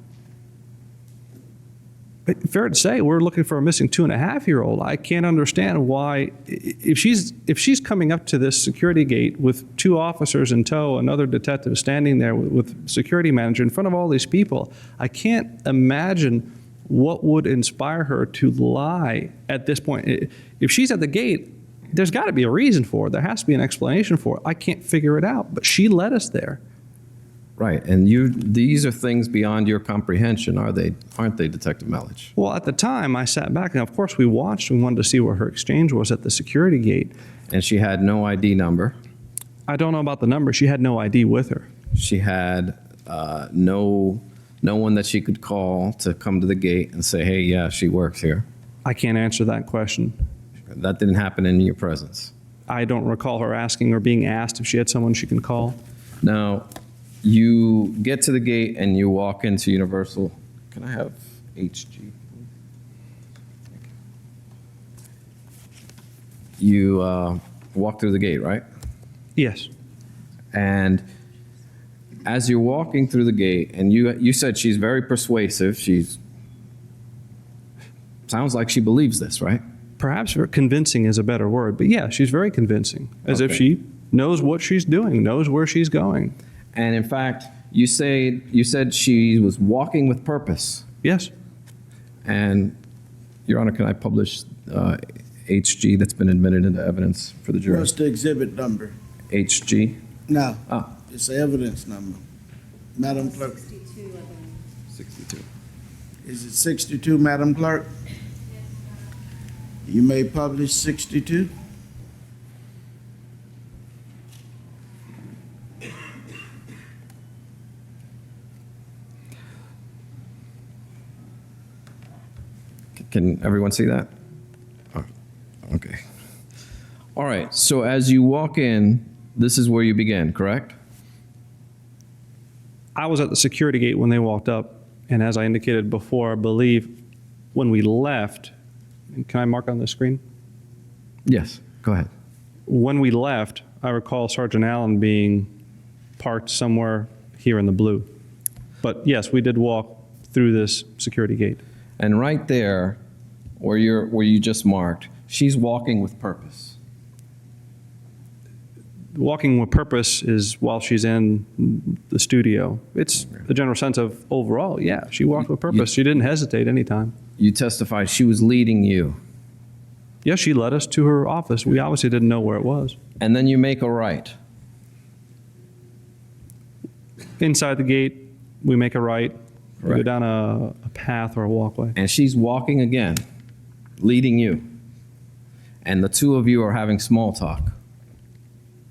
But fair to say, we're looking for a missing 2.5-year-old. I can't understand why, if she's coming up to this security gate with 2 officers in tow, another detective standing there with security manager in front of all these people, I can't imagine what would inspire her to lie at this point. If she's at the gate, there's got to be a reason for it. There has to be an explanation for it. I can't figure it out, but she led us there. Right. And these are things beyond your comprehension, aren't they, Detective Melich? Well, at the time, I sat back, and of course we watched. We wanted to see where her exchange was at the security gate. And she had no ID number. I don't know about the number. She had no ID with her. She had no one that she could call to come to the gate and say, hey, yeah, she works here. I can't answer that question. That didn't happen in your presence. I don't recall her asking or being asked if she had someone she can call. Now, you get to the gate and you walk into Universal. Can I have HG? You walk through the gate, right? Yes. And as you're walking through the gate, and you said she's very persuasive. Sounds like she believes this, right? Perhaps convincing is a better word, but yeah, she's very convincing, as if she knows what she's doing, knows where she's going. And in fact, you said she was walking with purpose. Yes. And, Your Honor, can I publish HG that's been admitted into evidence for the jury? What's the exhibit number? HG? No, Ah. it's the evidence number. Madam Clerk, 62. is it 62, Madam Clerk? You may publish 62. Can everyone see that? Oh, okay. All right, so as you walk in, this is where you begin, correct? I was at the security gate when they walked up, and as I indicated before, I believe when we left, can I mark on the screen? Yes, go ahead. When we left, I recall Sergeant Allen being parked somewhere here in the blue. But yes, we did walk through this security gate. And right there, where you just marked, she's walking with purpose. Walking with purpose is while she's in the studio. It's the general sense of overall, yeah, she walked with purpose. She didn't hesitate any time. You testified she was leading you. Yes, she led us to her office. We obviously didn't know where it was. And then you make a right. Inside the gate, we make a right. We go Right. down a path or a walkway. And she's walking again, leading you. And the two of you are having small talk.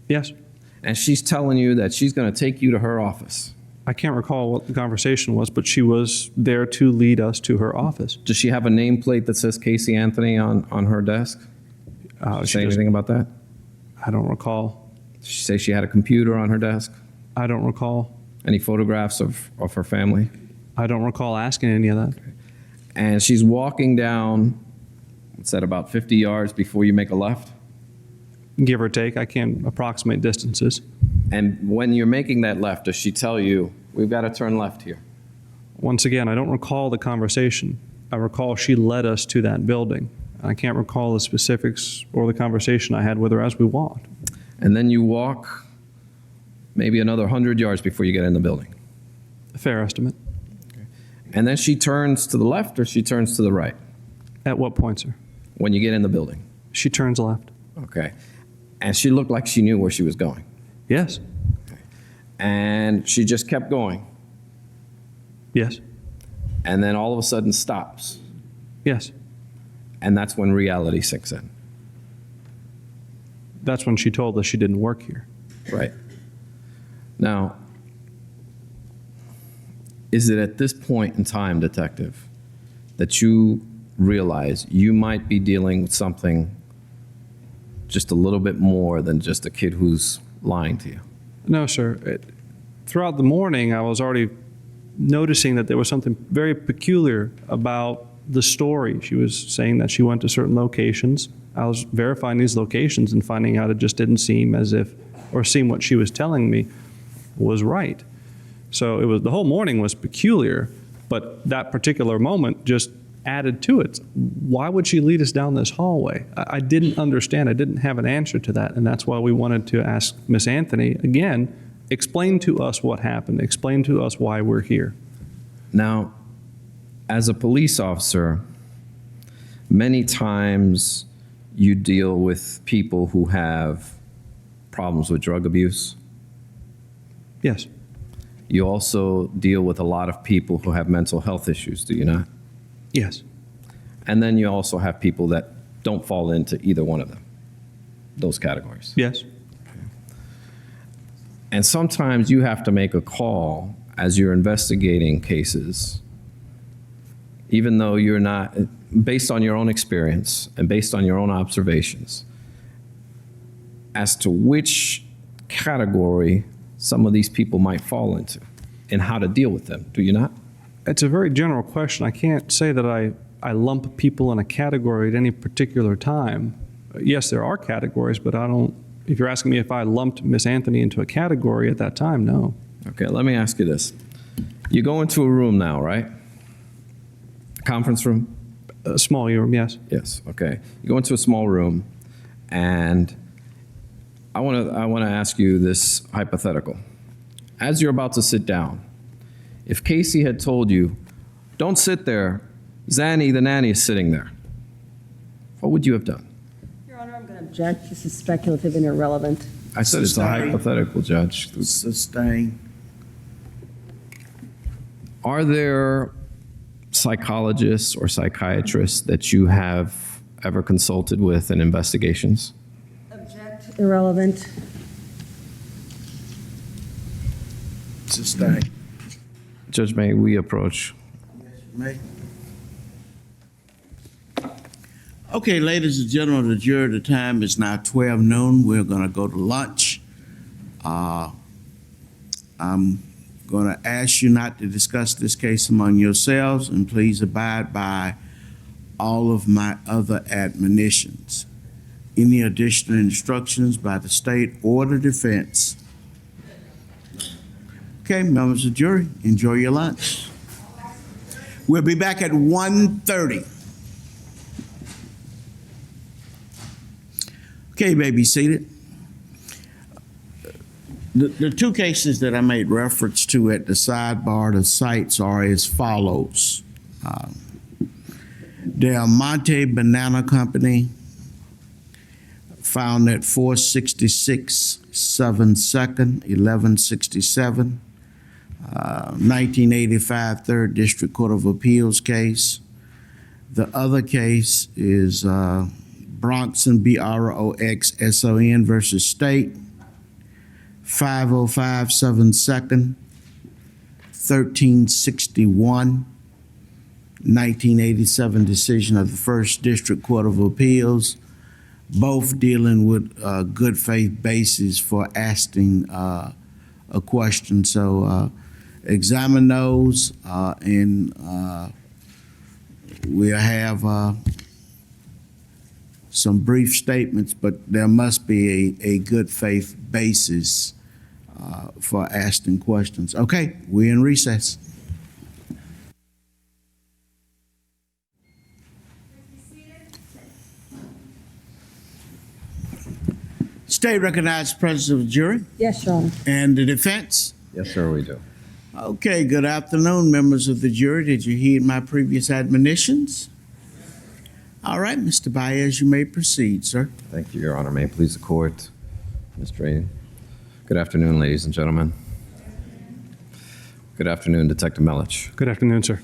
Yes. And she's telling you that she's going to take you to her office. I can't recall what the conversation was, but she was there to lead us to her office. Does she have a nameplate that says Caylee Anthony on her desk? She Say just- anything about that? I don't recall. Did she say she had a computer on her desk? I don't recall. Any photographs of her family? I don't recall asking any of that. And she's walking down, what's that, about 50 yards before you make a left? Give or take, I can't approximate distances. And when you're making that left, does she tell you, we've got to turn left here? Once again, I don't recall the conversation. I recall she led us to that building. I can't recall the specifics or the conversation I had with her as we walked. And then you walk maybe another 100 yards before you get in the building. A fair estimate. And then she turns to the left or she turns to the right At what point, sir? when you get in the building? She turns left. Okay. And she looked like she knew where she was going. Yes. And she just kept going. Yes. And then all of a sudden stops. Yes. And that's when reality sinks in. That's when she told us she didn't work here. Right. Now, is it at this point in time, detective, that you realize you might be dealing with something just a little bit more than just a kid who's lying to you? No, sir. Throughout the morning, I was already noticing that there was something very peculiar about the story. She was saying that she went to certain locations. I was verifying these locations and finding out it just didn't seem as if, or seem what she was telling me was right. So it was, the whole morning was peculiar, but that particular moment just added to it. Why would she lead us down this hallway? I didn't understand. I didn't have an answer to that, and that's why we wanted to ask Miss Anthony, again, explain to us what happened. Explain to us why we're here. Now, as a police officer, many times you deal with people who have problems with drug abuse. Yes. You also deal with a lot of people who have mental health issues, do you not? Yes. And then you also have people that don't fall into either one of them, those categories. Yes. And sometimes you have to make a call as you're investigating cases, even though you're not, based on your own experience and based on your own observations, as to which category some of these people might fall into and how to deal with them, do you not? It's a very general question. I can't say that I lump people in a category at any particular time. Yes, there are categories, but I don't, if you're asking me if I lumped Miss Anthony into a category at that time, no. Okay, let me ask you this. You go into a room now, right? Conference room? A small room, yes. Yes, okay. You go into a small room, and I want to ask you this hypothetical. As you're about to sit down, if Casey had told you, don't sit there, Zanny, the nanny, is sitting there, what would you have done? Your Honor, I'm going to object. This is speculative and irrelevant. I said it's a Sustain. hypothetical, Judge. Sustain. Are there psychologists or psychiatrists that you have ever consulted with in investigations? Object. Irrelevant. Sustain. Judge, may we approach? May. Okay, ladies and gentlemen of the jury, the time is now 12 noon. We're going to go to lunch. I'm going to ask you not to discuss this case among yourselves, and please abide by all of my other admonitions. Any additional instructions by the state or the defense? Okay, members of the jury, enjoy your lunch. We'll be back at 1:30. Okay, you may be seated. The two cases that I made reference to at the sidebar, the cites are as follows. Del Monte Banana Company found at 466 7 2nd, 1167, 1985 3rd District Court of Appeals case. The other case is Bronxon, Broxson versus State, 505 7 2nd, 1361, 1987 decision of the First District Court of Appeals, both dealing with good faith basis for asking a question. So examine those and we'll have some brief statements, but there must be a good faith basis for asking questions. Okay, we're in recess. State recognized presence of the jury Yes, Your Honor. and the defense. Yes, sir, we do. Okay, good afternoon, members of the jury. Did you heed my previous admonitions? All right, Mr. Baez, you may proceed, sir. Thank you, Your Honor. May it please the court, Ms. Drayton. Good afternoon, ladies and gentlemen. Good afternoon, Detective Melich. Good afternoon, sir.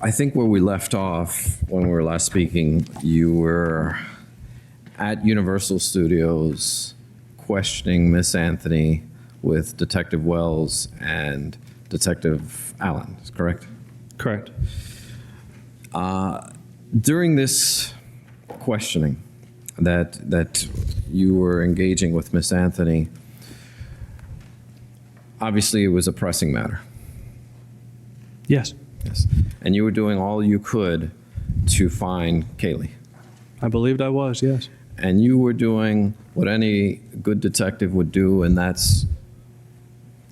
I think where we left off when we were last speaking, you were at Universal Studios questioning Miss Anthony with Detective Wells and Detective Allen, is correct? Correct. During this questioning that you were engaging with Miss Anthony, obviously it was a pressing matter. Yes, Yes. And you were doing all you could to find Caylee. I believed I was, yes. And you were doing what any good detective would do, and that's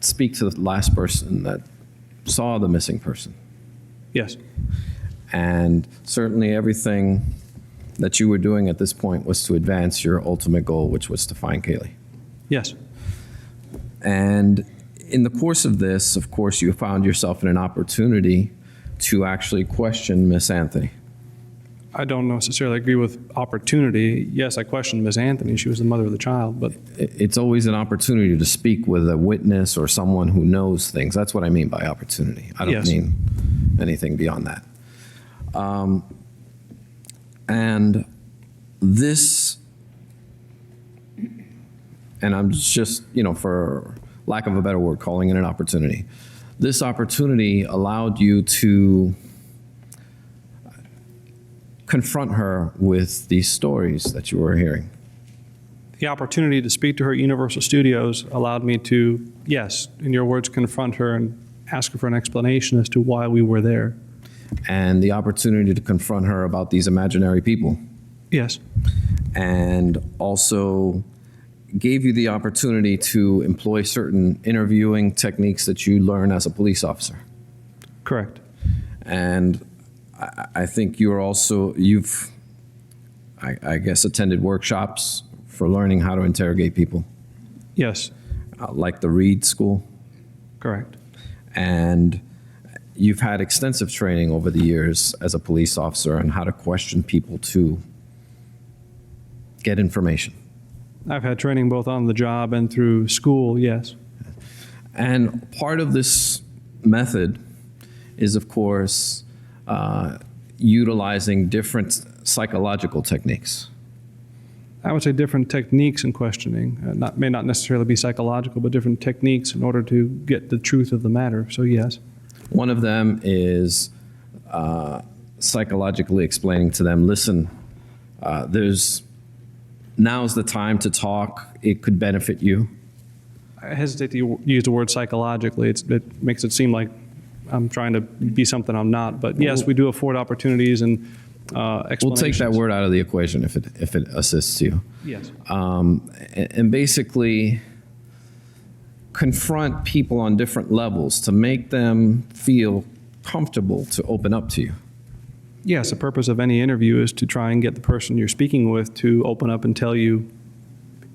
speak to the last person that saw the missing person. Yes, And certainly everything that you were doing at this point was to advance your ultimate goal, which was to find Caylee. yes, And in the course of this, of course, you found yourself in an opportunity to actually question Miss Anthony. I don't necessarily agree with opportunity. Yes, I questioned Ms. Anthony. She was the mother of the child, but It's always an opportunity to speak with a witness or someone who knows things. That's what I mean by opportunity. I don't Yes. mean anything beyond that. And this, and I'm just, for lack of a better word, calling it an opportunity. This opportunity allowed you to confront her with these stories that you were hearing. the opportunity to speak to her at Universal Studios allowed me to, yes, in your words, confront her and ask her for an explanation as to why we were there. And the opportunity to confront her about these imaginary people. Yes, And also gave you the opportunity to employ certain interviewing techniques that you learn as a police officer. correct. And I think you've, I guess, attended workshops for learning how to interrogate people, Yes, like the Reed School. correct. And you've had extensive training over the years as a police officer on how to question people to get information. I've had training both on the job and through school, yes. And part of this method is, of course, utilizing different psychological techniques. I would say different techniques in questioning, may not necessarily be psychological, but different techniques in order to get the truth of the matter. So yes, One of them is psychologically explaining to them, listen, now's the time to talk. It could benefit you. I hesitate to use the word psychologically. It makes it seem like I'm trying to be something I'm not. But yes, we do afford opportunities and explanations. We'll take that word out of the equation if it assists you. Yes, And basically confront people on different levels to make them feel comfortable to open up to you. yes. The purpose of any interview is to try and get the person you're speaking with to open up and tell you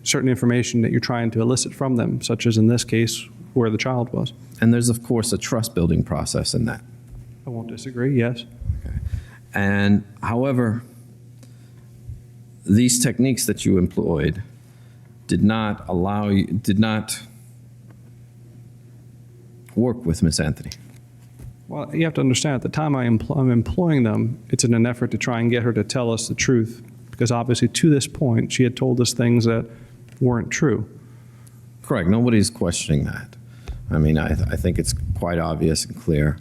certain information that you're trying to elicit from them, such as in this case where the child was. And there's, of course, a trust-building process in that. I won't disagree, yes. And however, these techniques that you employed did not work with Miss Anthony. Well, you have to understand, at the time I'm employing them, it's in an effort to try and get her to tell us the truth. Because obviously, to this point, she had told us things that weren't true. Correct. Nobody's questioning that. I mean, I think it's quite obvious and clear.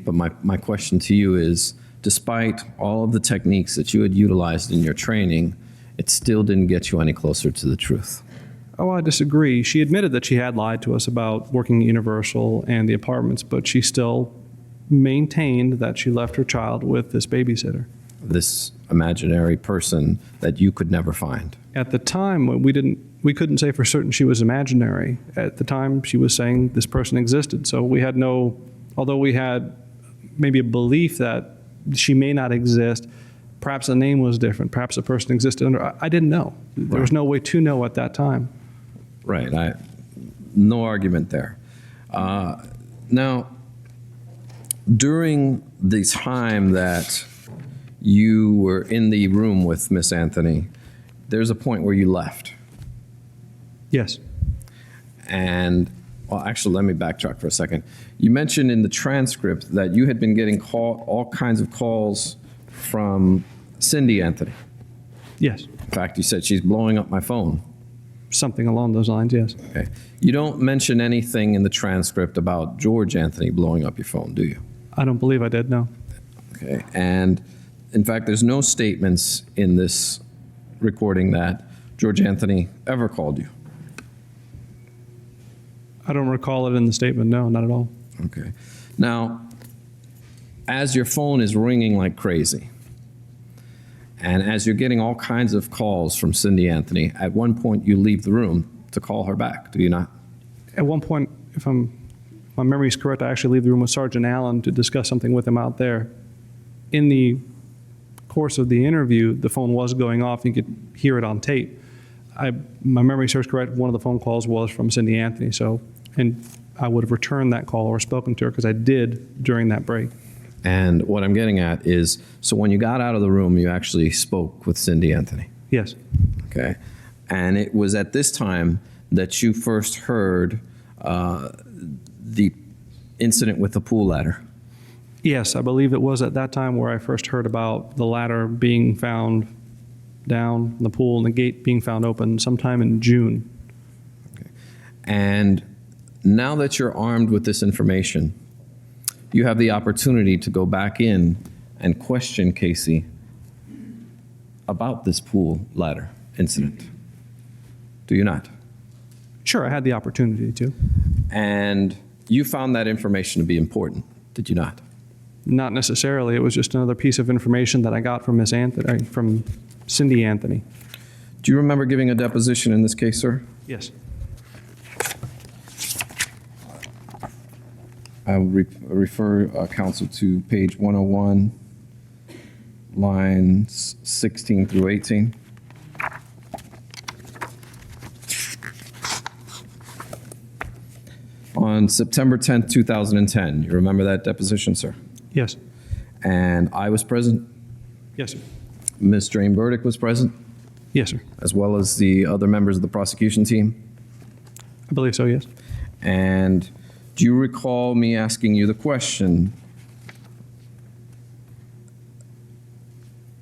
But my question to you is, despite all of the techniques that you had utilized in your training, it still didn't get you any closer to the truth. Oh, I disagree. She admitted that she had lied to us about working at Universal and the apartments, but she still maintained that she left her child with this babysitter. This imaginary person that you could never find. At the time, we couldn't say for certain she was imaginary. At the time, she was saying this person existed. So we had although we had maybe a belief that she may not exist, perhaps the name was different, perhaps the person existed under, I didn't know. There was no way to know at that time. Right. No argument there. Now, during the time that you were in the room with Miss Anthony, there's a point where you left. Yes. And, well, actually, let me backtrack for a second. You mentioned in the transcript that you had been getting all kinds of calls from Cindy Anthony. Yes. In fact, you said she's blowing up my phone. Something along those lines, yes. Okay. You don't mention anything in the transcript about George Anthony blowing up your phone, do you? I don't believe I did, no. Okay. And in fact, there's no statements in this recording that George Anthony ever called you. I don't recall it in the statement, no, not at all. Okay. Now, as your phone is ringing like crazy, and as you're getting all kinds of calls from Cindy Anthony, at one point you leave the room to call her back, do you not? At one point, if my memory is correct, I actually leave the room with Sergeant Allen to discuss something with him out there. In the course of the interview, the phone was going off. You could hear it on tape. My memory serves correct, one of the phone calls was from Cindy Anthony, and I would have returned that call or spoken to her because I did during that break. And what I'm getting at is, so when you got out of the room, you actually spoke with Cindy Anthony. Yes. Okay. And it was at this time that you first heard the incident with the pool ladder. Yes, I believe it was at that time where I first heard about the ladder being found down in the pool and the gate being found open sometime in June. Okay. And now that you're armed with this information, you have the opportunity to go back in and question Caylee about this pool ladder incident. Do you not? Sure, I had the opportunity to. And you found that information to be important, did you not? Not necessarily. It was just another piece of information that I got from from Cindy Anthony. Do you remember giving a deposition in this case, sir? Yes. I will refer counsel to page 101, lines 16 through 18. On September 10th, 2010, you remember that deposition, sir? Yes. And I was present. Yes, sir. Ms. Drain Burdick was present, Yes, sir. as well as the other members of the prosecution team. I believe so, yes. And do you recall me asking you the question?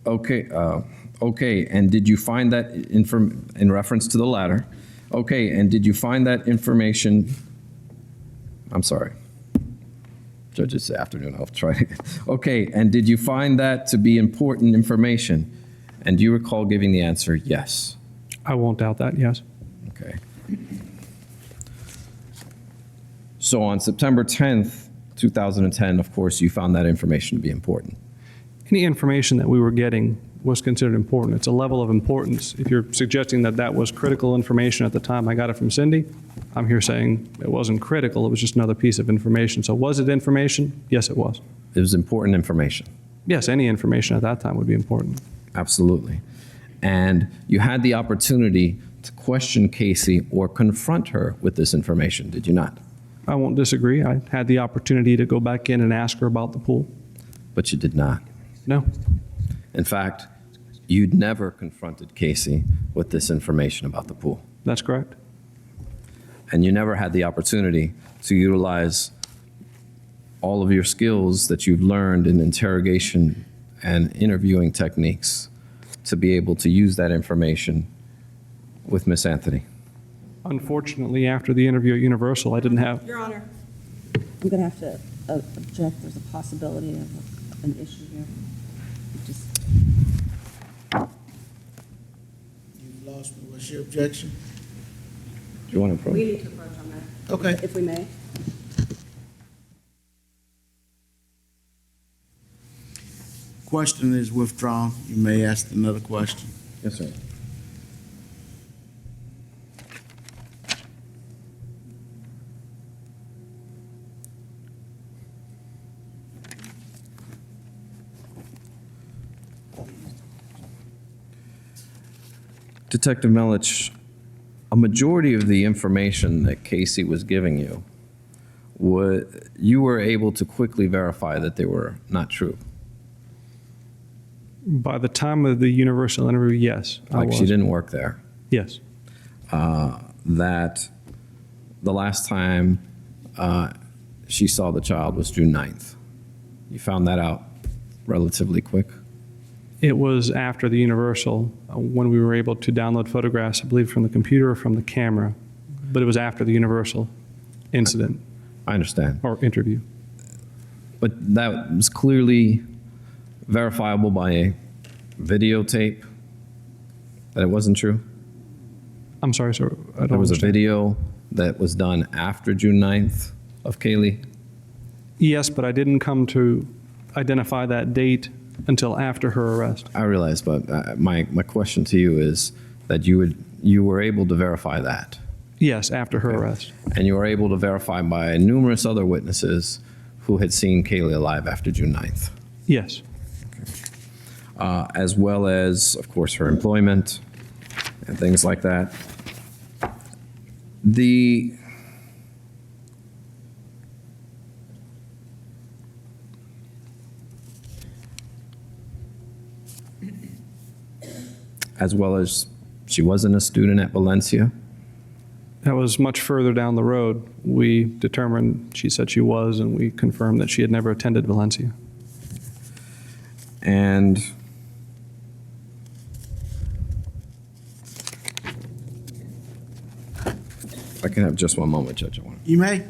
Okay, and did you find that in reference to the ladder? Okay, and did you find that information? I'm sorry. Judge, it's the afternoon. I'll try it again. Okay, and did you find that to be important information? And do you recall giving the answer yes? I won't doubt that, yes. Okay. So on September 10th, 2010, of course, you found that information to be important. Any information that we were getting was considered important. It's a level of importance. If you're suggesting that that was critical information at the time I got it from Cindy, I'm here saying it wasn't critical. It was just another piece of information. So was it information? Yes, it was. It was important information. Yes, any information at that time would be important. Absolutely. And you had the opportunity to question Caylee or confront her with this information, did you not? I won't disagree. I had the opportunity to go back in and ask her about the pool. But you did not. No. In fact, you'd never confronted Casey with this information about the pool. That's correct. And you never had the opportunity to utilize all of your skills that you've learned in interrogation and interviewing techniques to be able to use that information with Miss Anthony. Unfortunately, after the interview at Universal, I didn't have. Your Honor. I'm going to have to object. There's a possibility of an issue here. You've lost me. What's your objection? Do you want to approach? We need to approach on that. Okay. If we may. Question is withdrawn. You may ask another question. Yes, sir. Detective Melich, a majority of the information that Casey was giving you, you were able to quickly verify that they were not true. By the time of the Universal interview, yes, I Like was. she didn't work there. Yes. That the last time she saw the child was June 9th. You found that out relatively quick. It was after the Universal when we were able to download photographs, I believe, from the computer or from the camera. But it was after the Universal incident I understand. or interview. But that was clearly verifiable by a videotape that it wasn't true. I'm sorry, sir. I don't There was a understand. video that was done after June 9th of Caylee. Yes, but I didn't come to identify that date until after her arrest. I realize, but my question to you is that you were able to verify that. Yes, after her arrest. And you were able to verify by numerous other witnesses who had seen Caylee alive after June 9th. Yes. As well as, of course, her employment and things like that. As well as she wasn't a student at Valencia. That was much further down the road. We determined, she said she was, and we confirmed that she had never attended Valencia. And if I can have just one moment, Judge. You may.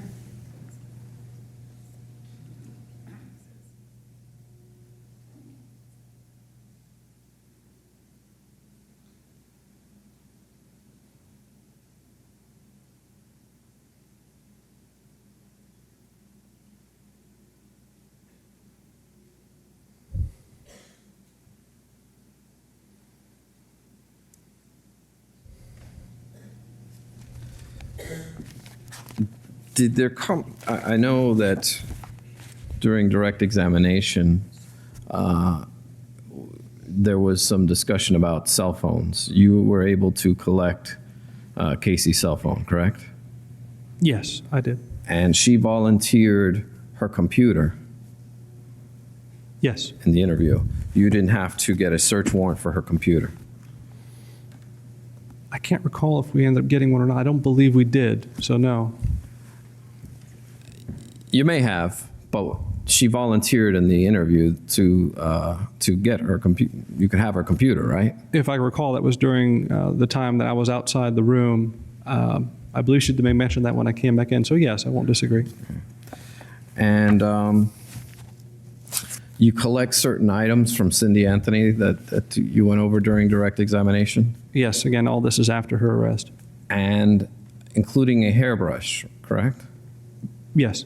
Did there come, I know that during direct examination, there was some discussion about cell phones. You were able to collect Casey's cell phone, correct? Yes, I did. And she volunteered her computer Yes. in the interview. You didn't have to get a search warrant for her computer. I can't recall if we ended up getting one or not. I don't believe we did, so no. You may have, but she volunteered in the interview to get her computer. You could have her computer, right? If I recall, that was during the time that I was outside the room. I believe she may mention that when I came back in, so yes, I won't disagree. And you collect certain items from Cindy Anthony that you went over during direct examination, Yes, again, all this is after her arrest. and including a hairbrush, correct? Yes.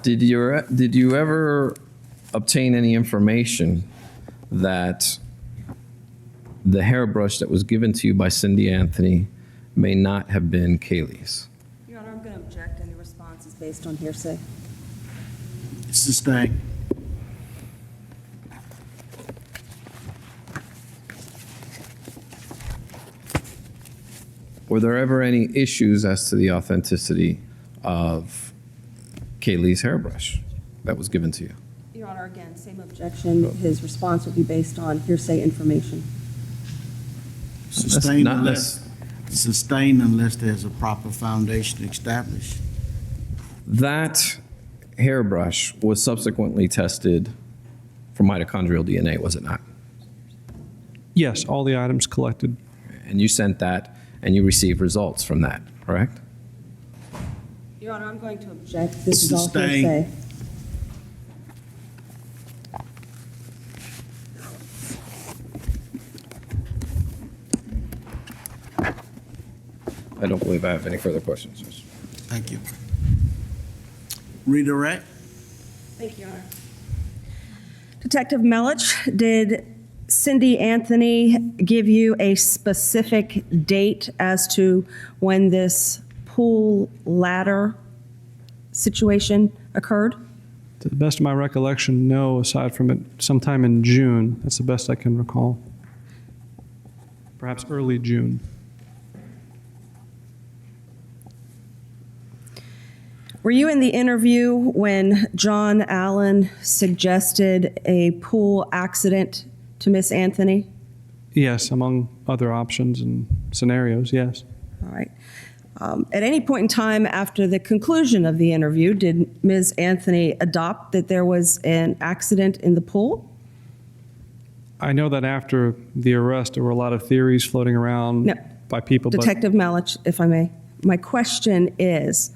Did you ever obtain any information that the hairbrush that was given to you by Cindy Anthony may not have been Caylee's? Your Honor, I'm going to object. Any response is based on hearsay. Sustained. Were there ever any issues as to the authenticity of Caylee's hairbrush that was given to you? Your Honor, again, same objection. His response would be based on hearsay information. Sustain not unless there's a proper foundation established. That hairbrush was subsequently tested for mitochondrial DNA, was it not? Yes, all the items collected. And you sent that, and you received results from that, correct? Your Honor, I'm going to object. This is all Sustain. hearsay. I don't believe I have any further questions. Thank you. Redirect. Thank you, Your Honor. Detective Melich, did Cindy Anthony give you a specific date as to when this pool ladder situation occurred? To the best of my recollection, no, aside from it sometime in June. That's the best I can recall. Perhaps early June. Were you in the interview when John Allen suggested a pool accident to Miss Anthony? Yes, among other options and scenarios, yes. All right. At any point in time after the conclusion of the interview, did Ms. Anthony adopt that there was an accident in the pool? I know that after the arrest, there were a lot of theories floating around No. by people, but Detective Melich, if I may. My question is,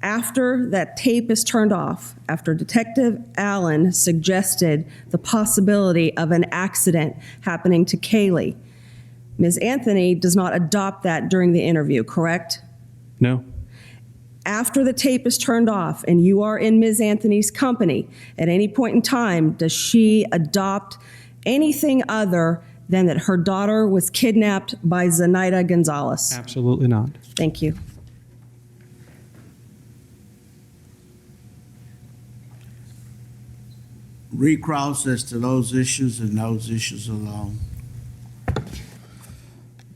after that tape is turned off, after Detective Allen suggested the possibility of an accident happening to Caylee, Ms. Anthony does not adopt that during the interview, correct? no, After the tape is turned off and you are in Ms. Anthony's company, at any point in time, does she adopt anything other than that her daughter was kidnapped by Zenaida Gonzalez? absolutely not. Thank you. Recross as to those issues and those issues alone.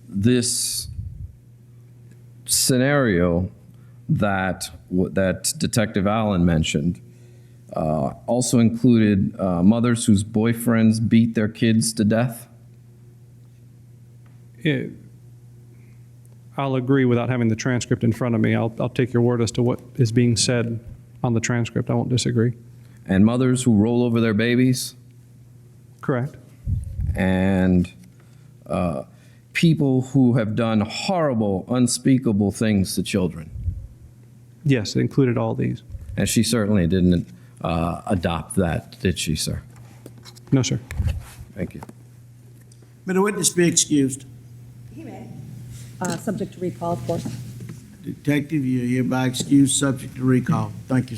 This scenario that Detective Allen mentioned also included mothers whose boyfriends beat their kids to death? I'll agree without having the transcript in front of me. I'll take your word as to what is being said on the transcript. I won't disagree. And mothers who roll over their babies? Correct. And people who have done horrible, unspeakable things to children? Yes, it included all these. And she certainly didn't adopt that, did she, sir? No, sir. Thank you. May the witness be excused. He may. Subject to recall, of course. Detective, you're hereby excused, subject to recall. Thank you, sir.